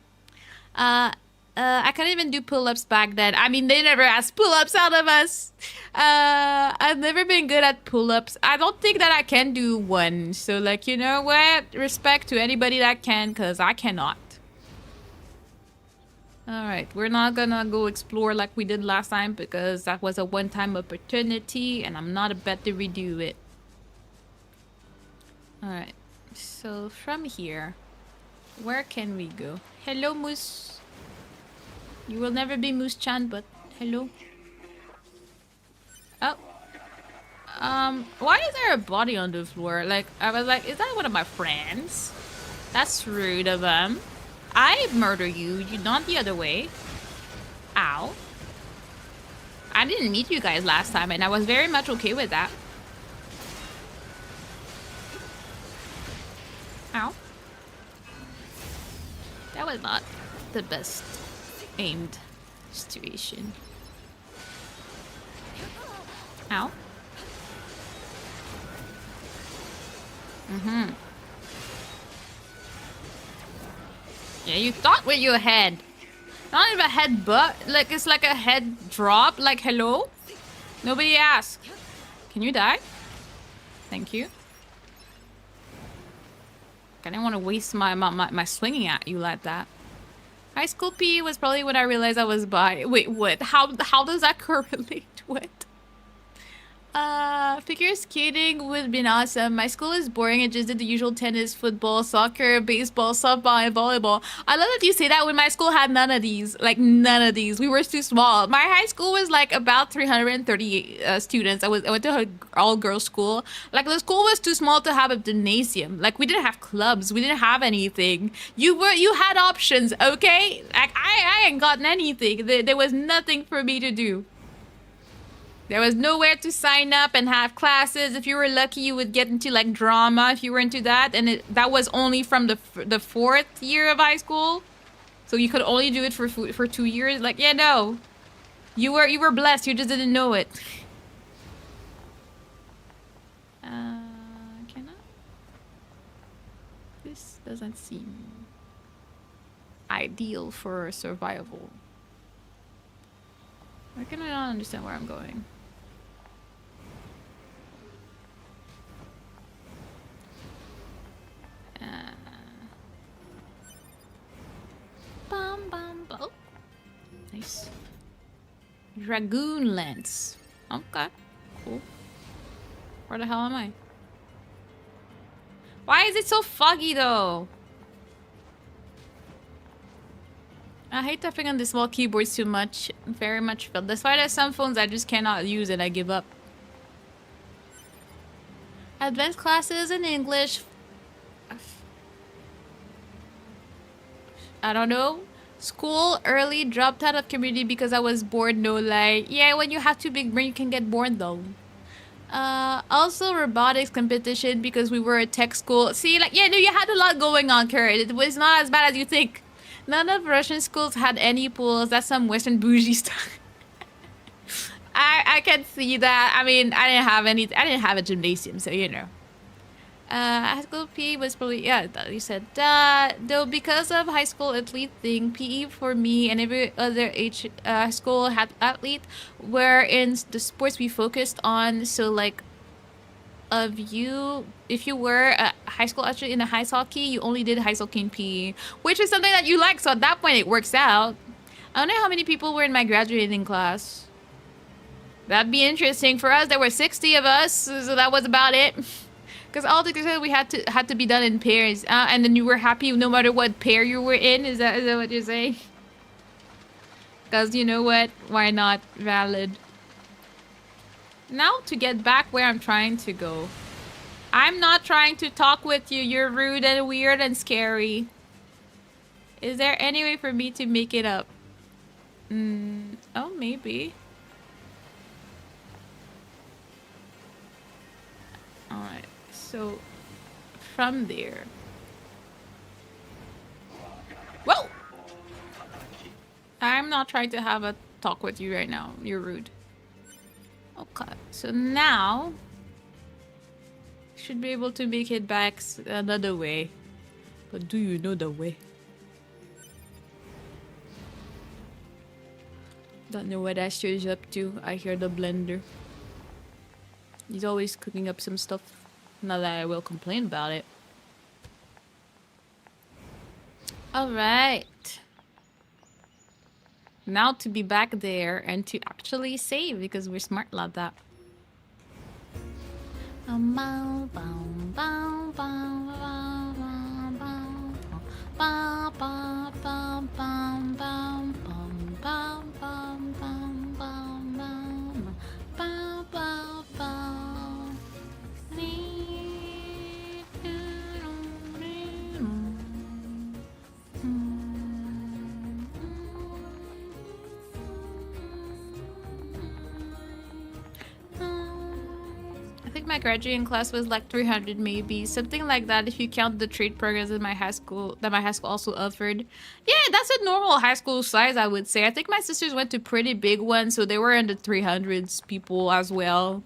I couldn't even do pull-ups back then. I mean, they never asked pull-ups out of us. I've never been good at pull-ups. I don't think that I can do one. So, like, you know what? Respect to anybody that can, because I cannot. Alright, we're not gonna go explore like we did last time, because that was a one-time opportunity, and I'm not about to redo it. Alright, so from here, where can we go? Hello, Moose. You will never be Moose-chan, but hello. Oh. Why is there a body on the floor? Like, I was like, is that one of my friends? That's rude of them. I murder you, not the other way. Ow. I didn't meet you guys last time, and I was very much okay with that. Ow. That was not the best aimed situation. Ow. Yeah, you thought with your head. Not even a head butt. Like, it's like a head drop. Like, hello? Nobody asked. Can you die? Thank you. I didn't want to waste my swinging at you like that. High school PE was probably when I realized I was bi. Wait, what? How does that correlate? What? Figure skating would have been awesome. My school is boring. It just did the usual tennis, football, soccer, baseball, softball, and volleyball. I love that you say that when my school had none of these. Like, none of these. We were too small. My high school was like about 330 students. I went to an all-girls school. Like, the school was too small to have a gymnasium. Like, we didn't have clubs. We didn't have anything. You had options, okay? Like, I ain't gotten anything. There was nothing for me to do. There was nowhere to sign up and have classes. If you were lucky, you would get into like drama if you were into that. And that was only from the 4th year of high school. So you could only do it for 2 years. Like, yeah, no. You were blessed. You just didn't know it. Can I? This doesn't seem ideal for survival. I cannot understand where I'm going. Bum, bum, bum. Oh. Nice. Dragoon lens. Okay. Cool. Where the hell am I? Why is it so foggy though? I hate tapping on the small keyboards too much. Very much felt. That's why there's some phones I just cannot use and I give up. Advanced classes in English. I don't know. School early, dropped out of community because I was bored, no lie. Yeah, when you have too big brain, you can get bored though. Also robotics competition because we were a tech school. See, like, yeah, no, you had a lot going on, Kurt. It was not as bad as you think. None of Russian schools had any pools. That's some Western bougie stuff. I can see that. I mean, I didn't have a gymnasium, so you know. High school PE was probably, yeah, you said that. Though because of high school athlete thing, PE for me and every other school had athlete were in the sports we focused on. So like, if you were a high school athlete in a ice hockey, you only did ice hockey in PE, which is something that you like. So at that point, it works out. I don't know how many people were in my graduating class. That'd be interesting. For us, there were 60 of us, so that was about it. Because all together we had to be done in pairs, and then you were happy no matter what pair you were in. Is that what you're saying? Because you know what? Why not? Valid. Now to get back where I'm trying to go. I'm not trying to talk with you. You're rude and weird and scary. Is there any way for me to make it up? Oh, maybe. Alright. So, from there. Whoa! I'm not trying to have a talk with you right now. You're rude. Okay, so now should be able to make it back another way. But do you know the way? Don't know what Astro's up to. I hear the blender. He's always cooking up some stuff. Not that I will complain about it. Alright. Now to be back there and to actually save because we're smart like that. think my graduating class was like 300 maybe, something like that if you count the trade programs in my high school that my high school also offered. Yeah, that's a normal high school size, I would say. I think my sisters went to pretty big ones, so they were in the 300s people as well.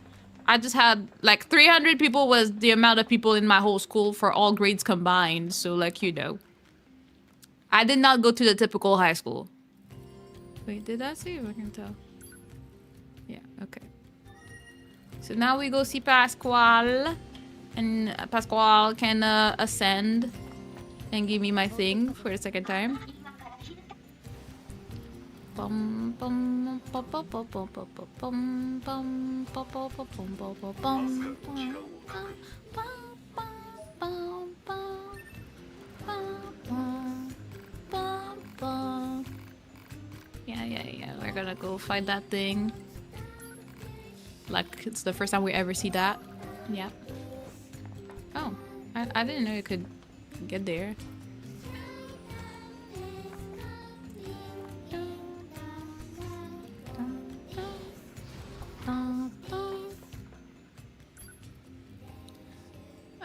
I just had like 300 people was the amount of people in my whole school for all grades combined, so like, you know. I did not go to the typical high school. Wait, did I see if I can tell? Yeah, okay. So now we go see Pasquale, and Pasquale can ascend and give me my thing for the second time. Bum bum bum bum bum bum bum bum bum bum bum bum. Yeah. We're gonna go find that thing. Like, it's the first time we ever see that. Yeah. Oh, I didn't know you could get there.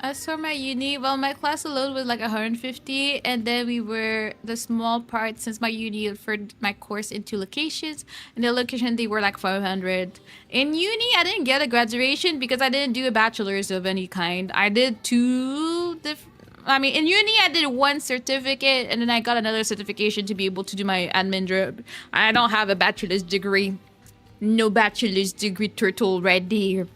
As for my uni, well, my class alone was like 150, and then we were the small part since my uni offered my course in 2 locations, and the location they were like 500. In uni, I didn't get a graduation because I didn't do a bachelor's of any kind. I did 2 in uni, I did 1 certificate, and then I got another certification to be able to do my admin job. I don't have a bachelor's degree. No bachelor's degree, turtle right there.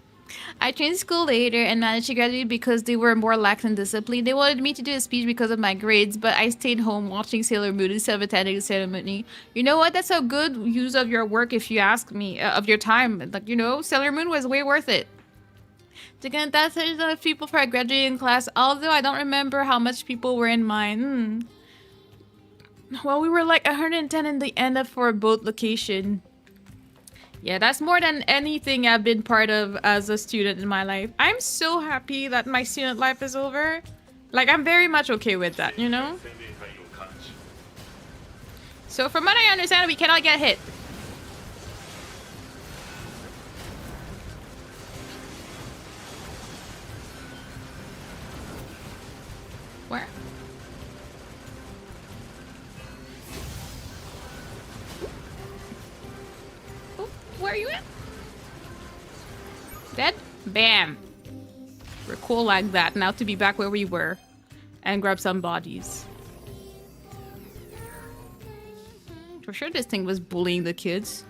I changed school later and managed to graduate because they were more lax in discipline. They wanted me to do a speech because of my grades, but I stayed home watching Sailor Moon instead of attending the ceremony. You know what? That's a good use of your work if you ask me, of your time. Like, you know, Sailor Moon was way worth it. To get thousands of people for a graduating class, although I don't remember how much people were in mine. Well, we were like 110 in the end of for both location. Yeah, that's more than anything I've been part of as a student in my life. I'm so happy that my student life is over. Like, I'm very much okay with that, you know? So from what I understand, we cannot get hit. Where? Where are you at? Dead? Bam. We're cool like that. Now to be back where we were. And grab some bodies. For sure this thing was bullying the kids.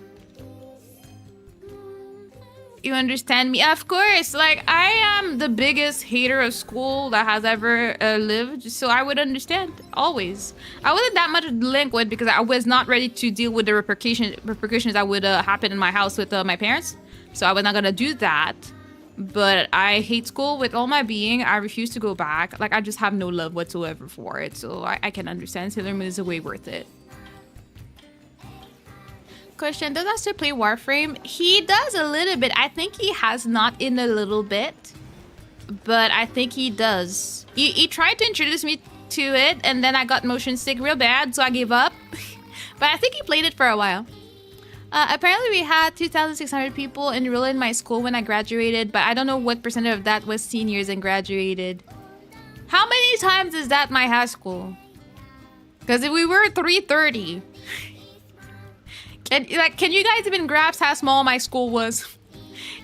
You understand me? Of course! Like, I am the biggest hater of school that has ever lived. So I would understand. Always. I wasn't that much delinquent because I was not ready to deal with the repercussions that would happen in my house with my parents. So I was not gonna do that. But I hate school with all my being. I refuse to go back. Like, I just have no love whatsoever for it. So I can understand. Sailor Moon is way worth it. Question, does Aster play Warframe? He does a little bit. I think he has not in a little bit. But I think he does. He tried to introduce me to it, and then I got motion sick real bad, so I gave up. But I think he played it for a while. Apparently we had 2,600 people enroll in my school when I graduated, but I don't know what percentage of that was seniors and graduated. How many times is that my high school? Because we were 330. Can you guys even grasp how small my school was?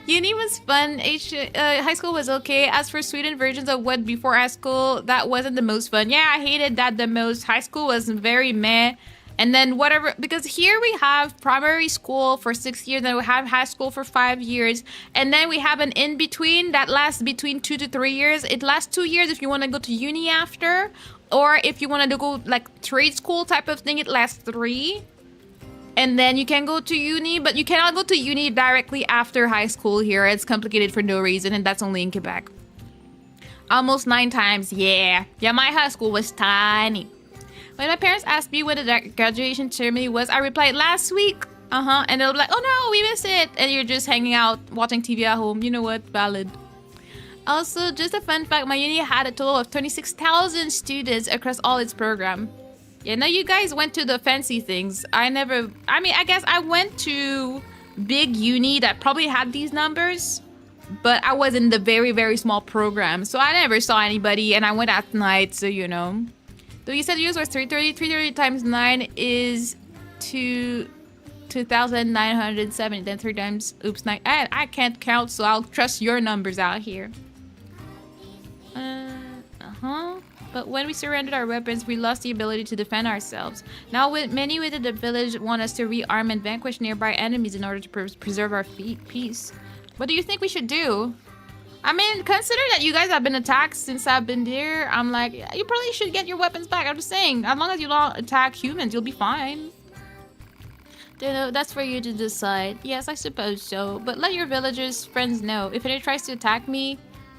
Uni was fun. High school was okay. As for Sweden versions of what before high school, that wasn't the most fun. Yeah, I hated that the most. High school was very meh. And then whatever, because here we have primary school for 6 years, then we have high school for 5 years, and then we have an in-between that lasts between 2 to 3 years. It lasts 2 years if you want to go to uni after, or if you want to go like trade school type of thing, it lasts 3. And then you can go to uni, but you cannot go to uni directly after high school here. It's complicated for no reason, and that's only in Quebec. Almost 9 times, yeah. Yeah, my high school was tiny. When my parents asked me when the graduation ceremony was, I replied last week. And they'll be like, oh no, we missed it. And you're just hanging out, watching TV at home. You know what? Valid. Also, just a fun fact, my uni had a total of 26,000 students across all its program. Yeah, no, you guys went to the fancy things. I guess I went to big uni that probably had these numbers. but I was in the very, very small program, so I never saw anybody, and I went at night, so you know. So you said yours was 330. 330 times 9 is 2,970. Then 3 times, oops, 9. I can't count, so I'll trust your numbers out here. But when we surrendered our weapons, we lost the ability to defend ourselves. Now, many within the village want us to rearm and vanquish nearby enemies in order to preserve our peace. What do you think we should do? I mean, consider that you guys have been attacked since I've been there. I'm like, you probably should get your weapons back. I'm just saying, as long as you don't attack humans, you'll be fine. That's for you to decide. Yes, I suppose so. But let your villagers' friends know. If anyone tries to attack me,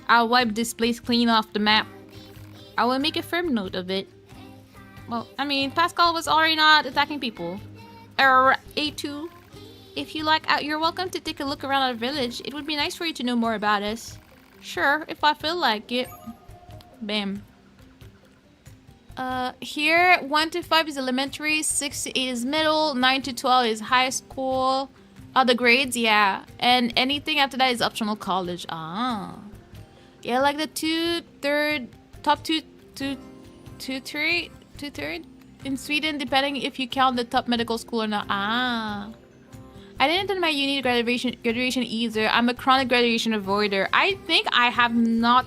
I'll wipe this place clean off the map. I will make a firm note of it. Well, I mean, Pascal was already not attacking people. A2. If you like, you're welcome to take a look around our village. It would be nice for you to know more about us. Sure, if I feel like it. Bam. Here, 1 to 5 is elementary, 6 to 8 is middle, 9 to 12 is high school. The grades, yeah. And anything after that is optional college. Ah. Yeah, like the top two third in Sweden, depending if you count the top medical school or not. Ah. I didn't attend my uni graduation either. I'm a chronic graduation avoider. I think I have not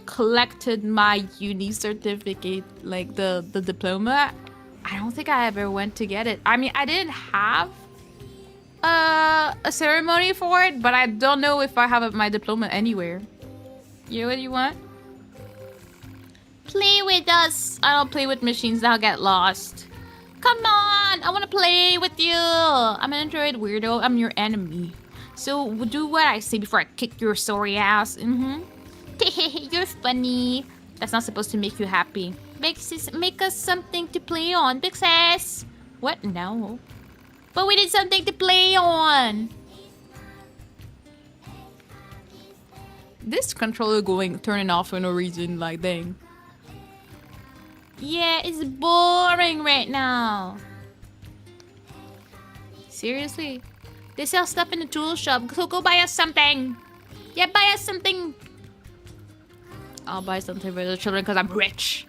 collected my uni certificate, like the diploma. I don't think I ever went to get it. I mean, I didn't have a ceremony for it, but I don't know if I have my diploma anywhere. You know what you want? Play with us. I don't play with machines that'll get lost. Come on, I want to play with you. I'm an Android weirdo. I'm your enemy. So do what I say before I kick your sorry ass. You're funny. That's not supposed to make you happy. Make us something to play on, Big Sis. What? No. But we need something to play on. This controller turning off for no reason, like dang. Yeah, it's boring right now. Seriously? They sell stuff in the tool shop, so go buy us something. Yeah, buy us something. I'll buy something for the children because I'm rich.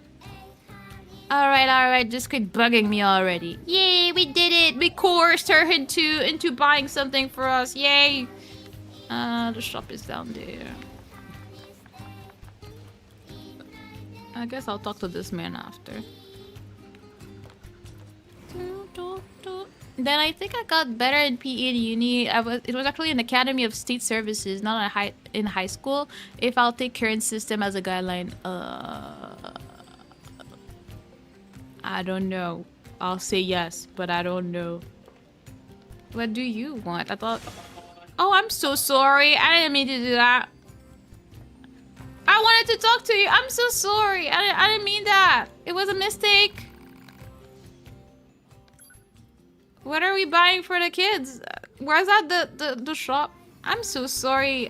Alright, just quit bugging me already. Yay, we did it. We coerced her into buying something for us. Yay. The shop is down there. I guess I'll talk to this man after. Then I think I got better in PE in uni. It was actually an Academy of State Services, not in high school. If I'll take current system as a guideline, I don't know. I'll say yes, but I don't know. What do you want? I thought. Oh, I'm so sorry. I didn't mean to do that. I wanted to talk to you. I'm so sorry. I didn't mean that. It was a mistake. What are we buying for the kids? Where's that the shop? I'm so sorry.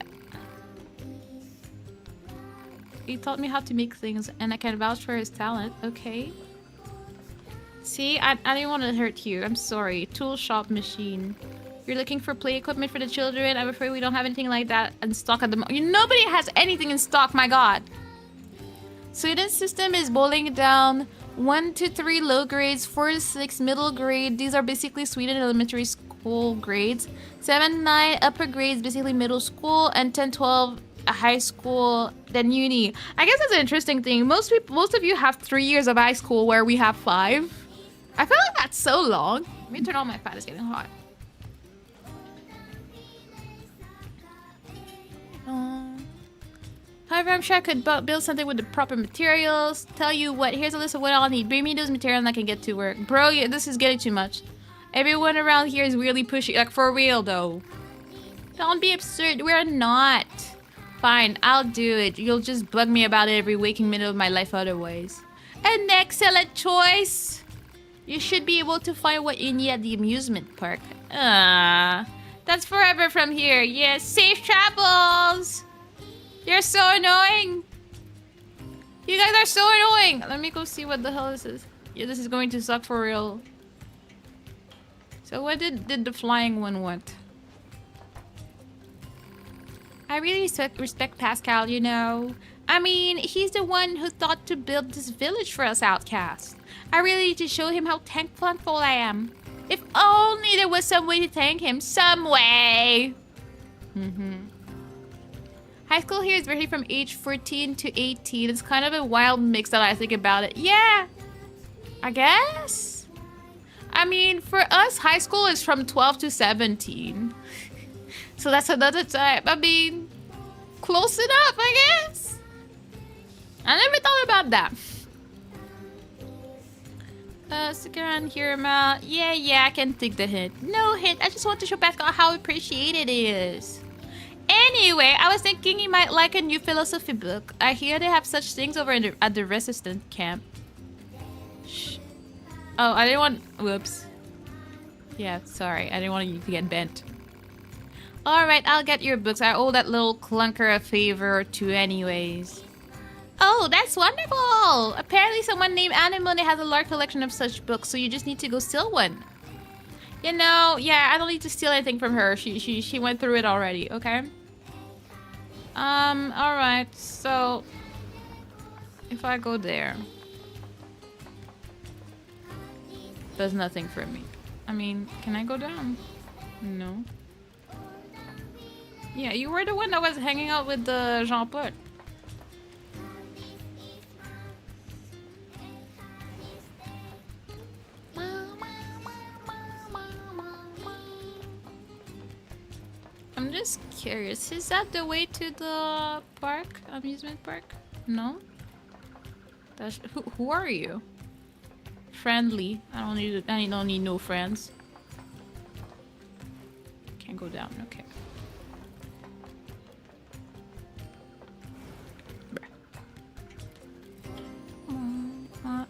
He taught me how to make things and I can vouch for his talent. Okay. See, I didn't want to hurt you. I'm sorry. Tool shop machine. You're looking for play equipment for the children. I'm afraid we don't have anything like that in stock at the moment. Nobody has anything in stock, my god. Sweden system is boiling down 1 to 3 low grades, 4 to 6 middle grade. These are basically Sweden elementary school grades. 7, 9 upper grades, basically middle school, and 10, 12 high school, then uni. I guess that's an interesting thing. Most of you have 3 years of high school where we have 5. I feel like that's so long. Let me turn on my fan, it's getting hot. However, I'm sure I could build something with the proper materials. Tell you what, here's a list of what I'll need. Bring me those materials and I can get to work. Bro, this is getting too much. Everyone around here is really pushy. Like, for real, though. Don't be absurd. We're not. Fine, I'll do it. You'll just bug me about it every waking minute of my life otherwise. An excellent choice. You should be able to find what you need at the amusement park. That's forever from here. Yes, safe travels. You're so annoying. You guys are so annoying. Let me go see what the hell this is. Yeah, this is going to suck for real. So what did the flying one want? I really respect Pascal, you know. I mean, he's the one who thought to build this village for us outcasts. I really need to show him how thankful I am. If only there was some way to thank him. Some way! High school here is very from age 14 to 18. It's kind of a wild mix that I think about it. Yeah! I guess? I mean, for us, high school is from 12 to 17. So that's another time. I mean, close enough, I guess. I never thought about that. Stick around here, Ma. Yeah, I can take the hint. No hint. I just want to show Pascal how appreciated it is. Anyway, I was thinking he might like a new philosophy book. I hear they have such things over at the resistance camp. Shh. Oh, I didn't want... Whoops. Yeah, sorry. I didn't want you to get bent. Alright, I'll get your books. I owe that little clunker a favor or two anyways. Oh, that's wonderful! Apparently someone named Anemone has a large collection of such books, so you just need to go steal one. You know, yeah, I don't need to steal anything from her. She went through it already, okay? Alright, so... If I go there... Does nothing for me. I mean, can I go down? No. Yeah, you were the one that was hanging out with the Jean-Paul. I'm just curious, is that the way to the park? Amusement park? No? That's, who are you? Friendly. I don't need no friends. Can't go down, okay.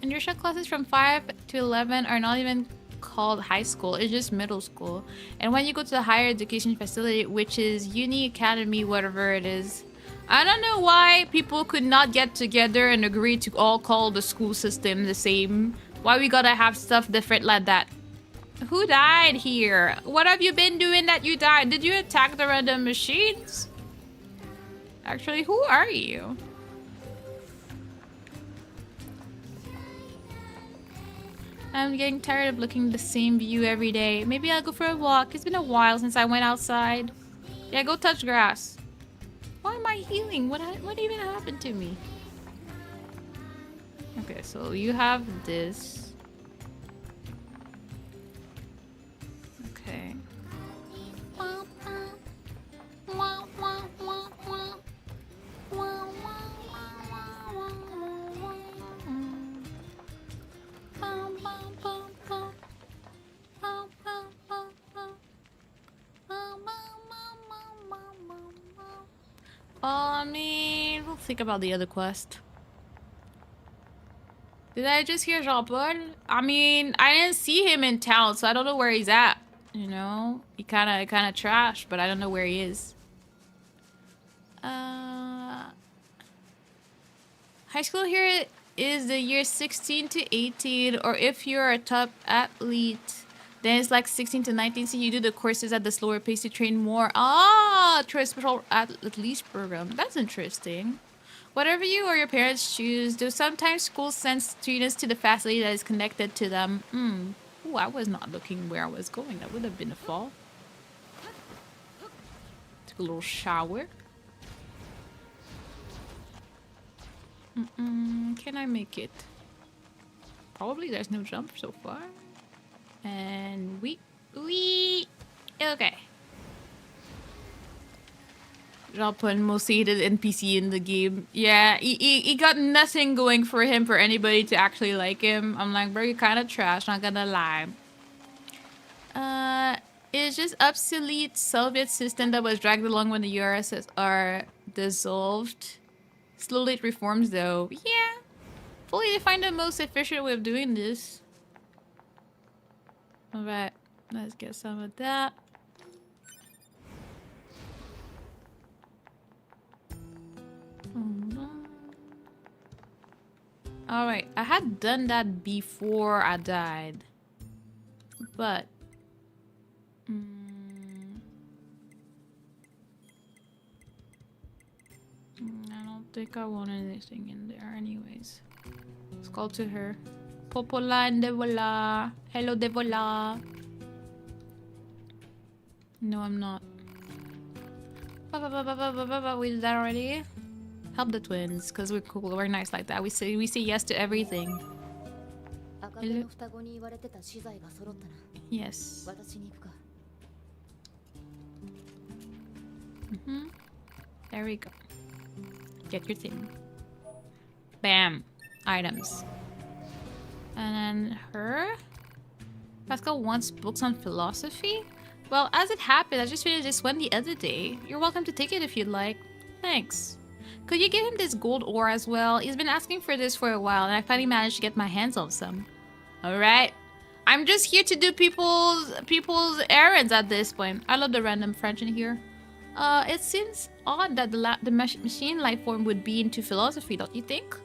Inertia classes from 5 to 11 are not even called high school, it's just middle school. And when you go to the higher education facility, which is uni, academy, whatever it is, I don't know why people could not get together and agree to all call the school system the same. Why we gotta have stuff different like that? Who died here? What have you been doing that you died? Did you attack the random machines? Actually, who are you? I'm getting tired of looking at the same view every day. Maybe I'll go for a walk. It's been a while since I went outside. Yeah, go touch grass. Why am I healing? What even happened to me? Okay, so you have this. Okay. I mean, we'll think about the other quest. Did I just hear Jean-Paul? I mean, I didn't see him in town, so I don't know where he's at. You know? He kinda trashed, but I don't know where he is. High school here is the year 16 to 18, or if you're a top athlete, then it's like 16 to 19, so you do the courses at the slower pace to train more. Ah, through a special athlete program. That's interesting. Whatever you or your parents choose, though sometimes schools send students to the facility that is connected to them. Ooh, I was not looking where I was going. That would have been a fall. Took a little shower. Can I make it? Probably there's no jump so far. And we okay. Jean-Paul, most hated NPC in the game. Yeah, he got nothing going for him for anybody to actually like him. I'm like, bro, you're kind of trash, not gonna lie. It's just obsolete Soviet system that was dragged along when the USSR dissolved. Slowly it reforms though. Yeah. Hopefully they find the most efficient way of doing this. Alright, let's get some of that. Alright, I had done that before I died. But... think I want anything in there anyways. Let's call to her. Popola and Devola. Hello, Devola. No, I'm not. We did that already. Help the twins, because we're cool. We're nice like that. We say yes to everything. Hello. Yes. There we go. Get your thing. Bam. Items. And then her. Pascal wants books on philosophy? Well, as it happened, I just finished this one the other day. You're welcome to take it if you'd like. Thanks. Could you give him this gold ore as well? He's been asking for this for a while, and I finally managed to get my hands on some. Alright. I'm just here to do people's errands at this point. I love the random French in here. It seems odd that the machine life form would be into philosophy, don't you think?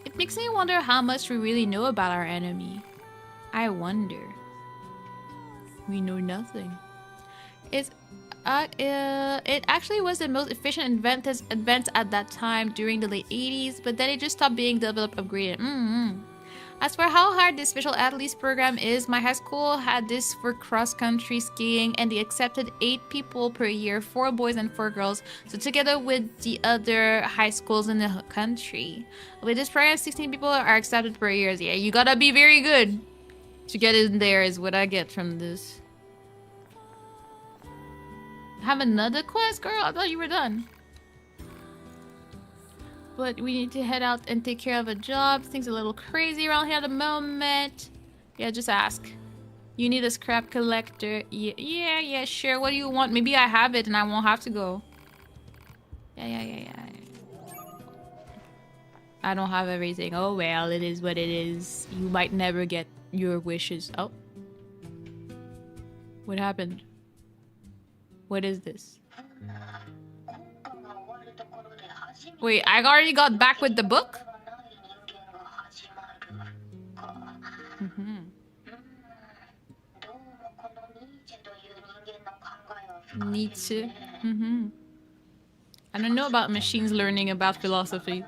It makes me wonder how much we really know about our enemy. I wonder. We know nothing. It actually was the most efficient advance at that time during the late 80s, but then it just stopped being developed, upgraded. As for how hard this special athletes program is, my high school had this for cross-country skiing, and they accepted 8 people per year, 4 boys and 4 girls, so together with the other high schools in the country. With this program, 16 people are accepted per year. Yeah, you gotta be very good to get in there is what I get from this. Have another quest, girl? I thought you were done. But we need to head out and take care of a job. Things are a little crazy around here at the moment. Yeah, just ask. You need a scrap collector. Yeah, sure. What do you want? Maybe I have it and I won't have to go. Yeah. I don't have everything. Oh well, it is what it is. You might never get your wishes. Oh. What happened? What is this? Wait, I already got back with the book? Nietzsche. I don't know about machines learning about philosophy.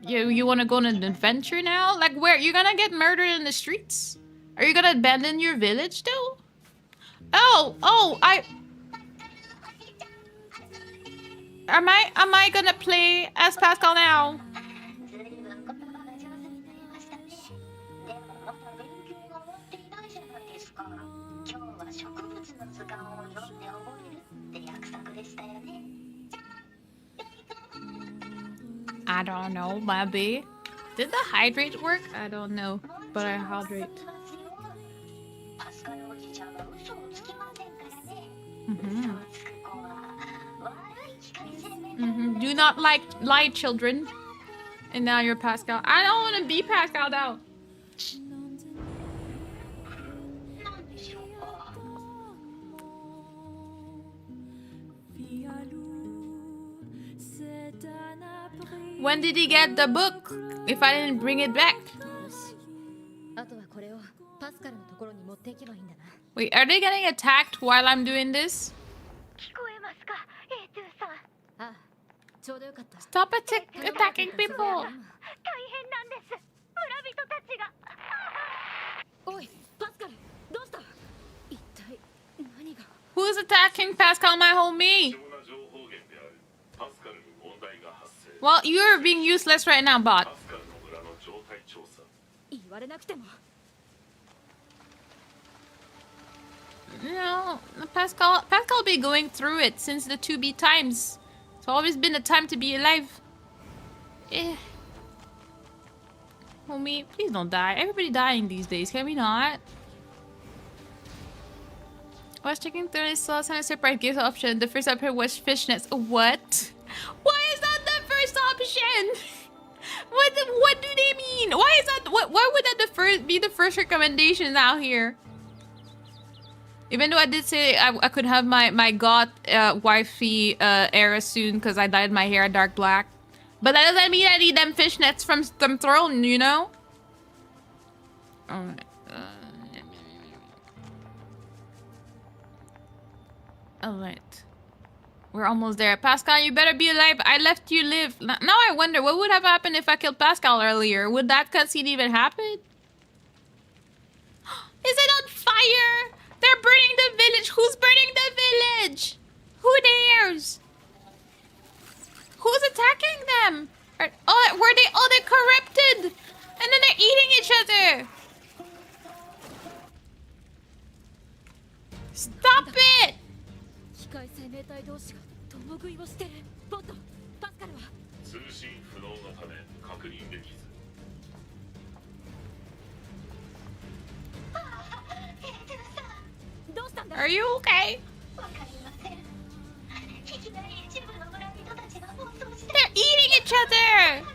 You want to go on an adventure now? Like where? You're gonna get murdered in the streets? Are you gonna abandon your village though? Oh, Am I gonna play as Pascal now? I don't know, maybe. Did the hydrate work? I don't know, but I hydrate. Do not lie, children. And now you're Pascal. I don't want to be Pascal now. When did he get the book? If I didn't bring it back. Wait, are they getting attacked while I'm doing this? Stop attacking people! Who's attacking Pascal, my homie? Well, you're being useless right now, bot. No, Pascal be going through it since the 2B times. It's always been a time to be alive. Homie, please don't die. Everybody dying these days, can we not? I was checking through and I saw a surprise gift option. The first option was fishnets. What? Why is that the first option? What do they mean? Why is that? Why would that be the first recommendation out here? Even though I did say I could have my goth wifey era soon because I dyed my hair dark black, but that doesn't mean I need them fishnets from some throne, you know. Alright. We're almost there. Pascal, you better be alive. I left you live. Now I wonder, what would have happened if I killed Pascal earlier? Would that cutscene even happen? Is it on fire? They're burning the village. Who's burning the village? Who dares? Who's attacking them? Oh, were they? Oh, they're corrupted. And then they're eating each other. Stop it! Are you okay? They're eating each other!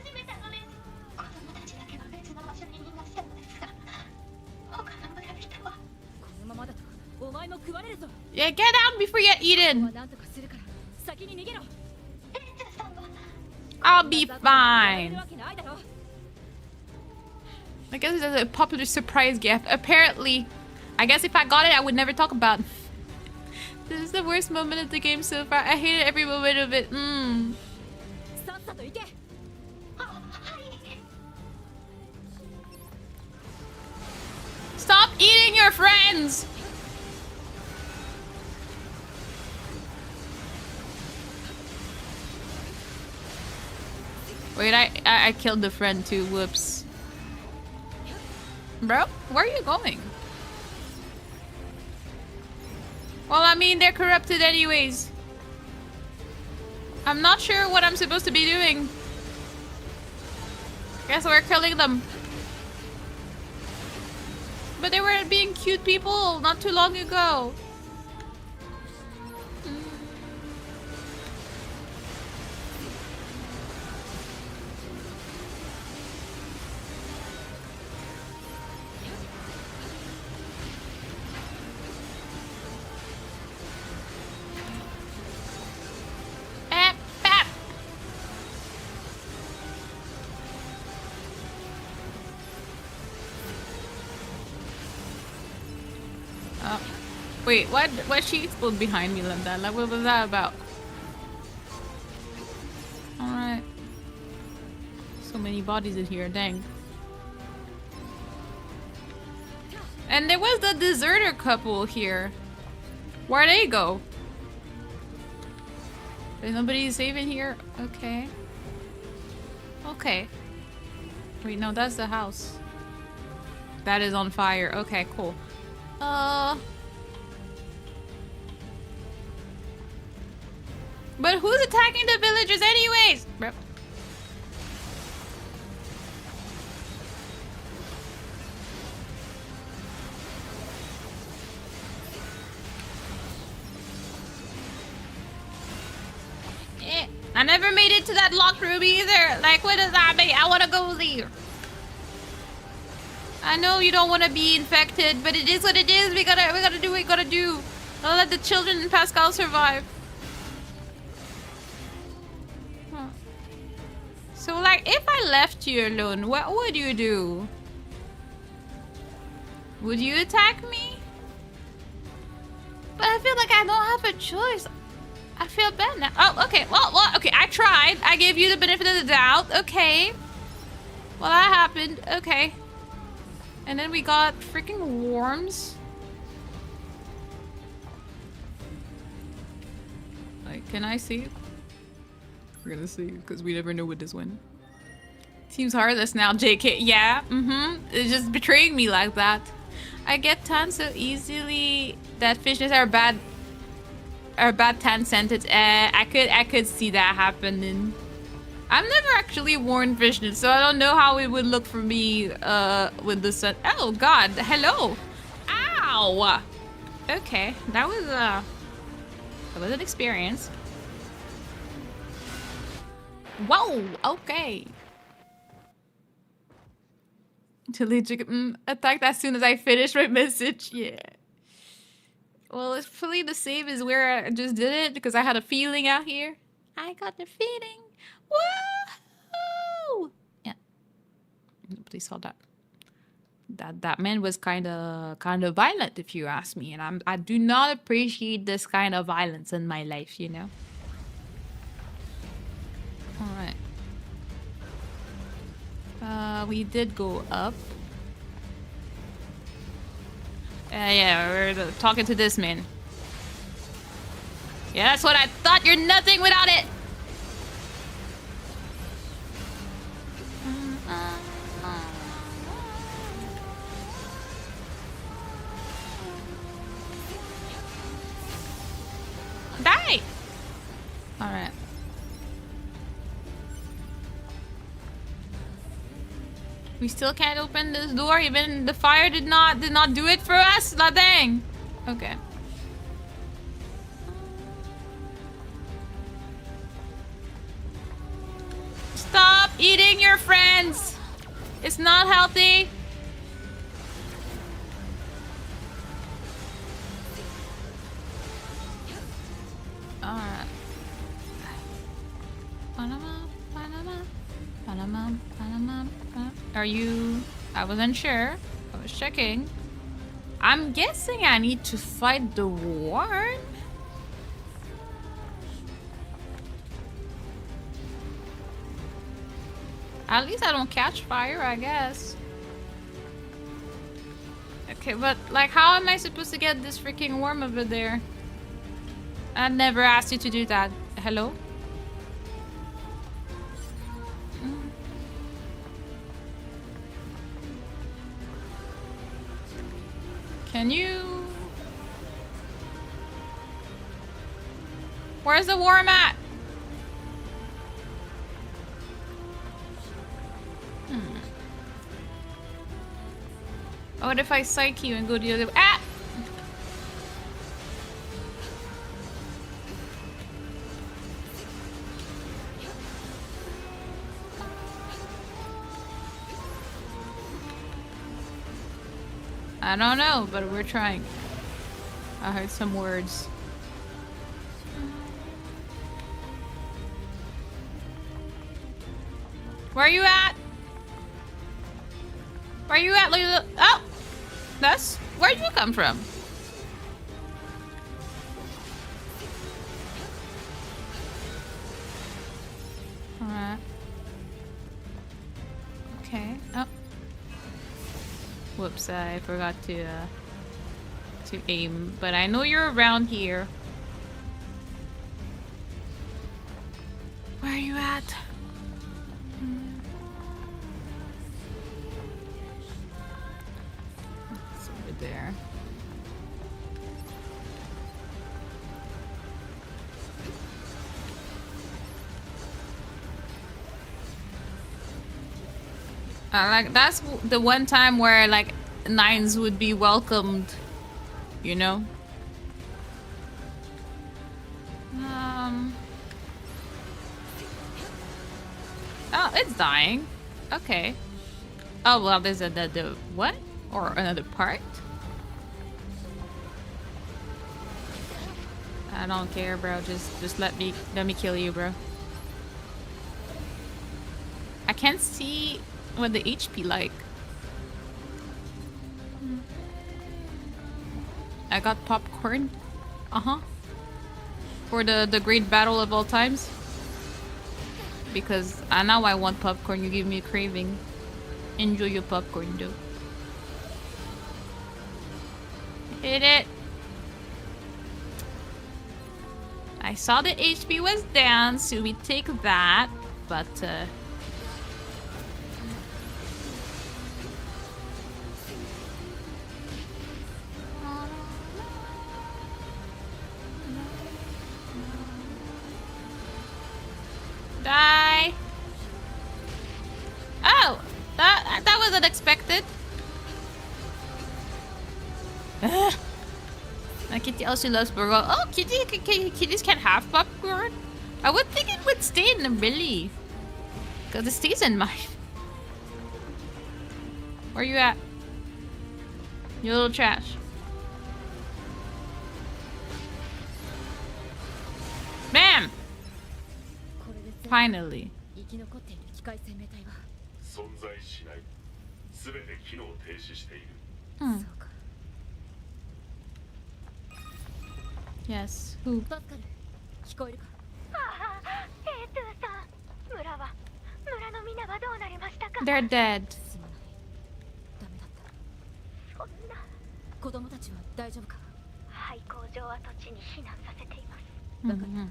Yeah, get out before you get eaten. I'll be fine. I guess it's a popular surprise gift. Apparently, I guess if I got it, I would never talk about it. This is the worst moment of the game so far. I hated every moment of it. Stop eating your friends! Wait, I killed the friend too. Whoops. Bro, where are you going? Well, I mean, they're corrupted anyways. I'm not sure what I'm supposed to be doing. Guess we're killing them. But they were being cute people not too long ago. Wait, why she explode behind me like that? Like, what was that about? Alright. So many bodies in here, dang. And there was the deserter couple here. Where'd they go? There's nobody safe in here? Okay. Okay. Wait, no, that's the house. That is on fire. Okay, cool. But who's attacking the villagers anyways? Bro. I never made it to that locked room either. Like, what does that mean? I want to go there. I know you don't want to be infected, but it is what it is. We gotta do what we gotta do. I'll let the children and Pascal survive. Huh. So, like, if I left you alone, what would you do? Would you attack me? But I feel like I don't have a choice. I feel bad now. Oh, okay. Well, okay. I tried. I gave you the benefit of the doubt. Okay. Well, that happened. Okay. And then we got freaking worms. Like, can I see? We're gonna see, because we never know with this one. Seems heartless now, JK. Yeah, It's just betraying me like that. I get tan so easily that fishes are bad tan scented. I could see that happening. I've never actually worn fishnet, so I don't know how it would look for me with the sun. Oh god, hello. Ow. Okay, that was an experience. Whoa, okay. Chili chicken attacked as soon as I finished my message. Yeah. Well, it's probably the same as where I just did it because I had a feeling out here. I got the feeling. Woohoo! Yeah. Nobody saw that. That man was kind of violent, if you ask me, and I do not appreciate this kind of violence in my life, you know. All right. We did go up. Yeah, we're talking to this man. Yeah, that's what I thought. You're nothing without it. Die. All right. We still can't open this door. Even the fire did not do it for us. La dang. Okay. Stop eating your friends. It's not healthy. Alright. Are you... I wasn't sure. I was checking. I'm guessing I need to fight the worm. At least I don't catch fire, I guess. Okay, but like, how am I supposed to get this freaking worm over there? I never asked you to do that. Hello? Can you... Where's the worm at? What if I psych you and go the other way? Ah! I don't know, but we're trying. I heard some words. Where are you at? Where are you at? Look, oh! That's... Where'd you come from? Alright. Okay. Oh. Whoops, I forgot to aim. But I know you're around here. Where are you at? It's over there. Like, that's the one time where, like, nines would be welcomed, you know? Oh, it's dying. Okay. Oh, well, there's another... What? Or another part? I don't care, bro. Just let me kill you, bro. I can't see... what the HP like. I got popcorn. For the great battle of all times. Because now I want popcorn. You give me a craving. Enjoy your popcorn, though. Hit it. I saw the HP was down, so we take that. But die. Oh, that was unexpected. My kitty also loves burger. Oh, kitties can have popcorn. I would think it would stay in the belly, cause it stays in mine. Where you at? You little trash. Bam! Finally. Hmm. Yes. Who? They're dead. Mhm.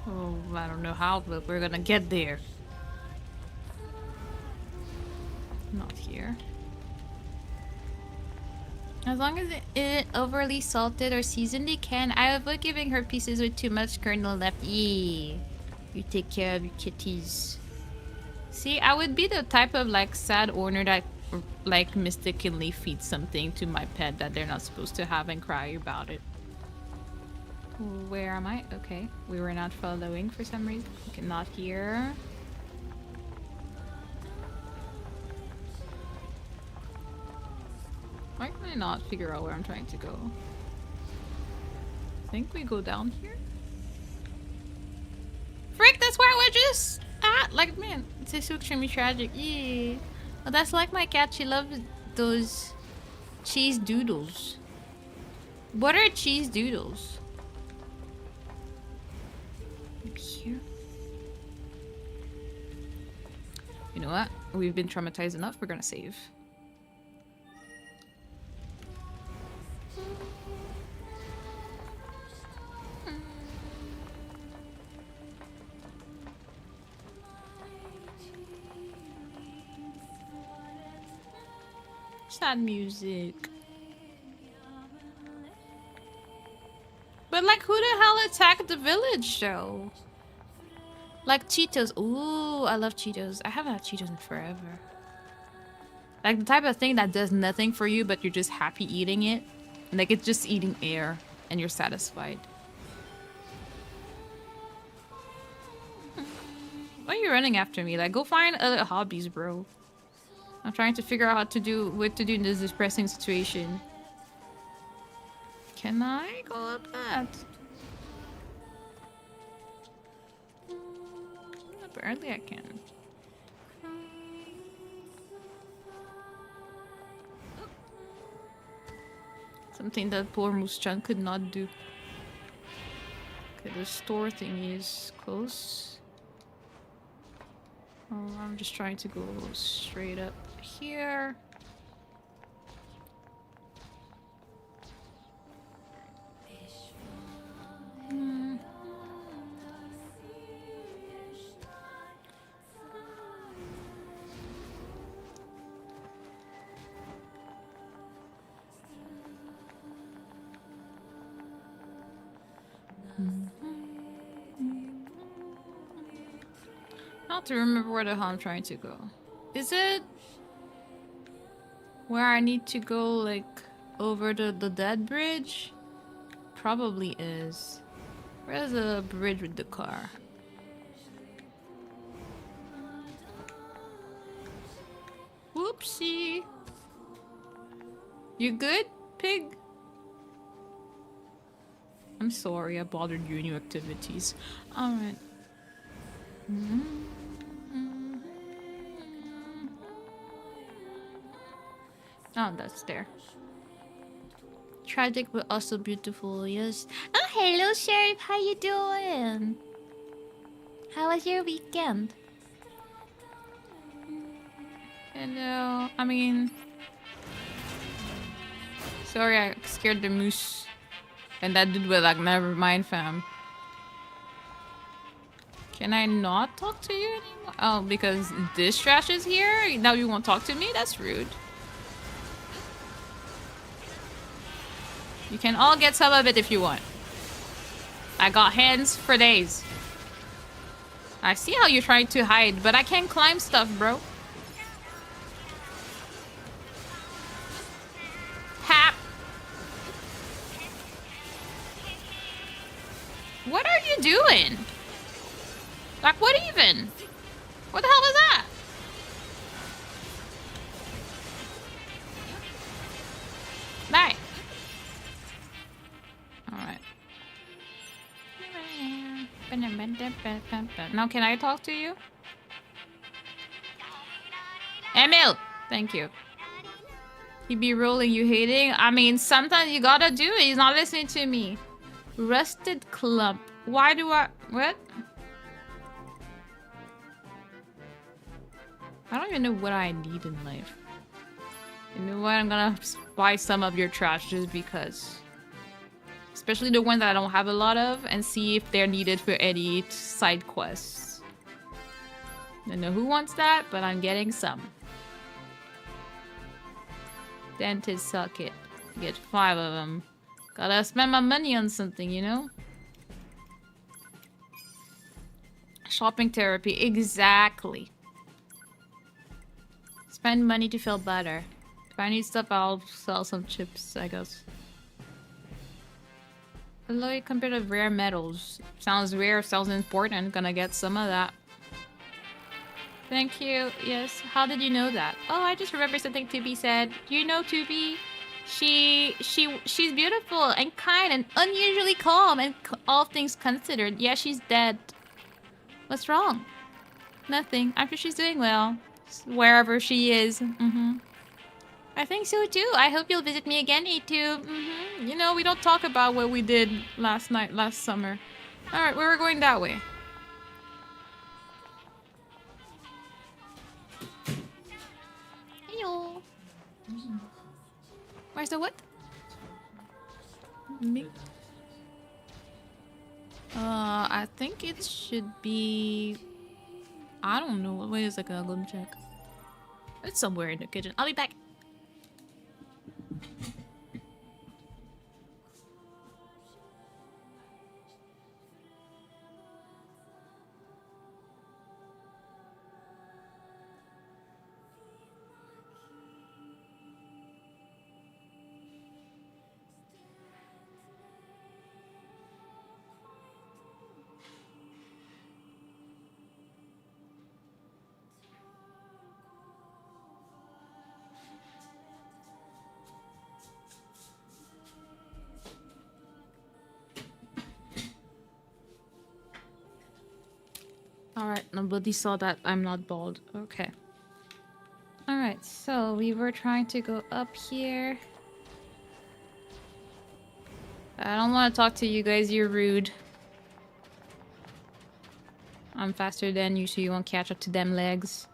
Oh, I don't know how, but we're gonna get there. Not here. As long as it isn't overly salted or seasoned, they can. I avoid giving her pieces with too much kernel left. Yeah. You take care of your kitties. See, I would be the type of like sad owner that like mistakenly feeds something to my pet that they're not supposed to have and cry about it. Where am I? Okay. We were not following for some reason. Okay, not here. Why can I not figure out where I'm trying to go? I think we go down here? Frick, that's where I was just at! Like, man, it's so extremely tragic. Yeah. Well, that's like my cat. She loves those cheese doodles. What are cheese doodles? Maybe here? You know what? We've been traumatized enough. We're gonna save. Sad music. But like, who the hell attacked the village though? Like Cheetos. Ooh, I love Cheetos. I haven't had Cheetos in forever. Like the type of thing that does nothing for you, but you're just happy eating it. Like it's just eating air and you're satisfied. Why are you running after me? Like, go find other hobbies, bro. I'm trying to figure out what to do in this depressing situation. Can I go up that? Apparently I can. Something that poor Moose-chan could not do. Okay, the store thing is close. Oh, I'm just trying to go straight up here. I have to remember where the hell I'm trying to go. Is it where I need to go, like, over the dead bridge? Probably is. Where's the bridge with the car? Whoopsie. You good, pig? I'm sorry I bothered you in your activities. Alright. Oh, that's there. Tragic but also beautiful, yes. Oh, hello, Sheriff. How you doing? How was your weekend? Hello. I mean... Sorry, I scared the moose. And that dude was like, never mind, fam. Can I not talk to you anymore? Oh, because this trash is here? Now you won't talk to me? That's rude. You can all get some of it if you want. I got hands for days. I see how you're trying to hide, but I can't climb stuff, bro. Hap. What are you doing? Like, what even? What the hell was that? Bye. Alright. Now can I talk to you? Emil! Thank you. He be rolling, you hating? I mean, sometimes you gotta do it. He's not listening to me. Rusted clump. Why do I... What? I don't even know what I need in life. You know what? I'm gonna buy some of your trash just because. Especially the ones that I don't have a lot of, and see if they're needed for any side quests. I don't know who wants that, but I'm getting some. Dentist socket. Get 5 of them. Gotta spend my money on something, you know? Shopping therapy. Exactly. Spend money to feel better. If I need stuff, I'll sell some chips, I guess. Alloy compared to rare metals. Sounds rare, sounds important. Gonna get some of that. Thank you. Yes. How did you know that? Oh, I just remember something Tubi said. Do you know Tubi? She's beautiful and kind and unusually calm and all things considered. Yeah, she's dead. What's wrong? Nothing. I'm sure she's doing well. Wherever she is. I think so too. I hope you'll visit me again, E2. You know, we don't talk about what we did last summer. Alright, we were going that way. Heyo. Where's the what? Me? I think it should be... I don't know. Wait a second, I'll go check. It's somewhere in the kitchen. I'll be back. Alright, nobody saw that I'm not bald. Okay. Alright, so we were trying to go up here. I don't want to talk to you guys, you're rude. I'm faster than you, so you won't catch up to them legs.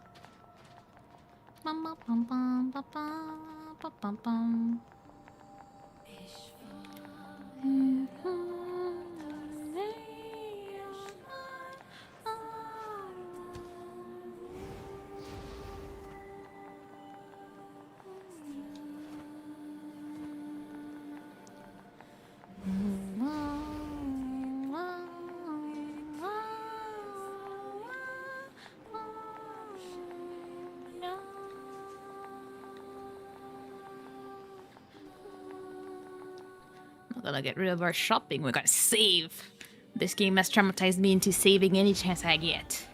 We're gonna get rid of our shopping. We're gonna save. This game has traumatized me into saving any chance I get.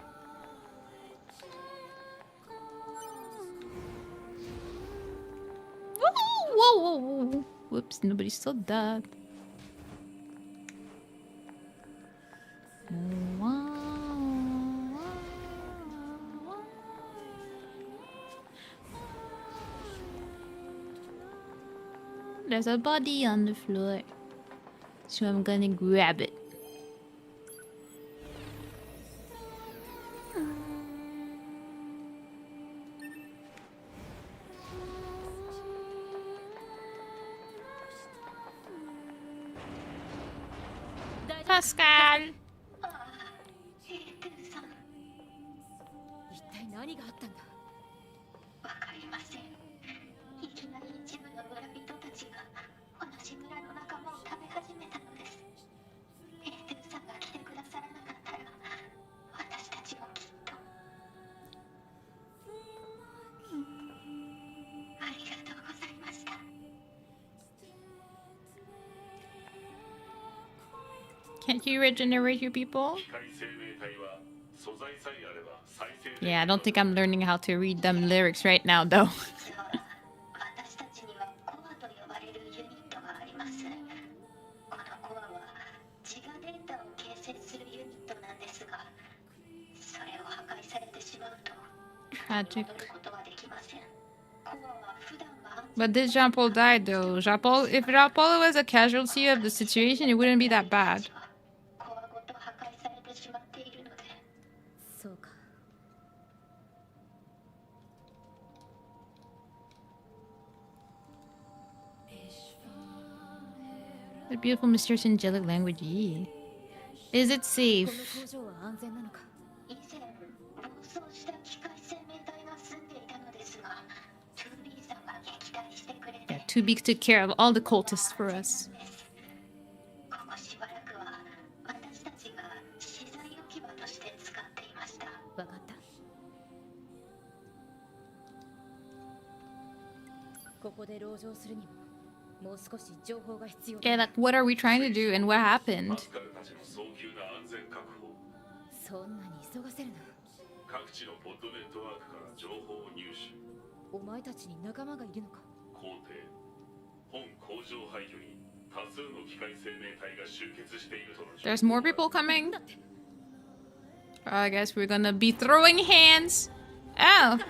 Whoa, whoa, whoa. Whoops, nobody saw that. There's a body on the floor. So I'm gonna grab it. Pascal! 一体何があったんだ。わかりません。いきなり一部の村人たちが同じ村の仲間を食べ始めたのです。エーテルさんが来てくださらなかったら、私たちもきっと。ありがとうございました。Can't you regenerate your people? Yeah, I don't think I'm learning how to read them lyrics right now, though. 私たちにはコアと呼ばれるユニットがあります。このコアは自我データを形成するユニットなんですが、Tragic. 戻ることはできません。コアは普段は安 But did Jean Paul die though? Jean Paul, if Jean Paul was a casualty of the situation, it wouldn't be that bad. 全はコアごと破壊されてしまっているので、そうか。 The beautiful, mysterious, angelic language. Yee. Is it こ safe? の工場は安全なのか。以前暴走した機械生命体が住んでいたのですが、2B さんが撃退してくれて Yeah, Tubik took care of all the cultists for us. ここしばらくは私たちが資材置き場として使っていました。わかった。ここで籠城するにももう少し情報が必要だ。 Okay, like, what are we trying to do and what happened? マスカルたちの早急な安全確保。そんなに急がせるな。各地のポッドネットワークから情報を入手。お前たちに仲間がいるのか。皇帝、本工場廃墟に多数の機械生命体が集結しているとの情報。 There's more people coming? I guess we're gonna be throwing hands. Oh.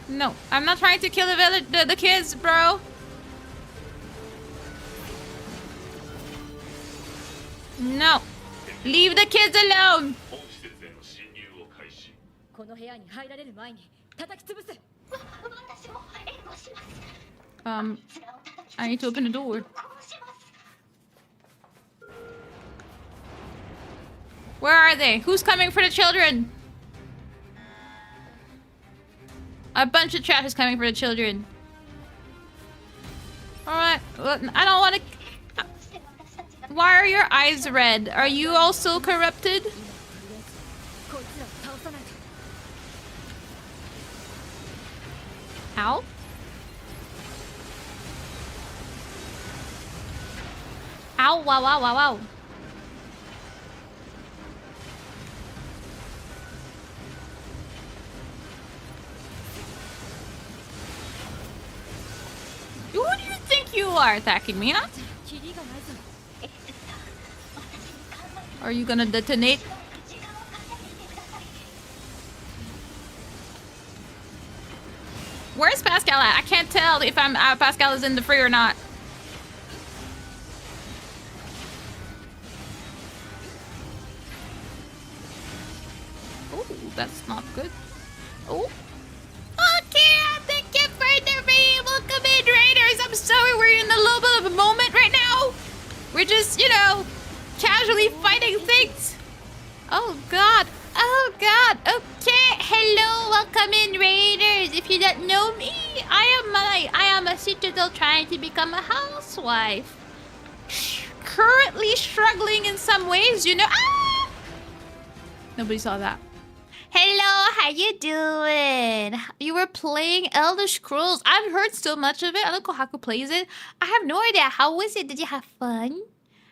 No, I'm not trying to kill the village, the kids, bro. No. Leave the kids alone. 本施設への侵入を開始。この部屋に入られる前に叩き潰す。私も援護します。 Um, 面を叩き I need to open the door. 殺します。 Where are they? Who's coming for the children? A bunch of trash is coming for the children. Alright, I don't want to... どうして私たちが Why are your eyes red? Are you also corrupted? こいつらを倒さないと。 Ow? Ow, wow, wow, wow, wow. Who do you think you are attacking me, huh? キリがないぞ。 エースさん、私に考えて Are you gonna detonate? 時間を稼いでください。 Where's Pascal at? I can't tell if I'm Pascal is in the fray or not. Oh, that's not good. Oh. Okay, thank you for the raid. Welcome in, Raiders. I'm sorry we're in a little bit of a moment right now. We're just, you know, casually fighting things. Oh, God. Oh, God. Okay. Hello. Welcome in, Raiders. If you don't know me, I am a citadel trying to become a housewife. Currently struggling in some ways, you know. Ah! Nobody saw that. Hello, how you doing? You were playing Elder Scrolls. I've heard so much of it. I don't know how Kohaku plays it. I have no idea. How was it? Did you have fun?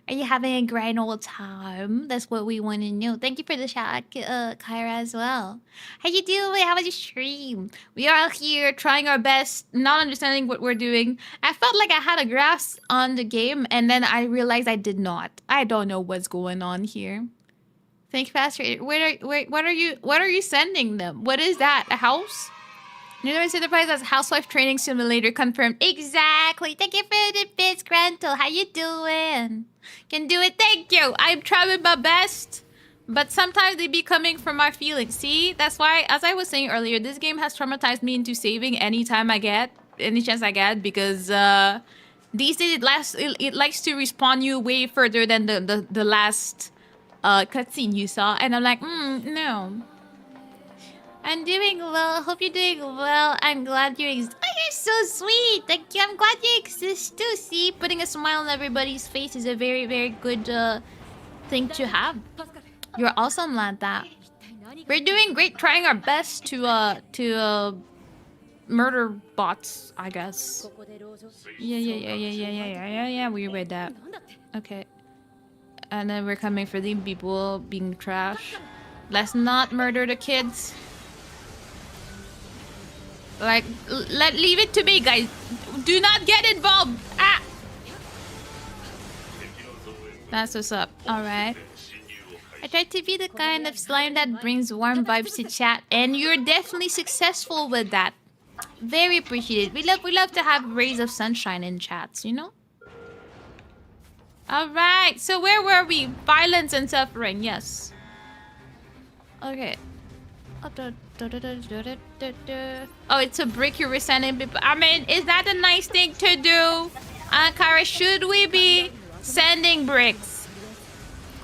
Are you having a grand old time? That's what we want to know. Thank you for the shout, Kyra, as well. How you doing? How was your stream? We are out here trying our best, not understanding what we're doing. I felt like I had a grasp on the game, and then I realized I did not. I don't know what's going on here. Thank you, Pastor. Wait, what are you sending them? What is that? A house? University Enterprise as Housewife Training Simulator confirmed. Exactly. Thank you for the bits, Grantel. How you doing? Can do it. Thank you. I'm trying my best. But sometimes they be coming from my feelings. See? That's why, as I was saying earlier, this game has traumatized me into saving any chance I get, because these days it likes to respawn you way further than the last cutscene you saw, and I'm like, no. I'm doing well. Hope you're doing well. I'm glad you exist. Oh, you're so sweet. Thank you. I'm glad you exist too. See, putting a smile on everybody's face is a very, very good thing to have. パスカル、 You're awesome like that. 一体何が。 We're doing great, trying our best to murder bots, I guess. ここで籠城。 Yeah. We read that. なんだって。 Okay. And then we're coming for the people being trash. Let's not murder the kids. Like, leave it to me, guys. Do not get involved. Ah! 敵の増援が That's what's up. Alright. 侵入を開 I try to be the kind of slime that brings warm vibes to chat, and you're definitely successful with that. Very appreciated. We love to have rays of sunshine in chats, you know? Alright, so where were we? Violence and suffering, yes. Okay. Oh, it's a brick you're sending people. I mean, is that a nice thing to do? Kara, should we be sending bricks?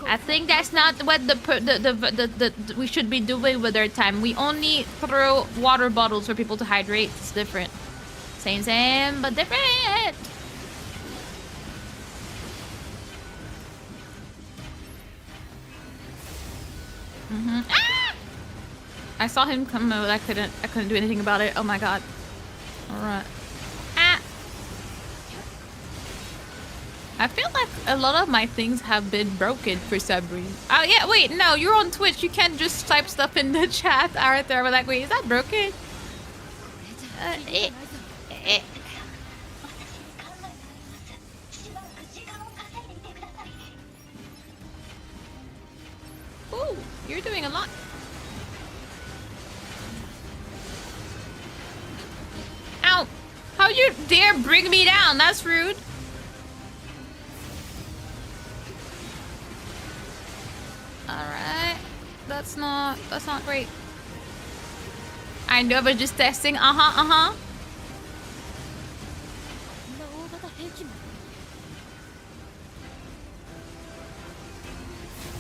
I think that's not what we should be doing with our time. We only throw water bottles for people to hydrate. It's different. Same, but different. Ah! I saw him come, but I couldn't do anything about it. Oh my god. All right. Ah! I feel like a lot of my things have been broken for some reason. Oh yeah, wait, no, you're on Twitch. You can't just type stuff in the chat, Arthur. We're like, wait, is that broken? Ooh, you're doing a lot. Ow! How you dare bring me down? That's rude. Alright. That's not great. I know, but just testing.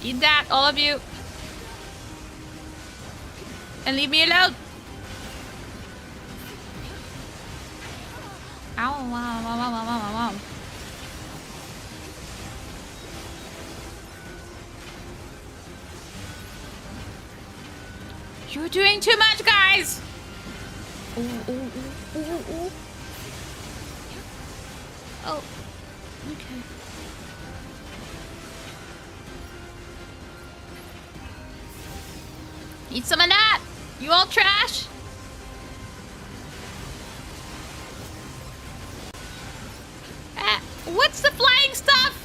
Eat that, all of you. And leave me alone. Ow, wow. You're doing too much, guys. Ooh. Oh, okay. Eat some of that. You all trash. What's the flying stuff?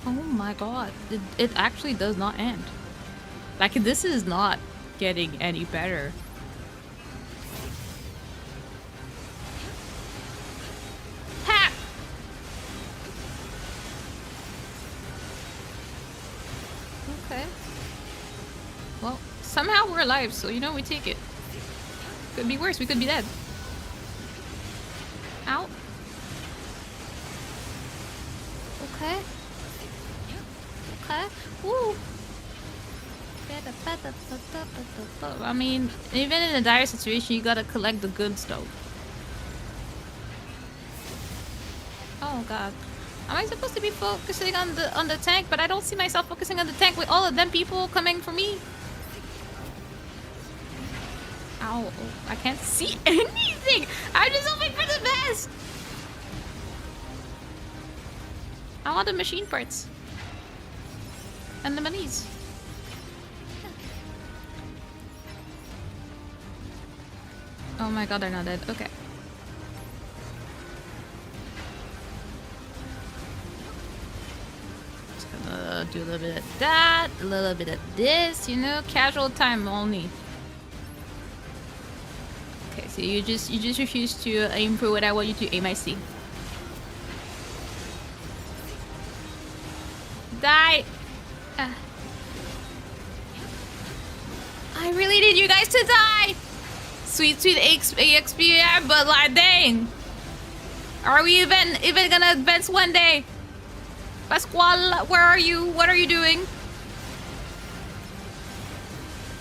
Oh my god. It actually does not end. Like, this is not getting any better. Ha! Okay. Well, somehow we're alive, so you know, we take it. Could be worse, we could be dead. Ow. Okay. Woo. I mean, even in a dire situation, you gotta collect the good stuff. Oh god. Am I supposed to be focusing on the tank? But I don't see myself focusing on the tank with all of them people coming for me. Ow. I can't see anything! I'm just hoping for the best! I want the machine parts. And the monies. Oh my god, they're not dead. Okay. Just gonna do a little bit of that, a little bit of this, you know, casual time only. Okay, so you just refuse to aim for what I want you to aim, I see. Die! I really need you guys to die! Sweet XP, but like, dang! Are we even gonna advance one day? Pascual, where are you? What are you doing?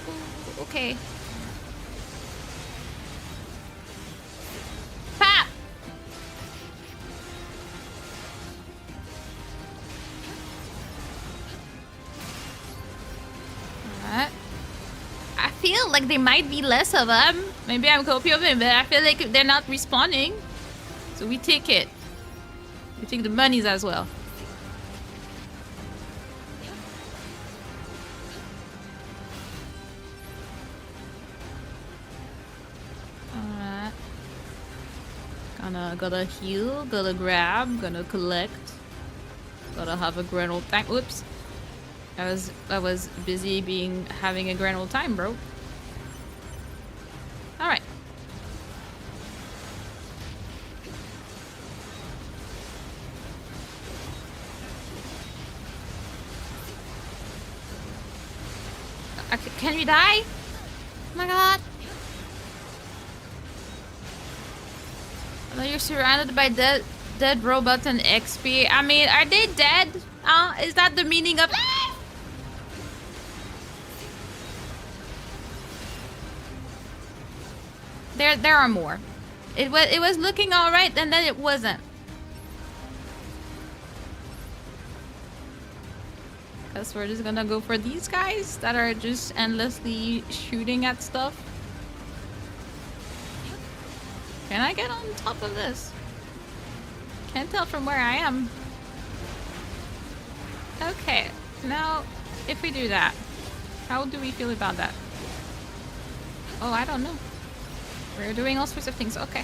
Ooh, okay. Pap! Alright. I feel like there might be less of them. Maybe I'm copium, but I feel like they're not responding. So we take it. We take the monies as well. Alright. Gotta heal, gotta grab, gonna collect. Gotta have a grand old time. Oops. I was busy having a grand old time, bro. Alright. Can we die? Oh my god. Although you're surrounded by dead robots and XP. I mean, are they dead? Is that the meaning of life? There are more. It was looking alright and then it wasn't. Guess we're just gonna go for these guys that are just endlessly shooting at stuff. Can I get on top of this? Can't tell from where I am. Okay, now if we do that, how do we feel about that? Oh, I don't know. We're doing all sorts of things. Okay.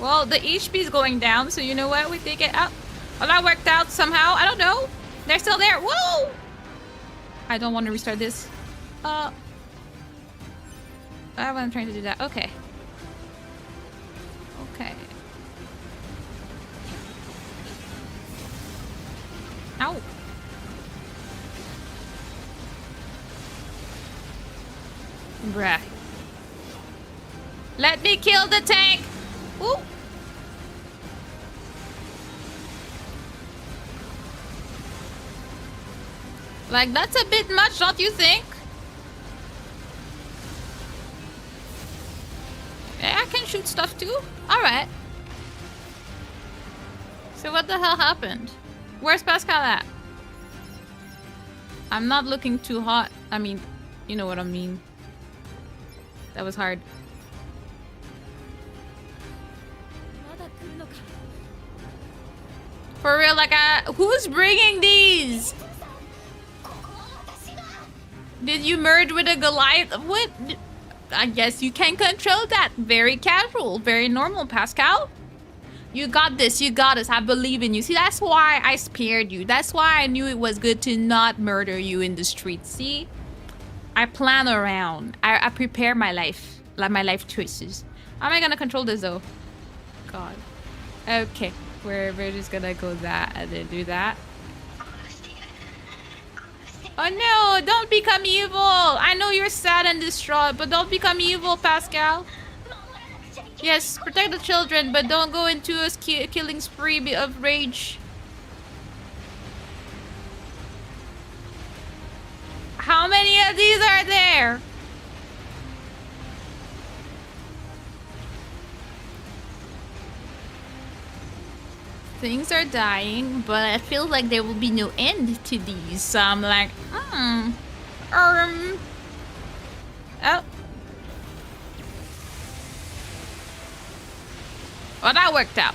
Well, the HP is going down, so you know what? We take it up. Well, that worked out somehow. I don't know. They're still there. Whoa! I don't want to restart this. I wasn't trying to do that. Okay. Okay. Ow. Bruh. Let me kill the tank! Ooh. Like, that's a bit much, don't you think? Yeah, I can shoot stuff too. Alright. So what the hell happened? Where's Pascal at? I'm not looking too hot. I mean, you know what I mean. That was hard. For real, like, who's bringing these? Did you merge with a Goliath? What? I guess you can control that. Very casual, very normal, Pascal. You got this. You got us. I believe in you. See, that's why I spared you. That's why I knew it was good to not murder you in the streets. See? I plan around. I prepare my life. Like my life choices. How am I gonna control this though? God. Okay. We're just gonna go that and then do that. Oh no, don't become evil. I know you're sad and distraught, but don't become evil, Pascal. Yes, protect the children, but don't go into a killing spree of rage. How many of these are there? Things are dying, but I feel like there will be no end to these. So I'm like, Oh. Well, that worked out.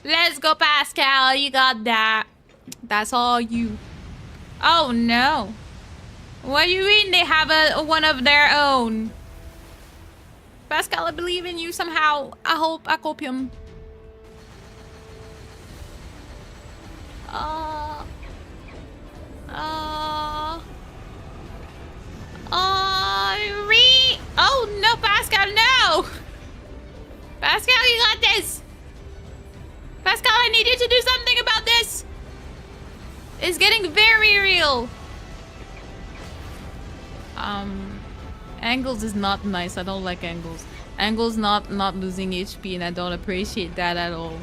Let's go, Pascal. You got that. That's all you. Oh, no. What do you mean they have one of their own? Pascal, I believe in you somehow. I hope. I copium. Oh no, Pascal, no! Pascal, you got this! Pascal, I need you to do something about this! It's getting very real. Angles is not nice. I don't like angles. Angles not losing HP, and I don't appreciate that at all.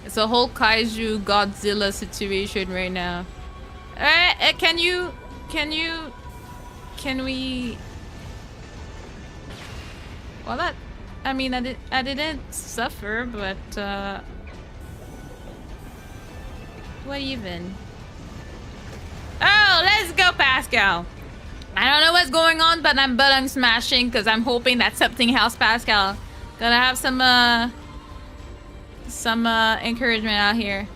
It's a whole kaiju Godzilla situation right now. Can we? Well, that. I mean, I didn't suffer, but what even? Oh, let's go, Pascal. I don't know what's going on, but I'm button smashing because I'm hoping that something else, Pascal. Gotta have some encouragement out here.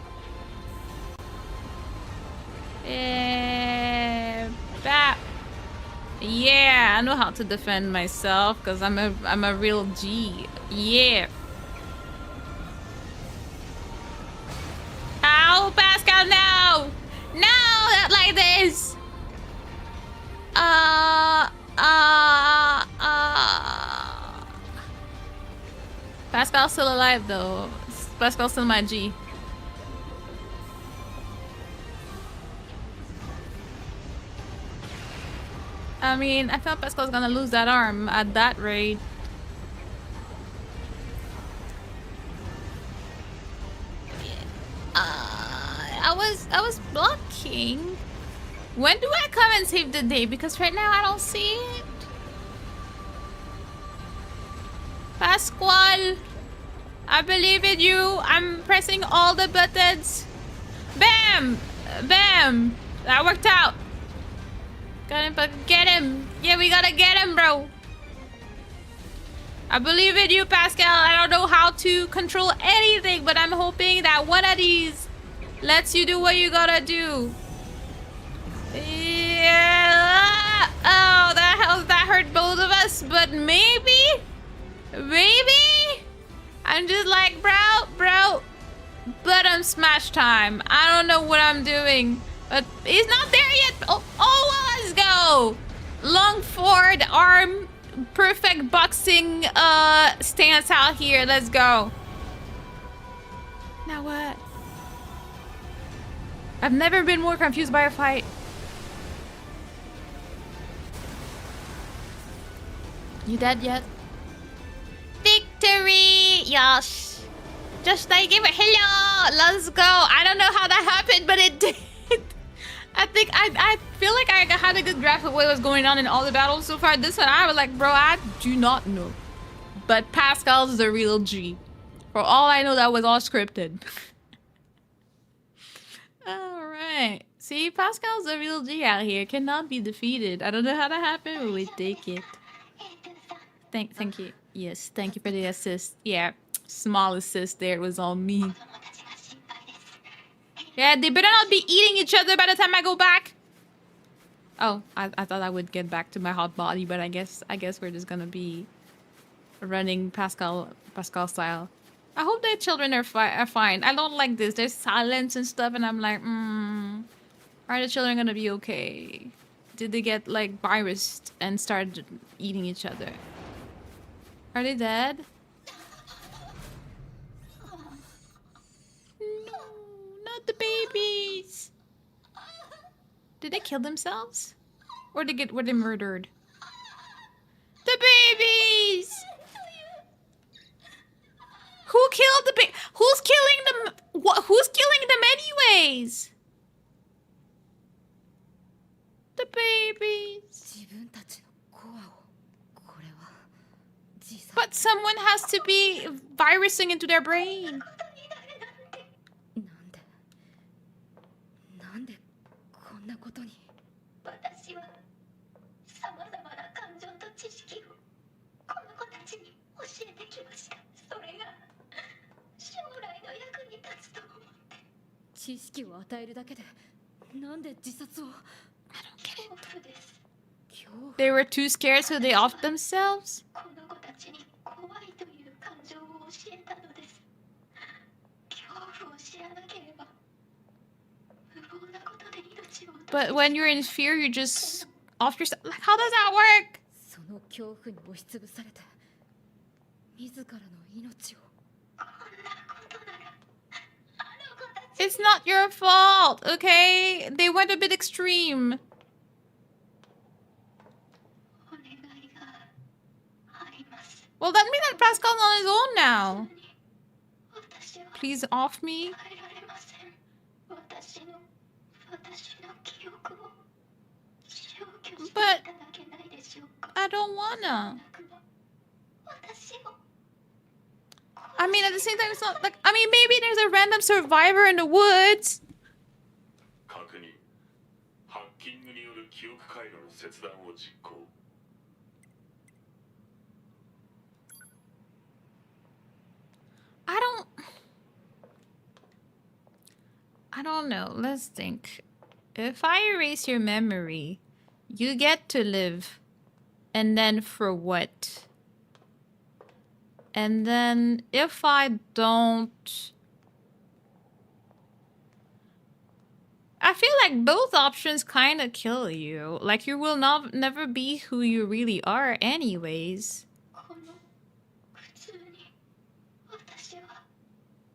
Yeah, I know how to defend myself because I'm a real G. Yeah. Ow, Pascal, no! No, not like this! Pascal's still alive though. Pascal's still my G. I mean, I felt Pascal's gonna lose that arm at that rate. I was blocking. When do I come and save the day? Because right now I don't see it. Pasquale, I believe in you. I'm pressing all the buttons. Bam! Bam! That worked out. Gotta get him. Yeah, we gotta get him, bro. I believe in you, Pascal. I don't know how to control anything, but I'm hoping that one of these lets you do what you gotta do. Yeah. Oh, that hurt both of us, but maybe? I'm just like, bro, button smash time. I don't know what I'm doing, but he's not there yet. Oh, well, let's go. Long forward arm, perfect boxing stance out here. Let's go. Now what? I've never been more confused by a fight. You dead yet? Victory! Yes! Just like it. Hello! Let's go! I don't know how that happened, but it did. I think I feel like I had a good grasp of what was going on in all the battles so far. This one, I was like, bro, I do not know. But Pascal's the real G. For all I know, that was all scripted. Alright. See, Pascal's the real G out here. Cannot be defeated. I don't know how that happened, but we take it. Thank you. Yes, thank you for the assist. Yeah, small assist there. It was all me. Yeah, they better not be eating each other by the time I go back. Oh, I thought I would get back to my hot body, but I guess we're just gonna be running Pascal style. I hope their children are fine. I don't like this. There's silence and stuff, and I'm like, are the children gonna be okay? Did they get like virused and start eating each other? Are they dead? No, not the babies. Did they kill themselves? Or were they murdered? The babies! Who killed the baby? Who's killing them? Who's killing them anyways? The babies. But someone has to be virusing into their brain. I don't get it. They were too scared, so they offed themselves? But when you're in fear, you just off yourself. Like, how does that work? It's not your fault, okay? They went a bit extreme. Well, that means that Pascal's on his own now. Please off me. But I don't wanna. I mean, at the same time, it's not like... I mean, maybe there's a random survivor in the woods. I don't know. Let's think. If I erase your memory, You get to live. And then for what? And then if I don't... I feel like both options kind of kill you. Like you will never be who you really are anyways. この苦痛に私は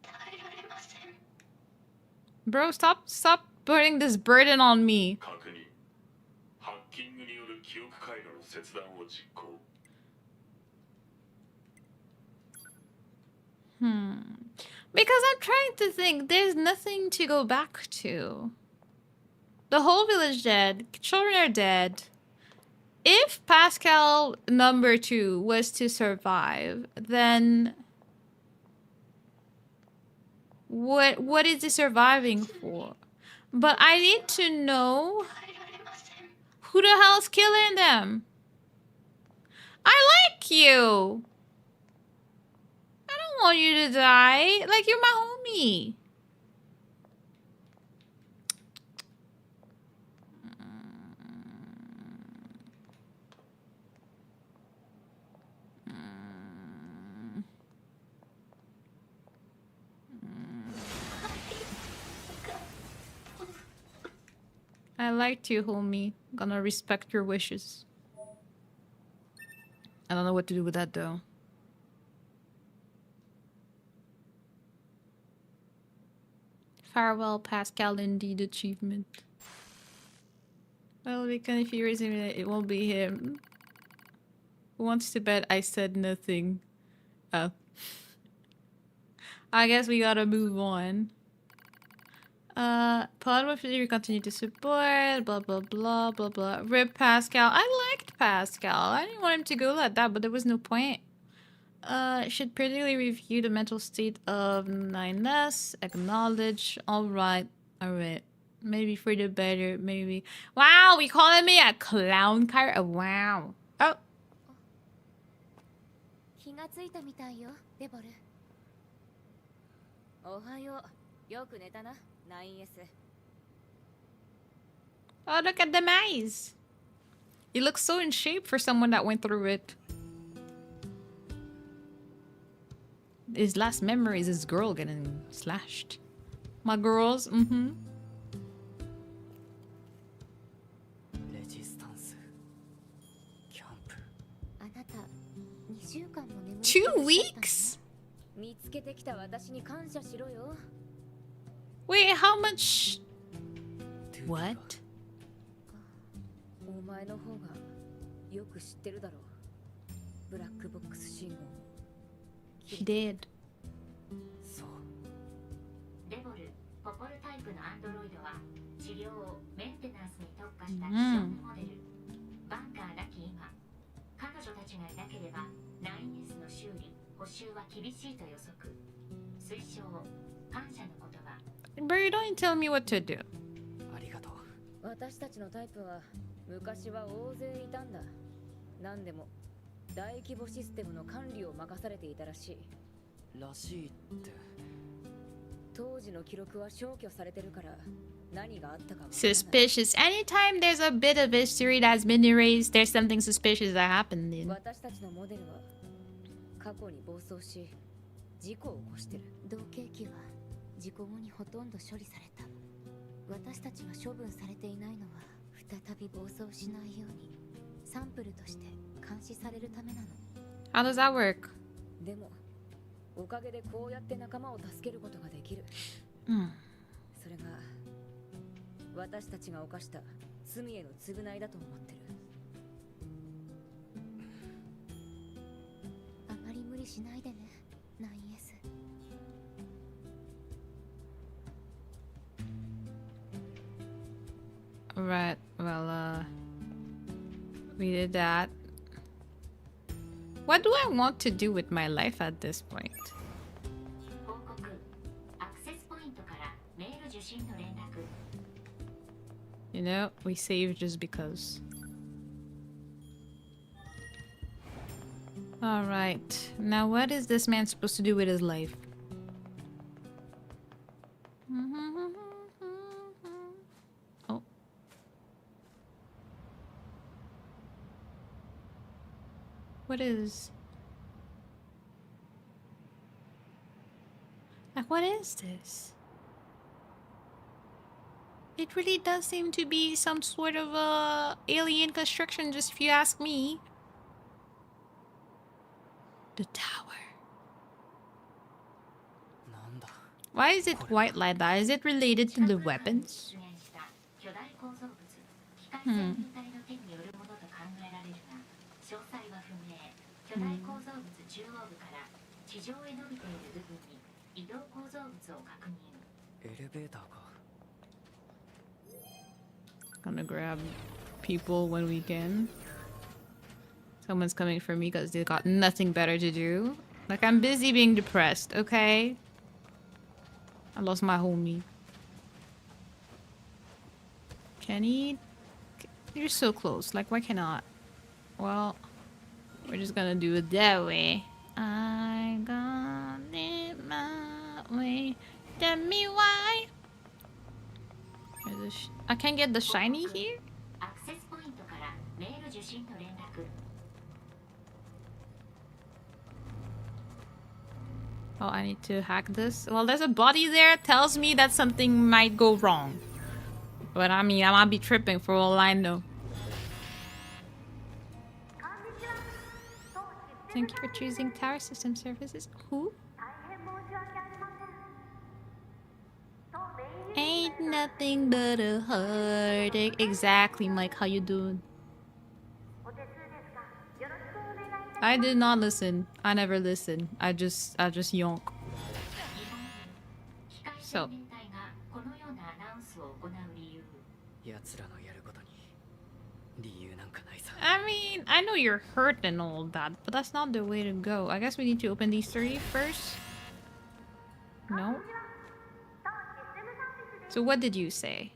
耐えられません。 Bro, stop putting this burden on me. 確認。ハッキングによる記憶回路の切断を実行。Because I'm trying to think, there's nothing to go back to. The whole village dead. Children are dead. If Pascal number 2 was to survive, then what is he surviving for? But I need to know 耐えられません。 who the hell's killing them. I like you. I don't want you to die. Like, you're my homie. I liked you, homie. Gonna respect your wishes. I don't know what to do with that, though. Farewell, Pascal, indeed achievement. Well, because if you raise him, it won't be him. Who wants to bet I said nothing? Oh. I guess we gotta move on. Pod will continue to support, blah, blah, blah, blah, blah. Rip Pascal. I liked Pascal. I didn't want him to go like that, but there was no point. Should particularly review the mental state of 9S. Acknowledge. Alright. Alright. Maybe for the better. Maybe. Wow, we calling me a clown car? Wow. Oh. 気がついたみたいよ、デボル。おはよう。よく寝たな、9S。Oh, look at the eyes. You look so in shape for someone that went through it. His last memory is his girl getting slashed. My girls, mm-hmm. Resistance camp. あなた、2週間も眠って 2 weeks? 見つけてきた私に感謝しろよ。 Wait, how much? What? お前の方がよく知ってるだろう。ブラックボックス信号。 He did. そう。デボル、ポポルタイプのアンドロイドは治療、メンテナンスに特化した既存モデル。バンカーなき今、彼女たちがいなければ 9S の修理、補修は厳しいと予測。推奨、感謝の言葉。 Bro, you don't tell me what to do. ありがとう。私たちのタイプは昔は大勢いたんだ。何でも大規模システムの管理を任されていたらしい。らしいって。当時の記録は消去されてるから何があったかわからない。 Suspicious. Anytime there's a bit of history that's been erased, there's something suspicious that happened then. 私たちのモデルは過去に暴走し事故を起こしてる。同型機は事故後にほとんど処理された。私たちが処分されていないのは再び暴走しないようにサンプルとして監視されるためなの。 How does that work? でもおかげでこうやって仲間を助けることができる。それが私たちが犯した罪への償いだと思ってる。あまり無理しないでね、9S。 Right. Well, we did that. What do I want to do with my life at this point? 報告、アクセスポイントからメール受信の連絡。 You know, we save just because. Alright. Now what is this man supposed to do with his life? Oh. what is? Like, what is this? It really does seem to be some sort of alien construction, just if you ask me. The tower. なんだ Why is it white like that? Is it related to the weapons? 巨大構造物機械生命体の手によるものと考えられるが詳細は不明巨大構造物中央部から地上へ伸びている部分に移動構造物を確認エレベーターか Gonna grab people when we can. Someone's coming for me because they got nothing better to do. Like, I'm busy being depressed, okay? I lost my homie. Kenny? You're so close. Like, why cannot? Well, we're just gonna do it that way. I got it my way. Tell me why. I can't get the shiny here? アクセスポイントからメール受信と連絡 Oh, I need to hack this. Well, there's a body there. Tells me that something might go wrong. But I mean, I might be tripping for all I know. Thank you for choosing Tower System Services. Who? Ain't nothing but a heartache. Exactly, Mike. How you doing? I did not listen. I never listen. I just yonk. So. このようなアナウンスを行う理由奴らのやることに理由なんかないさ I mean, I know you're hurt and all that, but that's not the way to go. I guess we need to open these three first. No? So what did you say?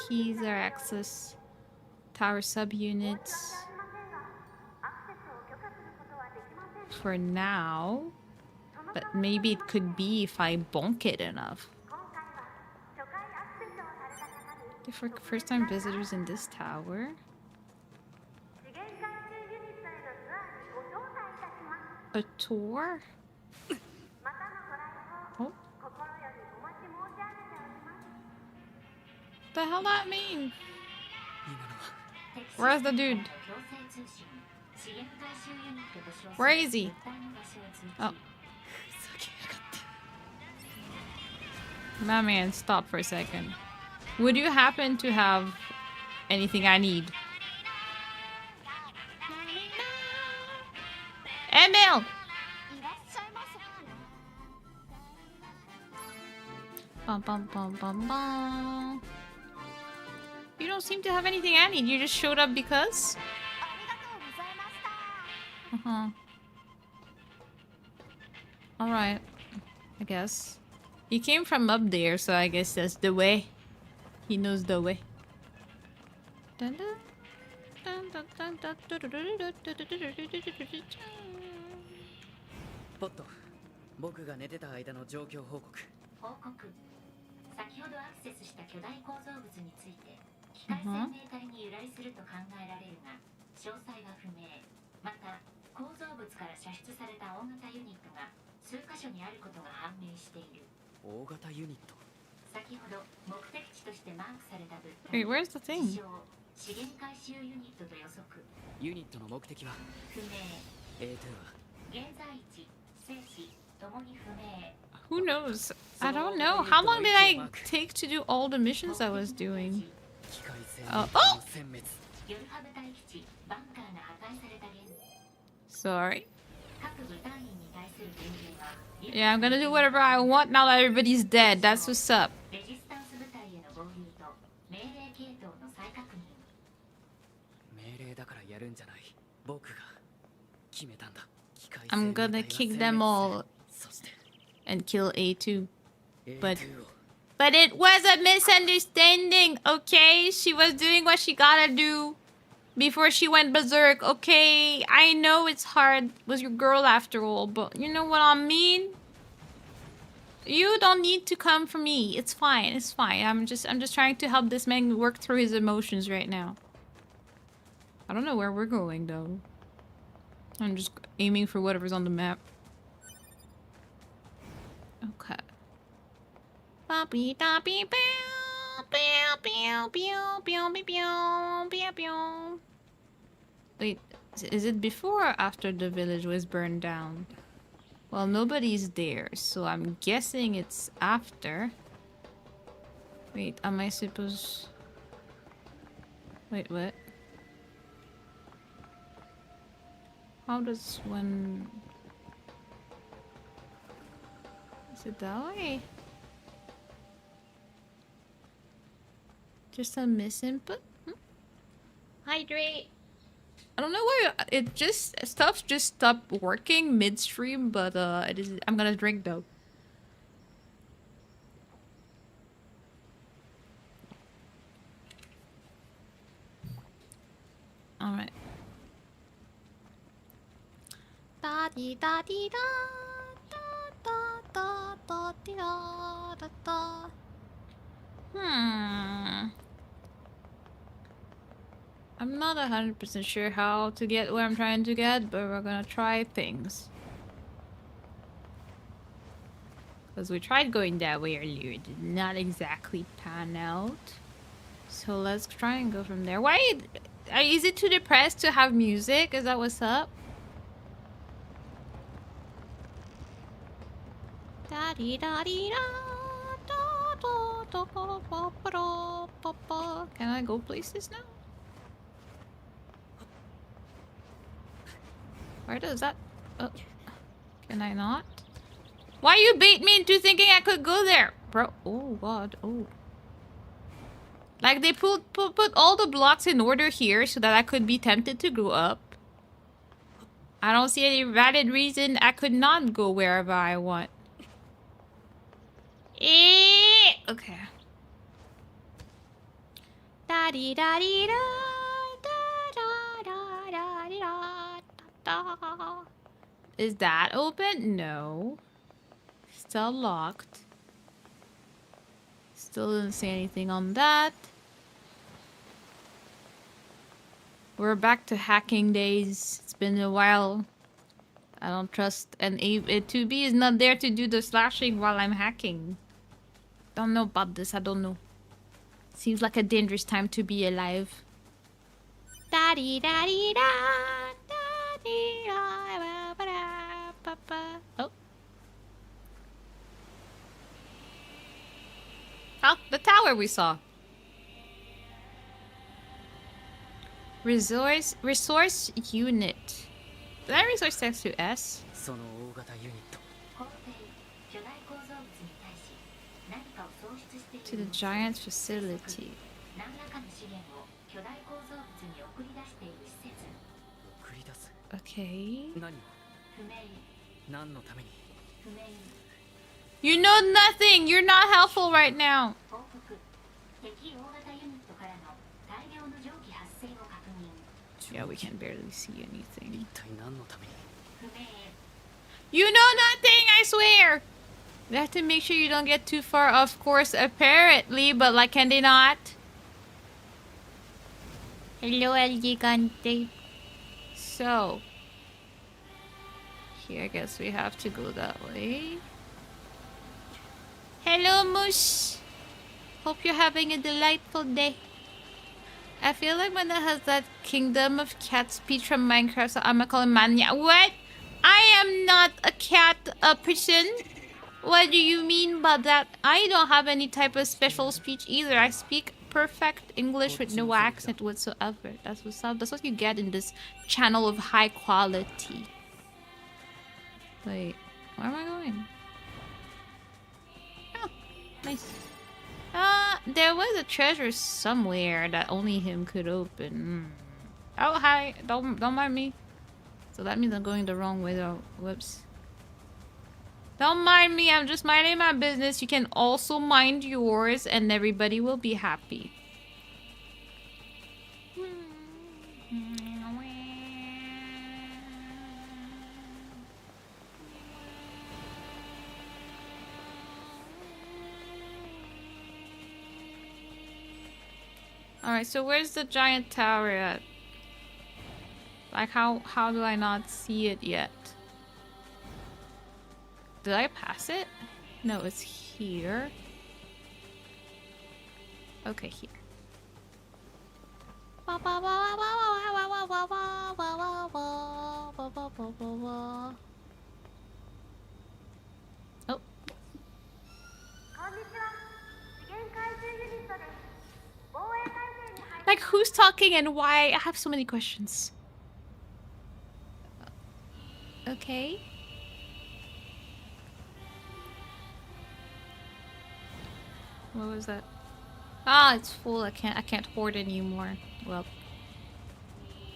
Keys are access. Tower subunits. For now. But maybe it could be if I bonk it enough. For first time visitors in this tower. A tour? Oh. The hell that mean? Where's the dude? Where is he? Oh. My man, stop for a second. Would you happen to have anything I need? Emil! Bum, bum, bum, bum, bum. You don't seem to have anything I need. You just showed up because? Uh-huh. Alright. I guess. He came from up there, so I guess that's the way. He knows the way. Dun, dun, dun, dun, dun, dun, dun, dun, dun, dun, dun, dun, dun. ポット僕が寝てた間の状況報告報告先ほどアクセスした巨大構造物について機械生命体に由来すると考えられるが詳細は不明また構造物から射出された大型ユニットが数箇所にあることが判明している大型ユニット先ほど目的地としてマークされた物体 Wait, where's the thing? 自称資源回収ユニットと予測ユニットの目的は不明 A2 は現在地生死ともに不明 Who knows? I don't know. How long did I take to do all the missions I was doing? 機械生命 Oh, 体 oh! の殲滅 ヨルハブ大基地バンカーが破壊された現 Sorry. 各部隊員に対する命令は Yeah, I'm gonna do whatever I want now that everybody's dead. That's what's up. レジスタンス部隊への合流と命令系統の再確認命令だからやるんじゃない僕が決めたんだ機械 I'm 生命 gonna 体が kick 殲 them 滅 all そして and kill A2. But A2 を but it was a misunderstanding, okay? She was doing what she gotta do before she went berserk, okay? I know it's hard with your girl after all, but you know what I mean? You don't need to come for me. It's fine. It's fine. I'm just trying to help this man work through his emotions right now. I don't know where we're going though. I'm just aiming for whatever's on the map. Okay. Wait, is it before or after the village was burned down? Well, nobody's there, so I'm guessing it's after. Wait, am I supposed... Wait, what? How does one... Is it that way? Just a misinput? Hydrate! I don't know why it just... Stuff just stopped working midstream, but it is, I'm gonna drink though. Alright. Da dee da dee da da da da dee da da da. I'm not 100% sure how to get where I'm trying to get, but we're gonna try things. Because we tried going that way earlier, it did not exactly pan out. So let's try and go from there. Why? Is it too depressed to have music? Is that what's up? Da dee da dee da da da da da da da da. Can I go places now? Where does that... Oh. Can I not? Why you bait me into thinking I could go there? Bro, oh god, oh. Like they put all the blocks in order here so that I could be tempted to go up. I don't see any valid reason I could not go wherever I want. Okay. Da dee da dee da da da da da da da. Is that open? No. Still locked. Still didn't say anything on that. We're back to hacking days. It's been a while. I don't trust an A2B is not there to do the slashing while I'm hacking. Don't know about this. I don't know. Seems like a dangerous time to be alive. Da dee da dee da da dee da ba da ba ba. Oh. Oh, the tower we saw. Resource unit. Did I resource text to S? To the giant facility. Okay. You know nothing! You're not helpful right now! Yeah, we can barely see anything. You know nothing, I swear! We have to make sure you don't get too far, of course, apparently, but like, can they not? Hello, Wknd. So, here, I guess we have to go that way. Hello, Mush! Hope you're having a delightful day. I feel like Mana has that Kingdom of Cat speech from Minecraft, so I'm gonna call him Manya. What? I am not a cat person. What do you mean by that? I don't have any type of special speech either. I speak perfect English with no accent whatsoever. That's what's up. That's what you get in this channel of high quality. Wait, where am I going? Oh, nice. There was a treasure somewhere that only him could open. Oh, hi. Don't mind me. So that means I'm going the wrong way though. Whoops. Don't mind me. I'm just minding my business. You can also mind yours and everybody will be happy. Alright, so where's the giant tower at? Like how do I not see it yet? Did I pass it? No, it's here. Okay, here. Oh. Like, who's talking and why? I have so many questions. Okay. What was that? Ah, it's full. I can't hoard anymore. Well.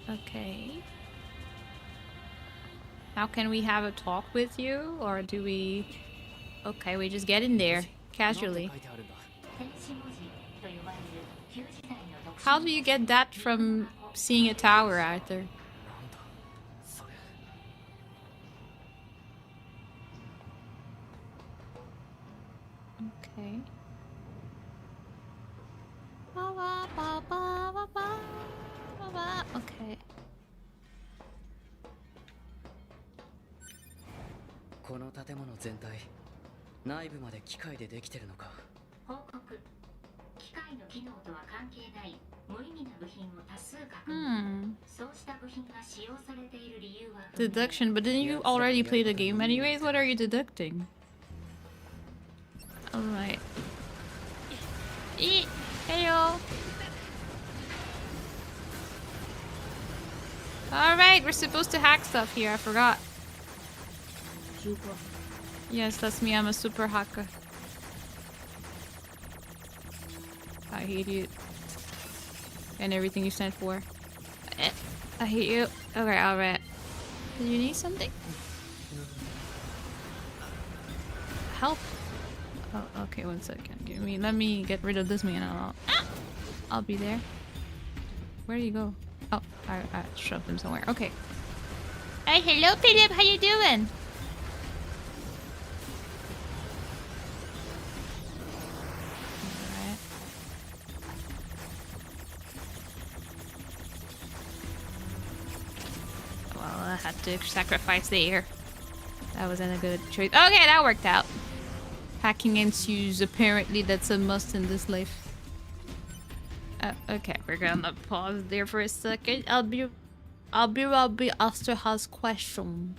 Okay. How can we have a talk with you? Or do we... Okay, we just get in there. Casually. How do you get that from seeing a tower, Arthur? Okay. Okay. この建物全体、内部まで機械でできてるのか。報告。機械の機能とは関係ない無意味な部品を多数確認。そうした部品が使用されている理由は。Deduction, but didn't you already play the game anyways? What are you deducting? Alright. Heyo! Alright, we're supposed to hack stuff here, I forgot. Yes, that's me, I'm a super hacker. I hate you. And everything you stand for. I hate you. Okay, alright. Do you need something? Help? Oh, okay, 1 second. Let me get rid of this man. I'll be there. Where do you go? Oh, I shoved him somewhere. Okay. Hey, hello, Philip. How you doing? Alright. Well, I had to sacrifice the air. That wasn't a good choice. Okay, that worked out. Hacking ensues. Apparently, that's a must in this life. Okay, we're gonna pause there for a second. I'll be after has question.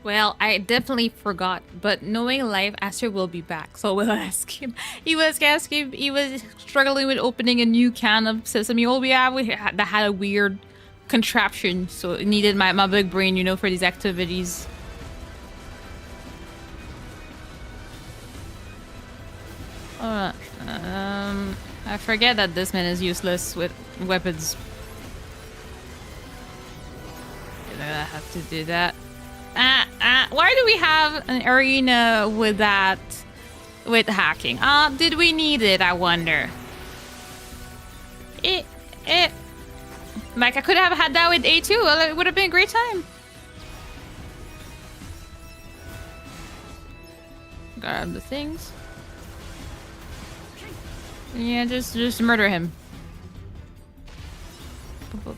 Well, I definitely forgot, but knowing life, Aster will be back, so we'll ask him. He was struggling with opening a new can of sesame oil that had a weird contraption, so it needed my big brain, you know, for these activities. I forget that this man is useless with weapons. I have to do that. Why do we have an arena with that with hacking. Did we need it, I wonder? Like, I could have had that with A2. Well, it would have been a great time. Grab the things. Yeah, just murder him. We're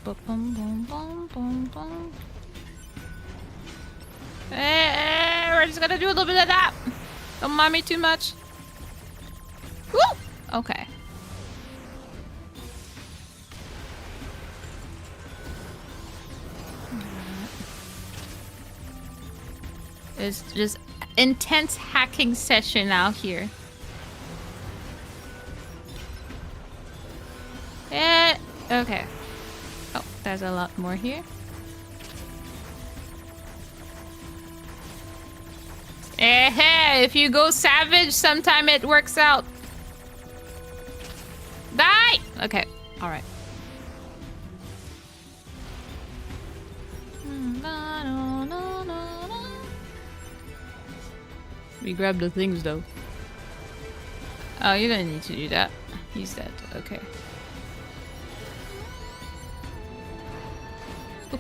just gonna do a little bit of that. Don't mind me too much. Woo! Okay. It's just intense hacking session out here. Okay. Oh, there's a lot more here. Hey, if you go savage, sometime it works out. Die! Okay, alright. We grab the things though. Oh, you don't need to do that. He's dead. Okay.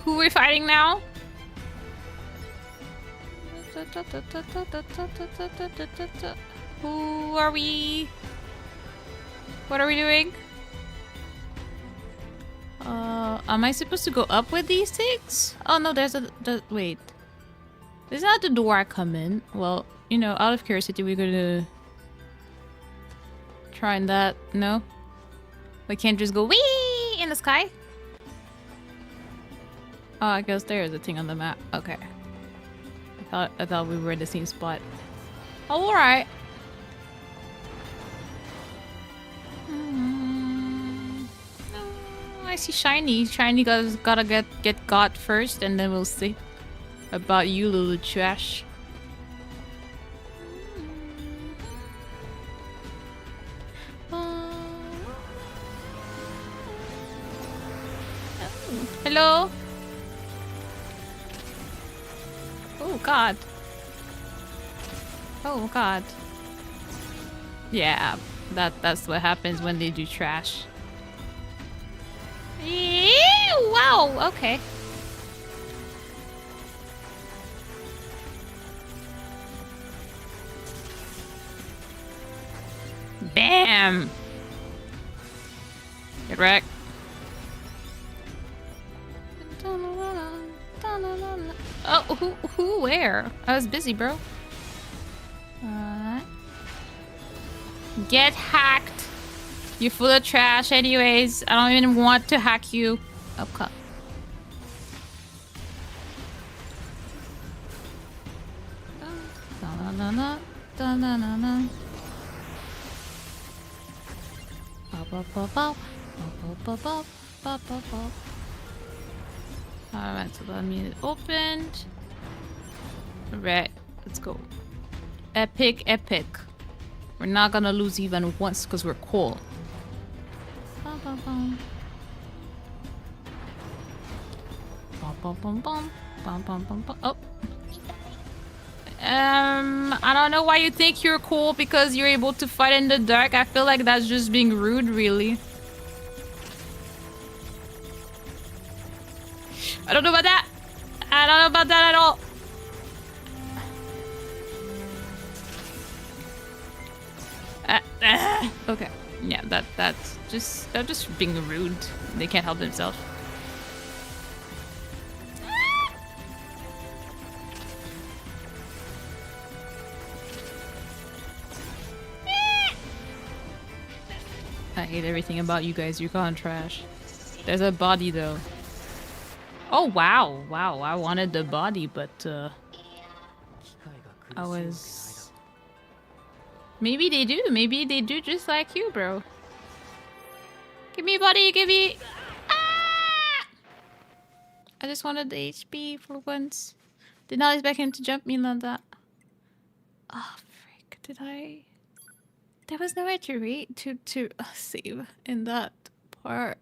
Who are we fighting now? Who are we? What are we doing? Am I supposed to go up with these things? Oh no, there's wait. This is not the door I come in. Well, you know, out of curiosity, we're gonna try and that. No? We can't just go wee in the sky? Oh, I guess there is a thing on the map. Okay. I thought we were in the same spot. Oh, alright. Oh, I see Shiny. Shiny gotta get got first, and then we'll see about you, little trash. Hello? Oh god. Oh god. Yeah, that's what happens when they do trash. Ew, wow, okay. Bam! Get wrecked. Oh, who, where? I was busy, bro. Get hacked. You're full of trash anyways. I don't even want to hack you. Okay. Alright, so that means it opened. Alright, let's go. Epic, epic. We're not gonna lose even once because we're cool. Oh. I don't know why you think you're cool because you're able to fight in the dark. I feel like that's just being rude, really. I don't know about that. I don't know about that at all. Okay. Yeah, that's just being rude. They can't help themselves. I hate everything about you guys. You're gone trash. There's a body though. Oh wow, wow! I wanted the body, but I was. Maybe they do. Maybe they do just like you, bro. Give me body. Give me. Ah! I just wanted the HP for once. Did not expect him to jump me like that. Oh frick! Did I? There was nowhere to read to save in that part.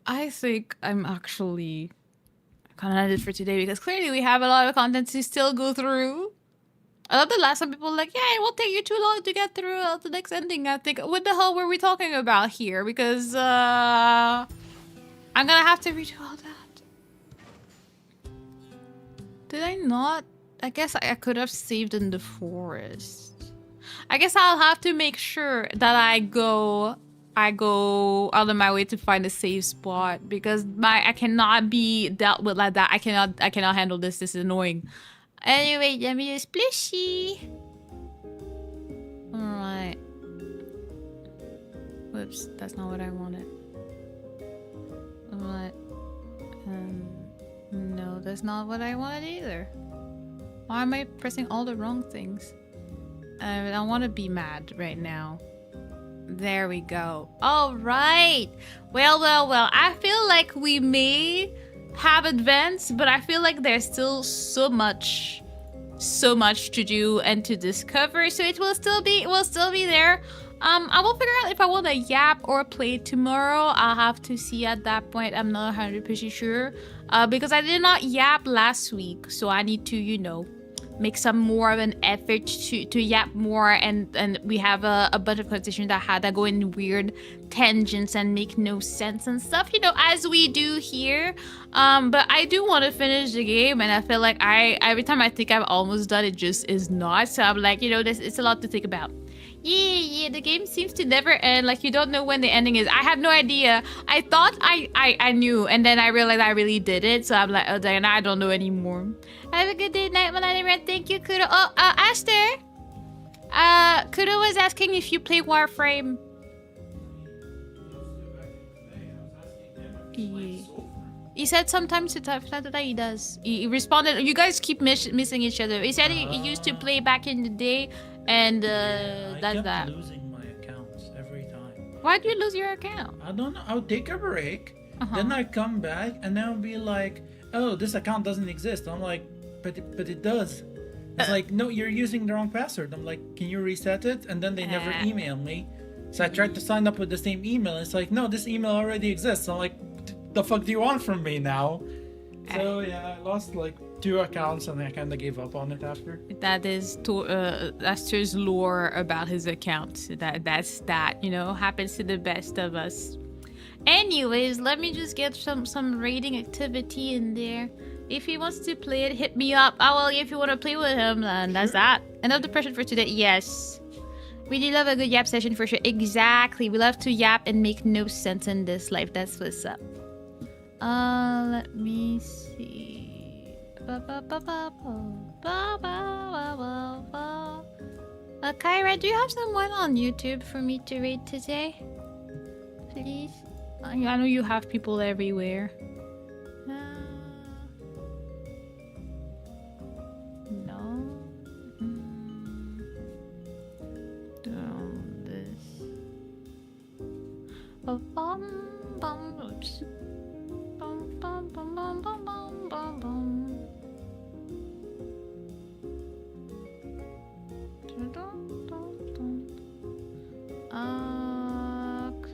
I think I'm actually gonna end it for today because clearly we have a lot of content to still go through. I love the last time people were like, yeah, it won't take you too long to get through the next ending. I think, what the hell were we talking about here? Because I'm gonna have to read all that. Did I not? I guess I could have saved in the forest. I guess I'll have to make sure that I go out of my way to find a safe spot, because I cannot be dealt with like that. I cannot handle this. This is annoying. Anyway, let me use Splishy. Alright. Whoops, that's not what I wanted. Alright. No, that's not what I wanted either. Why am I pressing all the wrong things? I want to be mad right now. There we go. All right. Well. I feel like we may have advanced, but I feel like there's still so much to do and to discover. So it will still be there. I will figure out if I want to yap or play tomorrow. I'll have to see at that point. I'm not 100% sure. Because I did not yap last week, so I need to, you know, make some more of an effort to yap more, and we have a bunch of conversations that go in weird tangents and make no sense and stuff, you know, as we do here. But I do want to finish the game, and I feel like every time I think I'm almost done, it just is not. So I'm like, you know, it's a lot to think about. Yeah, the game seems to never end. Like, you don't know when the ending is. I have no idea. I thought I knew, and then I realized I really did it. So I'm like, oh, Diana, I don't know anymore. Have a good day, night, Melania. Thank you, Kudo. Oh, Aster. Kudo was asking if you play Warframe. Yeah. He said sometimes that he does. He responded. You guys keep missing each other. He said he used to play back in the day. And I that's kept that. losing my accounts every time. Why'd you lose your account? I don't know. I'll take a break, then I come back, and then I'll be like, "Oh, this account doesn't exist." I'm like, "But it does." It's like, "No, you're using the wrong password." I'm like, "Can you reset it?" And then they never email me. So I tried to sign up with the same email. It's like, "No, this email already exists." I'm like, "The fuck do you want from me now?" So yeah, I lost like 2 accounts, and I kind of gave up on it after. That is Aster's lore about his account. That's that, you know, happens to the best of us. Anyways, let me just get some raiding activity in there. If he wants to play it, hit me up. Oh, well, if you want to play with him, then that's that. Enough depression for today. Yes. We do love a good yap session for sure. Exactly. We love to yap and make no sense in this life. That's what's up. Let me see. Kyra, do you have someone on YouTube for me to raid today? Please? I know you have people everywhere. No. This. Oops.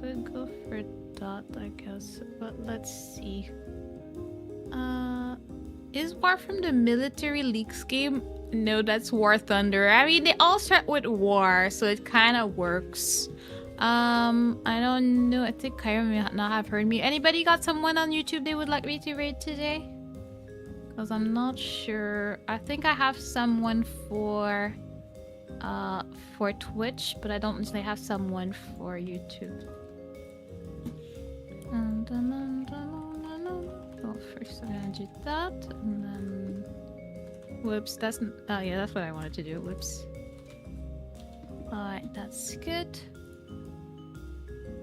Could go for dot, I guess, but let's see. Is War from the Military Leaks game? No, that's War Thunder. I mean, they all start with War, so it kind of works. I don't know. I think Kyra may not have heard me. Anybody got someone on YouTube they would like me to raid today? Because I'm not sure. I think I have someone for Twitch, but I don't necessarily have someone for YouTube. Well, first I'm gonna do that, and then whoops, that's oh yeah, that's what I wanted to do. Whoops. Alright, that's good.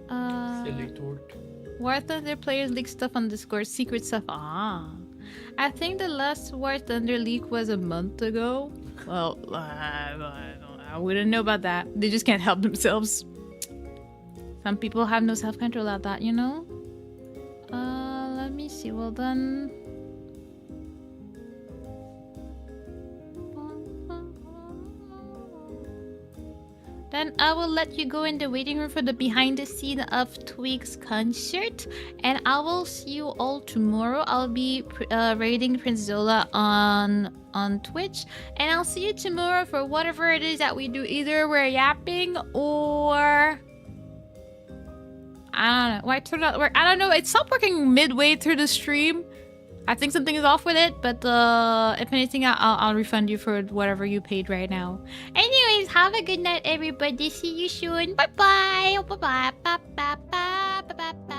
Silly tort. War Thunder players leak stuff on Discord, secret stuff. I think the last War Thunder leak was a month ago. Well, I wouldn't know about that. They just can't help themselves. Some people have no self-control at that, you know? Let me see. Well then... Then I will let you go in the waiting room for the behind the scene of Twig's concert. And I will see you all tomorrow. I'll be raiding Prince Zola on Twitch. And I'll see you tomorrow for whatever it is that we do. Either we're yapping or... I don't know. Why turn out work? I don't know. It stopped working midway through the stream. I think something is off with it, but if anything, I'll refund you for whatever you paid right now. Anyways, have a good night, everybody. See you soon. Bye bye. Bye bye. Bye bye. Bye bye. Bye bye.